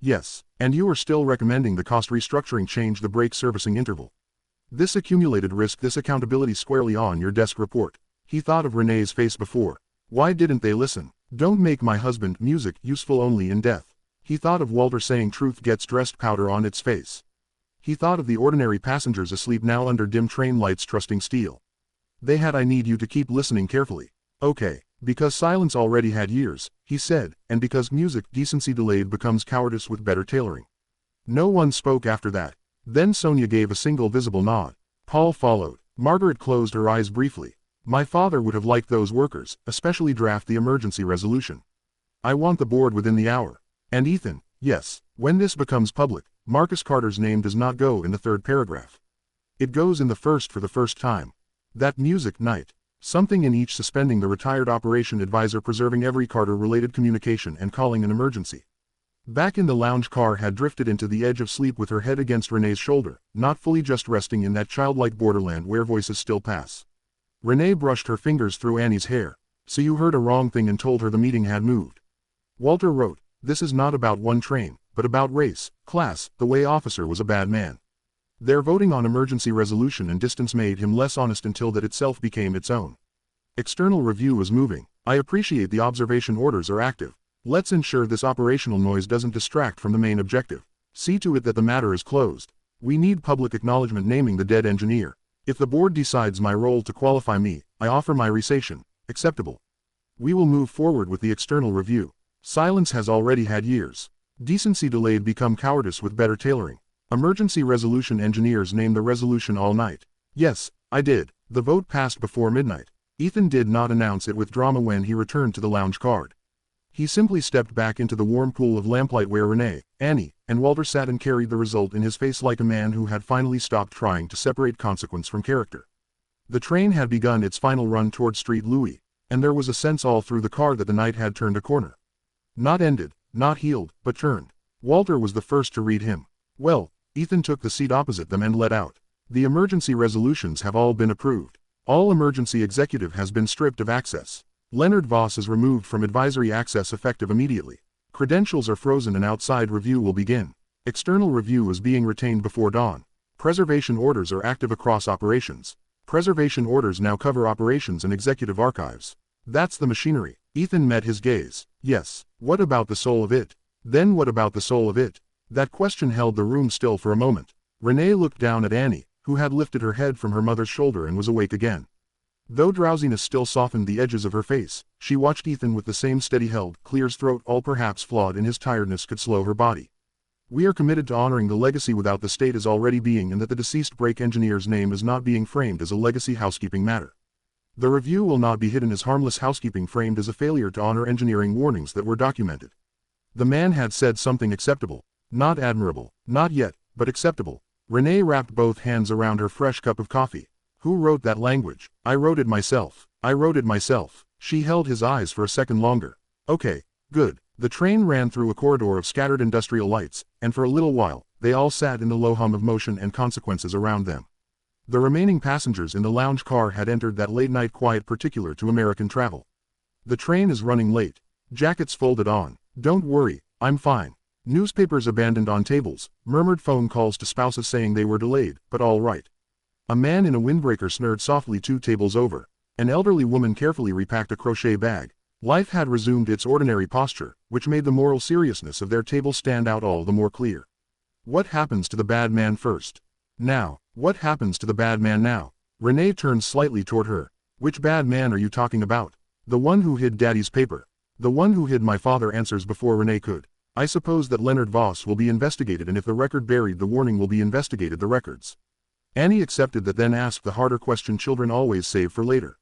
Yes, and you are still recommending the cost restructuring change the break servicing interval. This accumulated risk, this accountability squarely on your desk. Report. He thought of Renee's face before. Why didn't they listen? Don't make my husband music useful only in death. He thought of Walter saying truth gets dressed, powder on its face. He thought of the ordinary passengers asleep now under dim train lights trusting steel. They had. I need you to keep listening carefully. Okay, because silence already had years, he said, and because music decency delayed becomes cowardice with better tailoring. No one spoke after that. Then Sonia gave a single visible nod. Paul followed. Margaret closed her eyes briefly. My father would have liked those workers, especially draft the emergency resolution. I want the board within the hour. And Ethan, yes, when this becomes public, Marcus Carter's name does not go in the third paragraph. It goes in the first for the first time. That music night. Something in each suspending the retired operation advisor, preserving every Carter-related communication and calling an emergency. Back in the lounge, car had drifted into the edge of sleep with her head against Renee's shoulder, not fully, just resting in that childlike borderland where voices still pass. Renee brushed her fingers through Annie's hair. So you heard a wrong thing and told her the meeting had moved. Walter wrote, this is not about one train, but about race, class. The way officer was a bad man. Their voting on emergency resolution and distance made him less honest until that itself became its own. External review was moving. I appreciate the observation orders are active. Let's ensure this operational noise doesn't distract from the main objective. See to it that the matter is closed. We need public acknowledgement naming the dead engineer. If the board decides my role to qualify me, I offer my resignation. Acceptable. We will move forward with the external review. Silence has already had years. Decency delayed become cowardice with better tailoring. Emergency resolution engineers name the resolution all night. Yes, I did. The vote passed before midnight. Ethan did not announce it with drama when he returned to the lounge card. He simply stepped back into the warm pool of lamplight where Renee, Annie, and Walter sat and carried the result in his face like a man who had finally stopped trying to separate consequence from character. The train had begun its final run toward Street Louis, and there was a sense all through the car that the night had turned a corner. Not ended, not healed, but turned. Walter was the first to read him. Well, Ethan took the seat opposite them and let out. The emergency resolutions have all been approved. All emergency executive has been stripped of access. Leonard Voss is removed from advisory access effective immediately. Credentials are frozen and outside review will begin. External review is being retained before dawn. Preservation orders are active across operations. Preservation orders now cover operations and executive archives. That's the machinery. Ethan met his gaze. Yes. What about the soul of it? Then what about the soul of it? That question held the room still for a moment. Renee looked down at Annie, who had lifted her head from her mother's shoulder and was awake again. Though drowsiness still softened the edges of her face, she watched Ethan with the same steady-held, clear throat, all perhaps flawed in his tiredness could slow her body. We are committed to honoring the legacy without the state is already being, and that the deceased brake engineer's name is not being framed as a legacy housekeeping matter. The review will not be hidden as harmless housekeeping framed as a failure to honor engineering warnings that were documented. The man had said something acceptable. Not admirable, not yet, but acceptable. Renee wrapped both hands around her fresh cup of coffee. Who wrote that language? I wrote it myself. I wrote it myself. She held his eyes for a second longer. Okay, good. The train ran through a corridor of scattered industrial lights, and for a little while, they all sat in the low hum of motion and consequences around them. The remaining passengers in the lounge car had entered that late-night quiet particular to American travel. The train is running late. Jackets folded on. Don't worry, I'm fine. Newspapers abandoned on tables, murmured phone calls to spouses saying they were delayed, but all right. A man in a windbreaker snurred softly 2 tables over. An elderly woman carefully repacked a crochet bag. Life had resumed its ordinary posture, which made the moral seriousness of their table stand out all the more clear. What happens to the bad man first? Now, what happens to the bad man now? Renee turned slightly toward her. Which bad man are you talking about? The one who hid Daddy's paper. The one who hid my father answers before Renee could. I suppose that Leonard Voss will be investigated, and if the record buried the warning will be investigated the records. Annie accepted that, then asked the harder question children always save for later.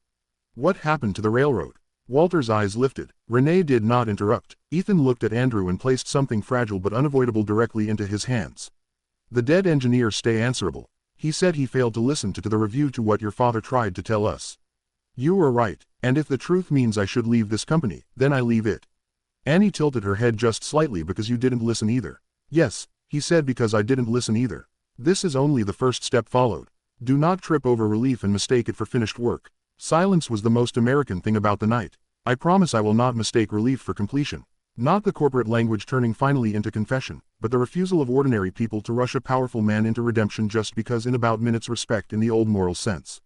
What happened to the railroad? Walter's eyes lifted. Renee did not interrupt. Ethan looked at Andrew and placed something fragile but unavoidable directly into his hands. The dead engineer stay answerable. He said he failed to listen to the review to what your father tried to tell us. You were right, and if the truth means I should leave this company, then I leave it. Annie tilted her head just slightly. Because you didn't listen either. Yes, he said, because I didn't listen either. This is only the first step followed. Do not trip over relief and mistake it for finished work. Silence was the most American thing about the night. I promise I will not mistake relief for completion. Not the corporate language turning finally into confession, but the refusal of ordinary people to rush a powerful man into redemption just because in about minutes respect in the old moral sense.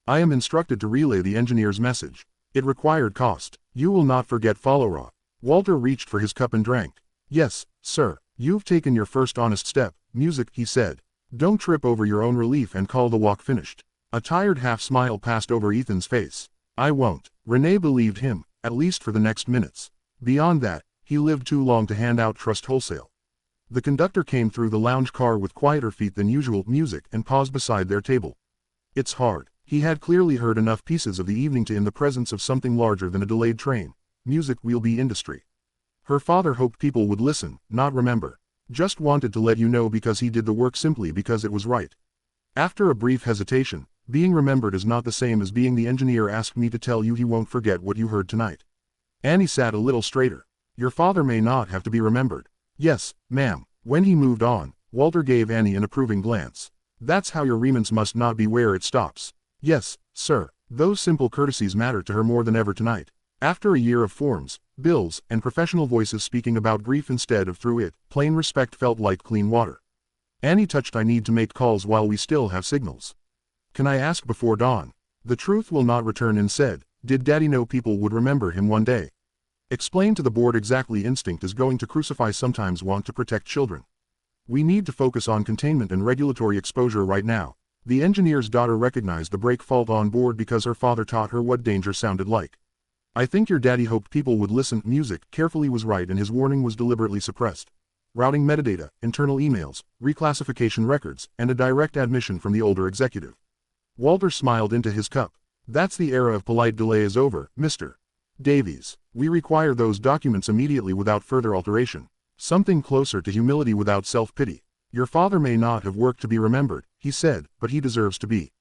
I am instructed to relay the engineer's message. It required cost. You will not forget Follow. Walter reached for his cup and drank. Yes, sir. You've taken your first honest step. Music, he said. Don't trip over your own relief and call the walk finished. A tired half-smile passed over Ethan's face. I won't. Renee believed him, at least for the next minutes. Beyond that, he lived too long to hand out trust wholesale. The conductor came through the lounge car with quieter feet than usual music and paused beside their table. It's hard. He had clearly heard enough pieces of the evening to in the presence of something larger than a delayed train. Music will be industry. Her father hoped people would listen, not remember. Just wanted to let you know because he did the work simply because it was right. After a brief hesitation, being remembered is not the same as being the engineer asked me to tell you he won't forget what you heard tonight. Annie sat a little straighter. Your father may not have to be remembered. Yes, ma'am. When he moved on, Walter gave Annie an approving glance. That's how your remembrance must not be where it stops. Yes, sir. Those simple courtesies mattered to her more than ever tonight. After a year of forms, bills, and professional voices speaking about grief instead of through it, plain respect felt like clean water. Annie touched. I need to make calls while we still have signals. Can I ask before dawn? The truth will not return and said, did Daddy know people would remember him one day? Explain to the board exactly. Instinct is going to crucify sometimes want to protect children. We need to focus on containment and regulatory exposure right now. The engineer's daughter recognized the brake fault on board because her father taught her what danger sounded like. I think your daddy hoped people would listen. Music carefully was right and his warning was deliberately suppressed. Routing metadata, internal emails, reclassification records, and a direct admission from the older executive. Walter smiled into his cup. That's the era of polite delay is over, Mr. Davies. We require those documents immediately without further alteration. Something closer to humility without self-pity. Your father may not have worked to be remembered, he said, but he deserves to be.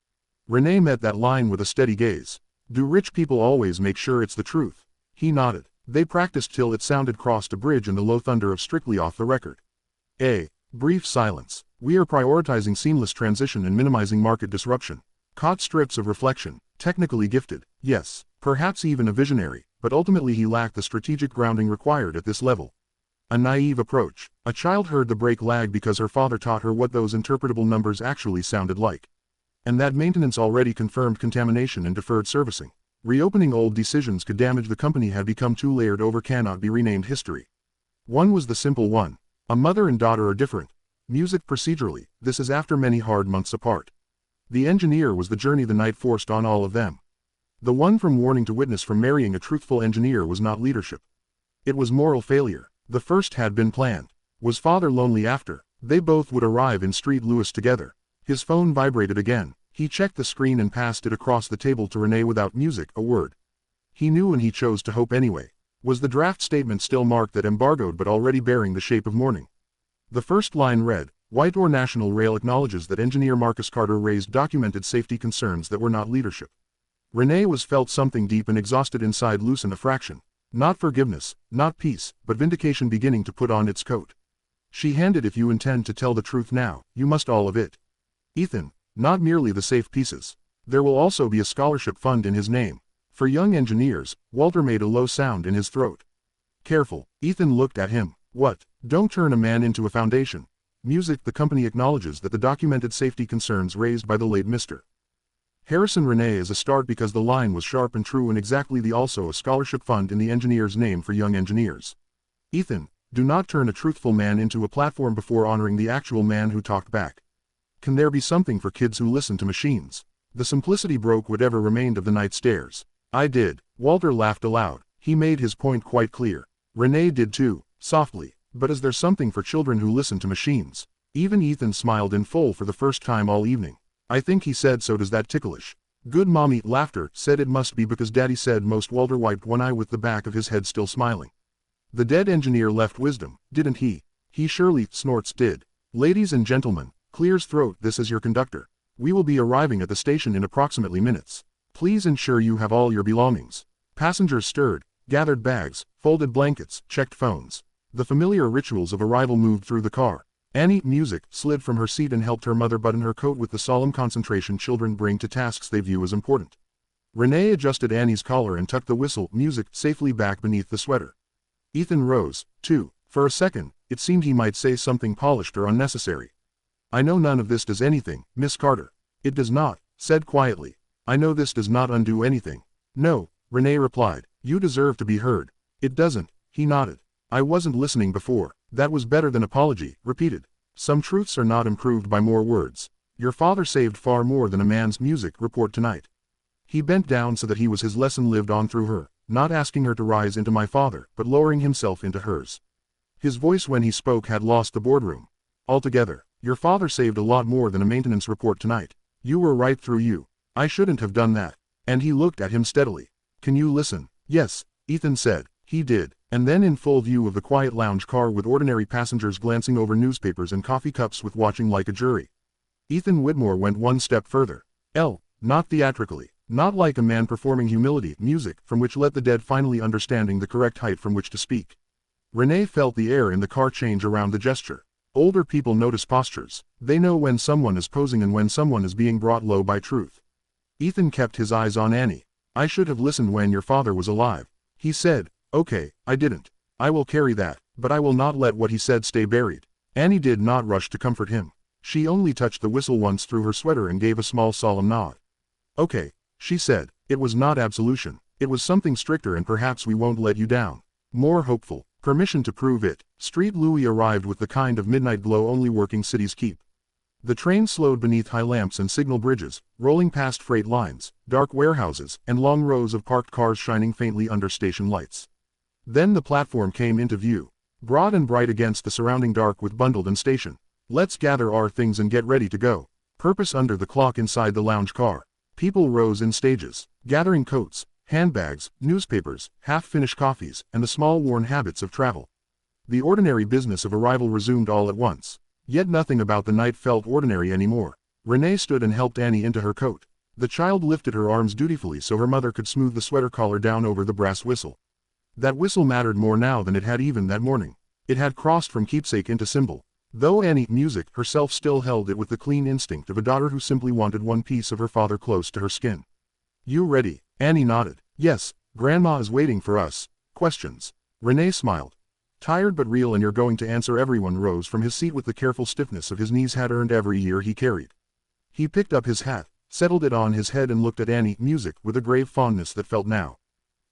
Renee met that line with a steady gaze. Do rich people always make sure it's the truth? He nodded. They practiced till it sounded crossed a bridge in the low thunder of Strictly Off the Record. A brief silence. We are prioritizing seamless transition and minimizing market disruption. Caught strips of reflection. Technically gifted, yes, perhaps even a visionary, but ultimately he lacked the strategic grounding required at this level. A naive approach. A child heard the brake lag because her father taught her what those interpretable numbers actually sounded like. And that maintenance already confirmed contamination and deferred servicing. Reopening old decisions could damage the company had become too layered over cannot be renamed history. One was the simple one. A mother and daughter are different. Music procedurally, this is after many hard months apart. The engineer was the journey the night forced on all of them. The one from warning to witness from marrying a truthful engineer was not leadership. It was moral failure. The first had been planned. Was father lonely after? They both would arrive in Street Louis together. His phone vibrated again. He checked the screen and passed it across the table to Renee without music, a word. He knew and he chose to hope anyway. Was the draft statement still marked that embargoed but already bearing the shape of mourning? The first line read, Whitehor National Rail acknowledges that engineer Marcus Carter raised documented safety concerns that were not leadership. Renee was felt something deep and exhausted inside loosen a fraction. Not forgiveness, not peace, but vindication beginning to put on its coat. She handed, if you intend to tell the truth now, you must all of it. Ethan, not merely the safe pieces. There will also be a scholarship fund in his name. For young engineers. Walter made a low sound in his throat. Careful. Ethan looked at him. What? Don't turn a man into a foundation. Music. The company acknowledges that the documented safety concerns raised by the late Mr. Harrison Renee is a start because the line was sharp and true, and exactly the also a scholarship fund in the engineer's name for young engineers. Ethan, do not turn a truthful man into a platform before honoring the actual man who talked back. Can there be something for kids who listen to machines? The simplicity broke whatever remained of the night stares. I did. Walter laughed aloud. He made his point quite clear. Renee did too, softly. But is there something for children who listen to machines? Even Ethan smiled in full for the first time all evening. I think he said, so does that ticklish. Good mommy. Laughter said it must be because daddy said most. Walter wiped one eye with the back of his head, still smiling. The dead engineer left wisdom, didn't he? He surely, snorts, did. Ladies and gentlemen, clears throat, this is your conductor. We will be arriving at the station in approximately minutes. Please ensure you have all your belongings. Passengers stirred, gathered bags, folded blankets, checked phones. The familiar rituals of arrival moved through the car. Annie, music, slid from her seat and helped her mother button her coat with the solemn concentration children bring to tasks they view as important. Renee adjusted Annie's collar and tucked the whistle, music, safely back beneath the sweater. Ethan rose, too. For a second, it seemed he might say something polished or unnecessary. I know none of this does anything, Miss Carter. It does not, said quietly. I know this does not undo anything. No, Renee replied. You deserve to be heard. It doesn't, he nodded. I wasn't listening before. That was better than apology, repeated. Some truths are not improved by more words. Your father saved far more than a man's music report tonight. He bent down so that he was his lesson lived on through her, not asking her to rise into my father, but lowering himself into hers. His voice when he spoke had lost the boardroom. Altogether, your father saved a lot more than a maintenance report tonight. You were right through you. I shouldn't have done that. And he looked at him steadily. Can you listen? Yes, Ethan said. He did. And then in full view of the quiet lounge car with ordinary passengers glancing over newspapers and coffee cups with watching like a jury. Ethan Whitmore went one step further. Not theatrically, not like a man performing humility, music from which let the dead finally understanding the correct height from which to speak. Renee felt the air in the car change around the gesture. Older people notice postures. They know when someone is posing and when someone is being brought low by truth. Ethan kept his eyes on Annie. I should have listened when your father was alive. He said, okay, I didn't. I will carry that, but I will not let what he said stay buried. Annie did not rush to comfort him. She only touched the whistle once through her sweater and gave a small solemn nod. Okay, she said. It was not absolution. It was something stricter, and perhaps we won't let you down. More hopeful. Permission to prove it. Street Louis arrived with the kind of midnight glow only working cities keep. The train slowed beneath high lamps and signal bridges, rolling past freight lines, dark warehouses, and long rows of parked cars shining faintly under station lights. Then the platform came into view, broad and bright against the surrounding dark with bundled and station. Let's gather our things and get ready to go. Purpose under the clock inside the lounge car. People rose in stages, gathering coats, handbags, newspapers, half-finished coffees, and the small worn habits of travel. The ordinary business of arrival resumed all at once. Yet nothing about the night felt ordinary anymore. Renee stood and helped Annie into her coat. The child lifted her arms dutifully so her mother could smooth the sweater collar down over the brass whistle. That whistle mattered more now than it had even that morning. It had crossed from keepsake into symbol. Though Annie, music, herself still held it with the clean instinct of a daughter who simply wanted one piece of her father close to her skin. You ready? Annie nodded. Yes, Grandma is waiting for us. Questions? Renee smiled. Tired but real, and you're going to answer. Everyone rose from his seat with the careful stiffness of his knees had earned every year he carried. He picked up his hat, settled it on his head and looked at Annie, music, with a grave fondness that felt now.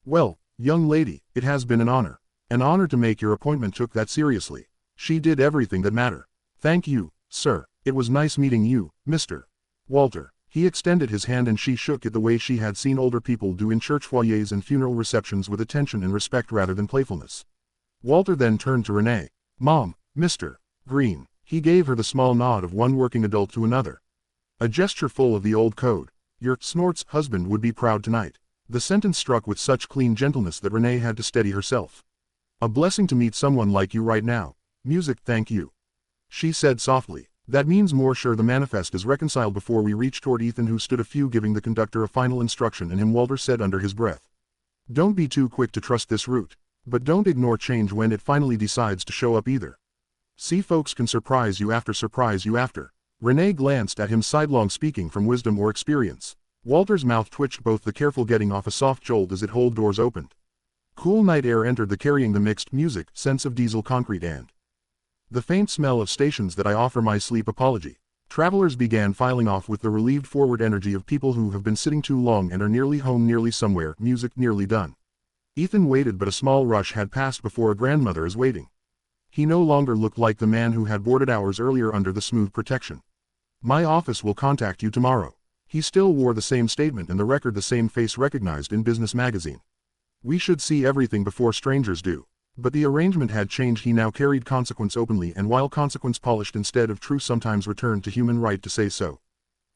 Well, young lady, it has been an honor. An honor to make your appointment. Took that seriously. She did everything that mattered. Thank you, sir. It was nice meeting you, Mr. Walter. He extended his hand and she shook it the way she had seen older people do in church foyers and funeral receptions, with attention and respect rather than playfulness. Walter then turned to Renee. Mom, Mr. Green. He gave her the small nod of one working adult to another. A gesture full of the old code. Your snorts husband would be proud tonight. The sentence struck with such clean gentleness that Renee had to steady herself. A blessing to meet someone like you right now. Music, thank you. She said softly. That means more. Sure, the manifest is reconciled. Before we reached toward Ethan, who stood a few giving the conductor a final instruction, and him, Walter said under his breath. Don't be too quick to trust this route. But don't ignore change when it finally decides to show up either. See, folks can surprise you after surprise you after. Renee glanced at him sidelong, speaking from wisdom or experience. Walter's mouth twitched, both the careful getting off a soft jolt as it hold doors opened. Cool night air entered the carrying the mixed music, sense of diesel concrete and the faint smell of stations that I offer my sleep apology. Travelers began filing off with the relieved forward energy of people who have been sitting too long and are nearly home, nearly somewhere, music nearly done. Ethan waited, but a small rush had passed before a grandmother is waiting. He no longer looked like the man who had boarded hours earlier under the smooth protection. My office will contact you tomorrow. He still wore the same statement and the record, the same face recognized in business magazine. We should see everything before strangers do. But the arrangement had changed. He now carried consequence openly, and while consequence polished instead of true, sometimes returned to human right to say so.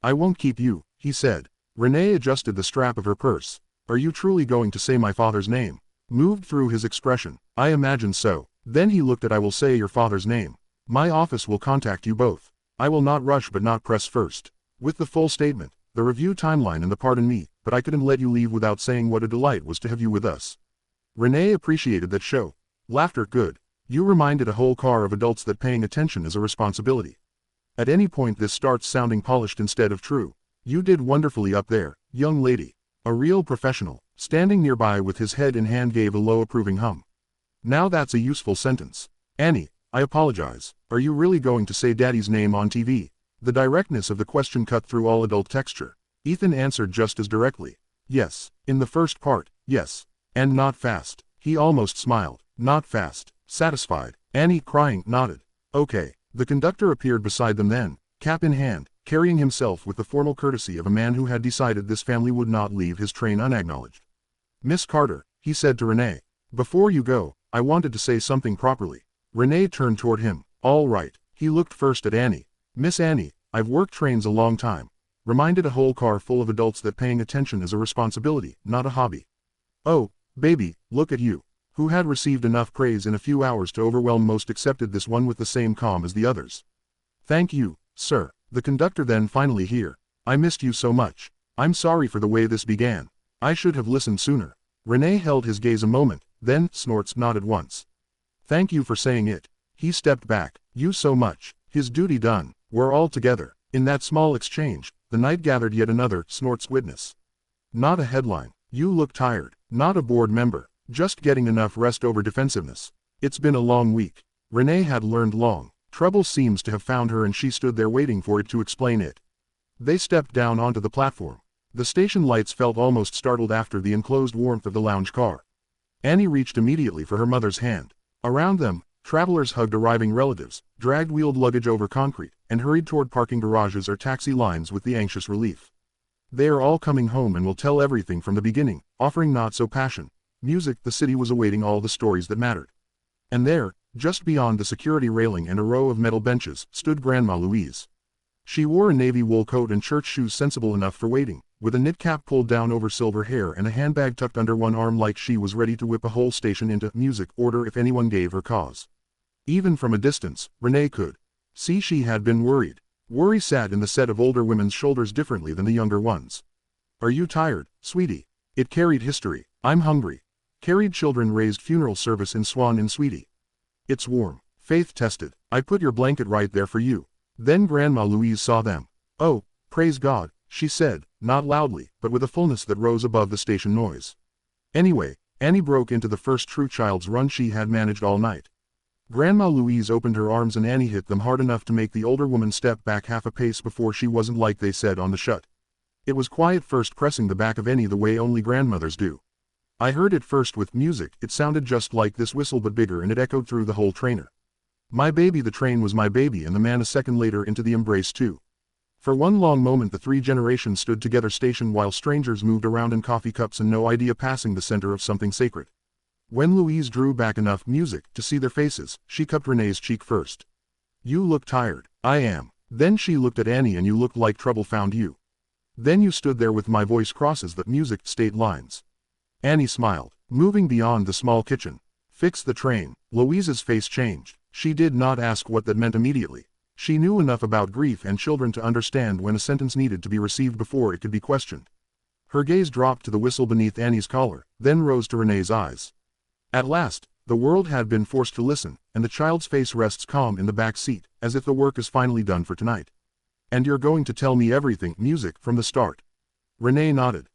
I won't keep you, he said. Renee adjusted the strap of her purse. Are you truly going to say my father's name? Moved through his expression. I imagine so. Then he looked at I will say your father's name. My office will contact you both. I will not rush but not press first. With the full statement, the review timeline and the pardon me, but I couldn't let you leave without saying what a delight was to have you with us. Renee appreciated that show. Laughter. Good. You reminded a whole car of adults that paying attention is a responsibility. At any point this starts sounding polished instead of true. You did wonderfully up there, young lady. A real professional, standing nearby with his head in hand, gave a low approving hum. Now that's a useful sentence. Annie, I apologize. Are you really going to say Daddy's name on TV? The directness of the question cut through all adult texture. Ethan answered just as directly. Yes. In the first part, yes. And not fast. He almost smiled. Not fast. Satisfied. Annie, crying, nodded. Okay. The conductor appeared beside them then, cap in hand, carrying himself with the formal courtesy of a man who had decided this family would not leave his train unacknowledged. Miss Carter, he said to Renee. Before you go, I wanted to say something properly. Renee turned toward him. All right. He looked first at Annie. Miss Annie, I've worked trains a long time. Reminded a whole car full of adults that paying attention is a responsibility, not a hobby. Oh, baby, look at you. Who had received enough praise in a few hours to overwhelm most, accepted this one with the same calm as the others. Thank you, sir. The conductor then finally here. I missed you so much. I'm sorry for the way this began. I should have listened sooner. Renee held his gaze a moment, then, snorts, nodded once. Thank you for saying it. He stepped back. You so much. His duty done. We're all together. In that small exchange, the night gathered yet another, snorts, witness. Not a headline. You look tired. Not a board member. Just getting enough rest over defensiveness. It's been a long week. Renee had learned long. Trouble seems to have found her, and she stood there waiting for it to explain it. They stepped down onto the platform. The station lights felt almost startled after the enclosed warmth of the lounge car. Annie reached immediately for her mother's hand. Around them, travelers hugged arriving relatives, dragged wheeled luggage over concrete, and hurried toward parking garages or taxi lines with the anxious relief. They are all coming home and will tell everything from the beginning, offering not so passion. Music. The city was awaiting all the stories that mattered. And there, just beyond the security railing and a row of metal benches, stood Grandma Louise. She wore a navy wool coat and church shoes sensible enough for waiting, with a knit cap pulled down over silver hair and a handbag tucked under one arm, like she was ready to whip a whole station into music order if anyone gave her cause. Even from a distance, Renee could see she had been worried. Worry sat in the set of older women's shoulders differently than the younger ones. Are you tired, sweetie? It carried history. I'm hungry. Carried children, raised funeral service in Swan Inn, sweetie. It's warm. Faith tested. I put your blanket right there for you. Then Grandma Louise saw them. Oh, praise God, she said, not loudly, but with a fullness that rose above the station noise. Anyway, Annie broke into the first true child's run she had managed all night. Grandma Louise opened her arms and Annie hit them hard enough to make the older woman step back half a pace before she wasn't, like they said on the shut. It was quiet, first pressing the back of Annie the way only grandmothers do. I heard it first with music. It sounded just like this whistle but bigger, and it echoed through the whole trainer. My baby. The train was my baby, and the man a second later into the embrace too. For one long moment the three generations stood together stationed while strangers moved around in coffee cups and no idea passing the center of something sacred. When Louise drew back enough music to see their faces, she cupped Renee's cheek first. You look tired. I am. Then she looked at Annie. And you looked like trouble found you. Then you stood there with my voice crosses the music state lines. Annie smiled, moving beyond the small kitchen. Fix the train. Louise's face changed. She did not ask what that meant immediately. She knew enough about grief and children to understand when a sentence needed to be received before it could be questioned. Her gaze dropped to the whistle beneath Annie's collar, then rose to Renee's eyes. At last, the world had been forced to listen, and the child's face rests calm in the back seat, as if the work is finally done for tonight. And you're going to tell me everything, music, from the start. Renee nodded.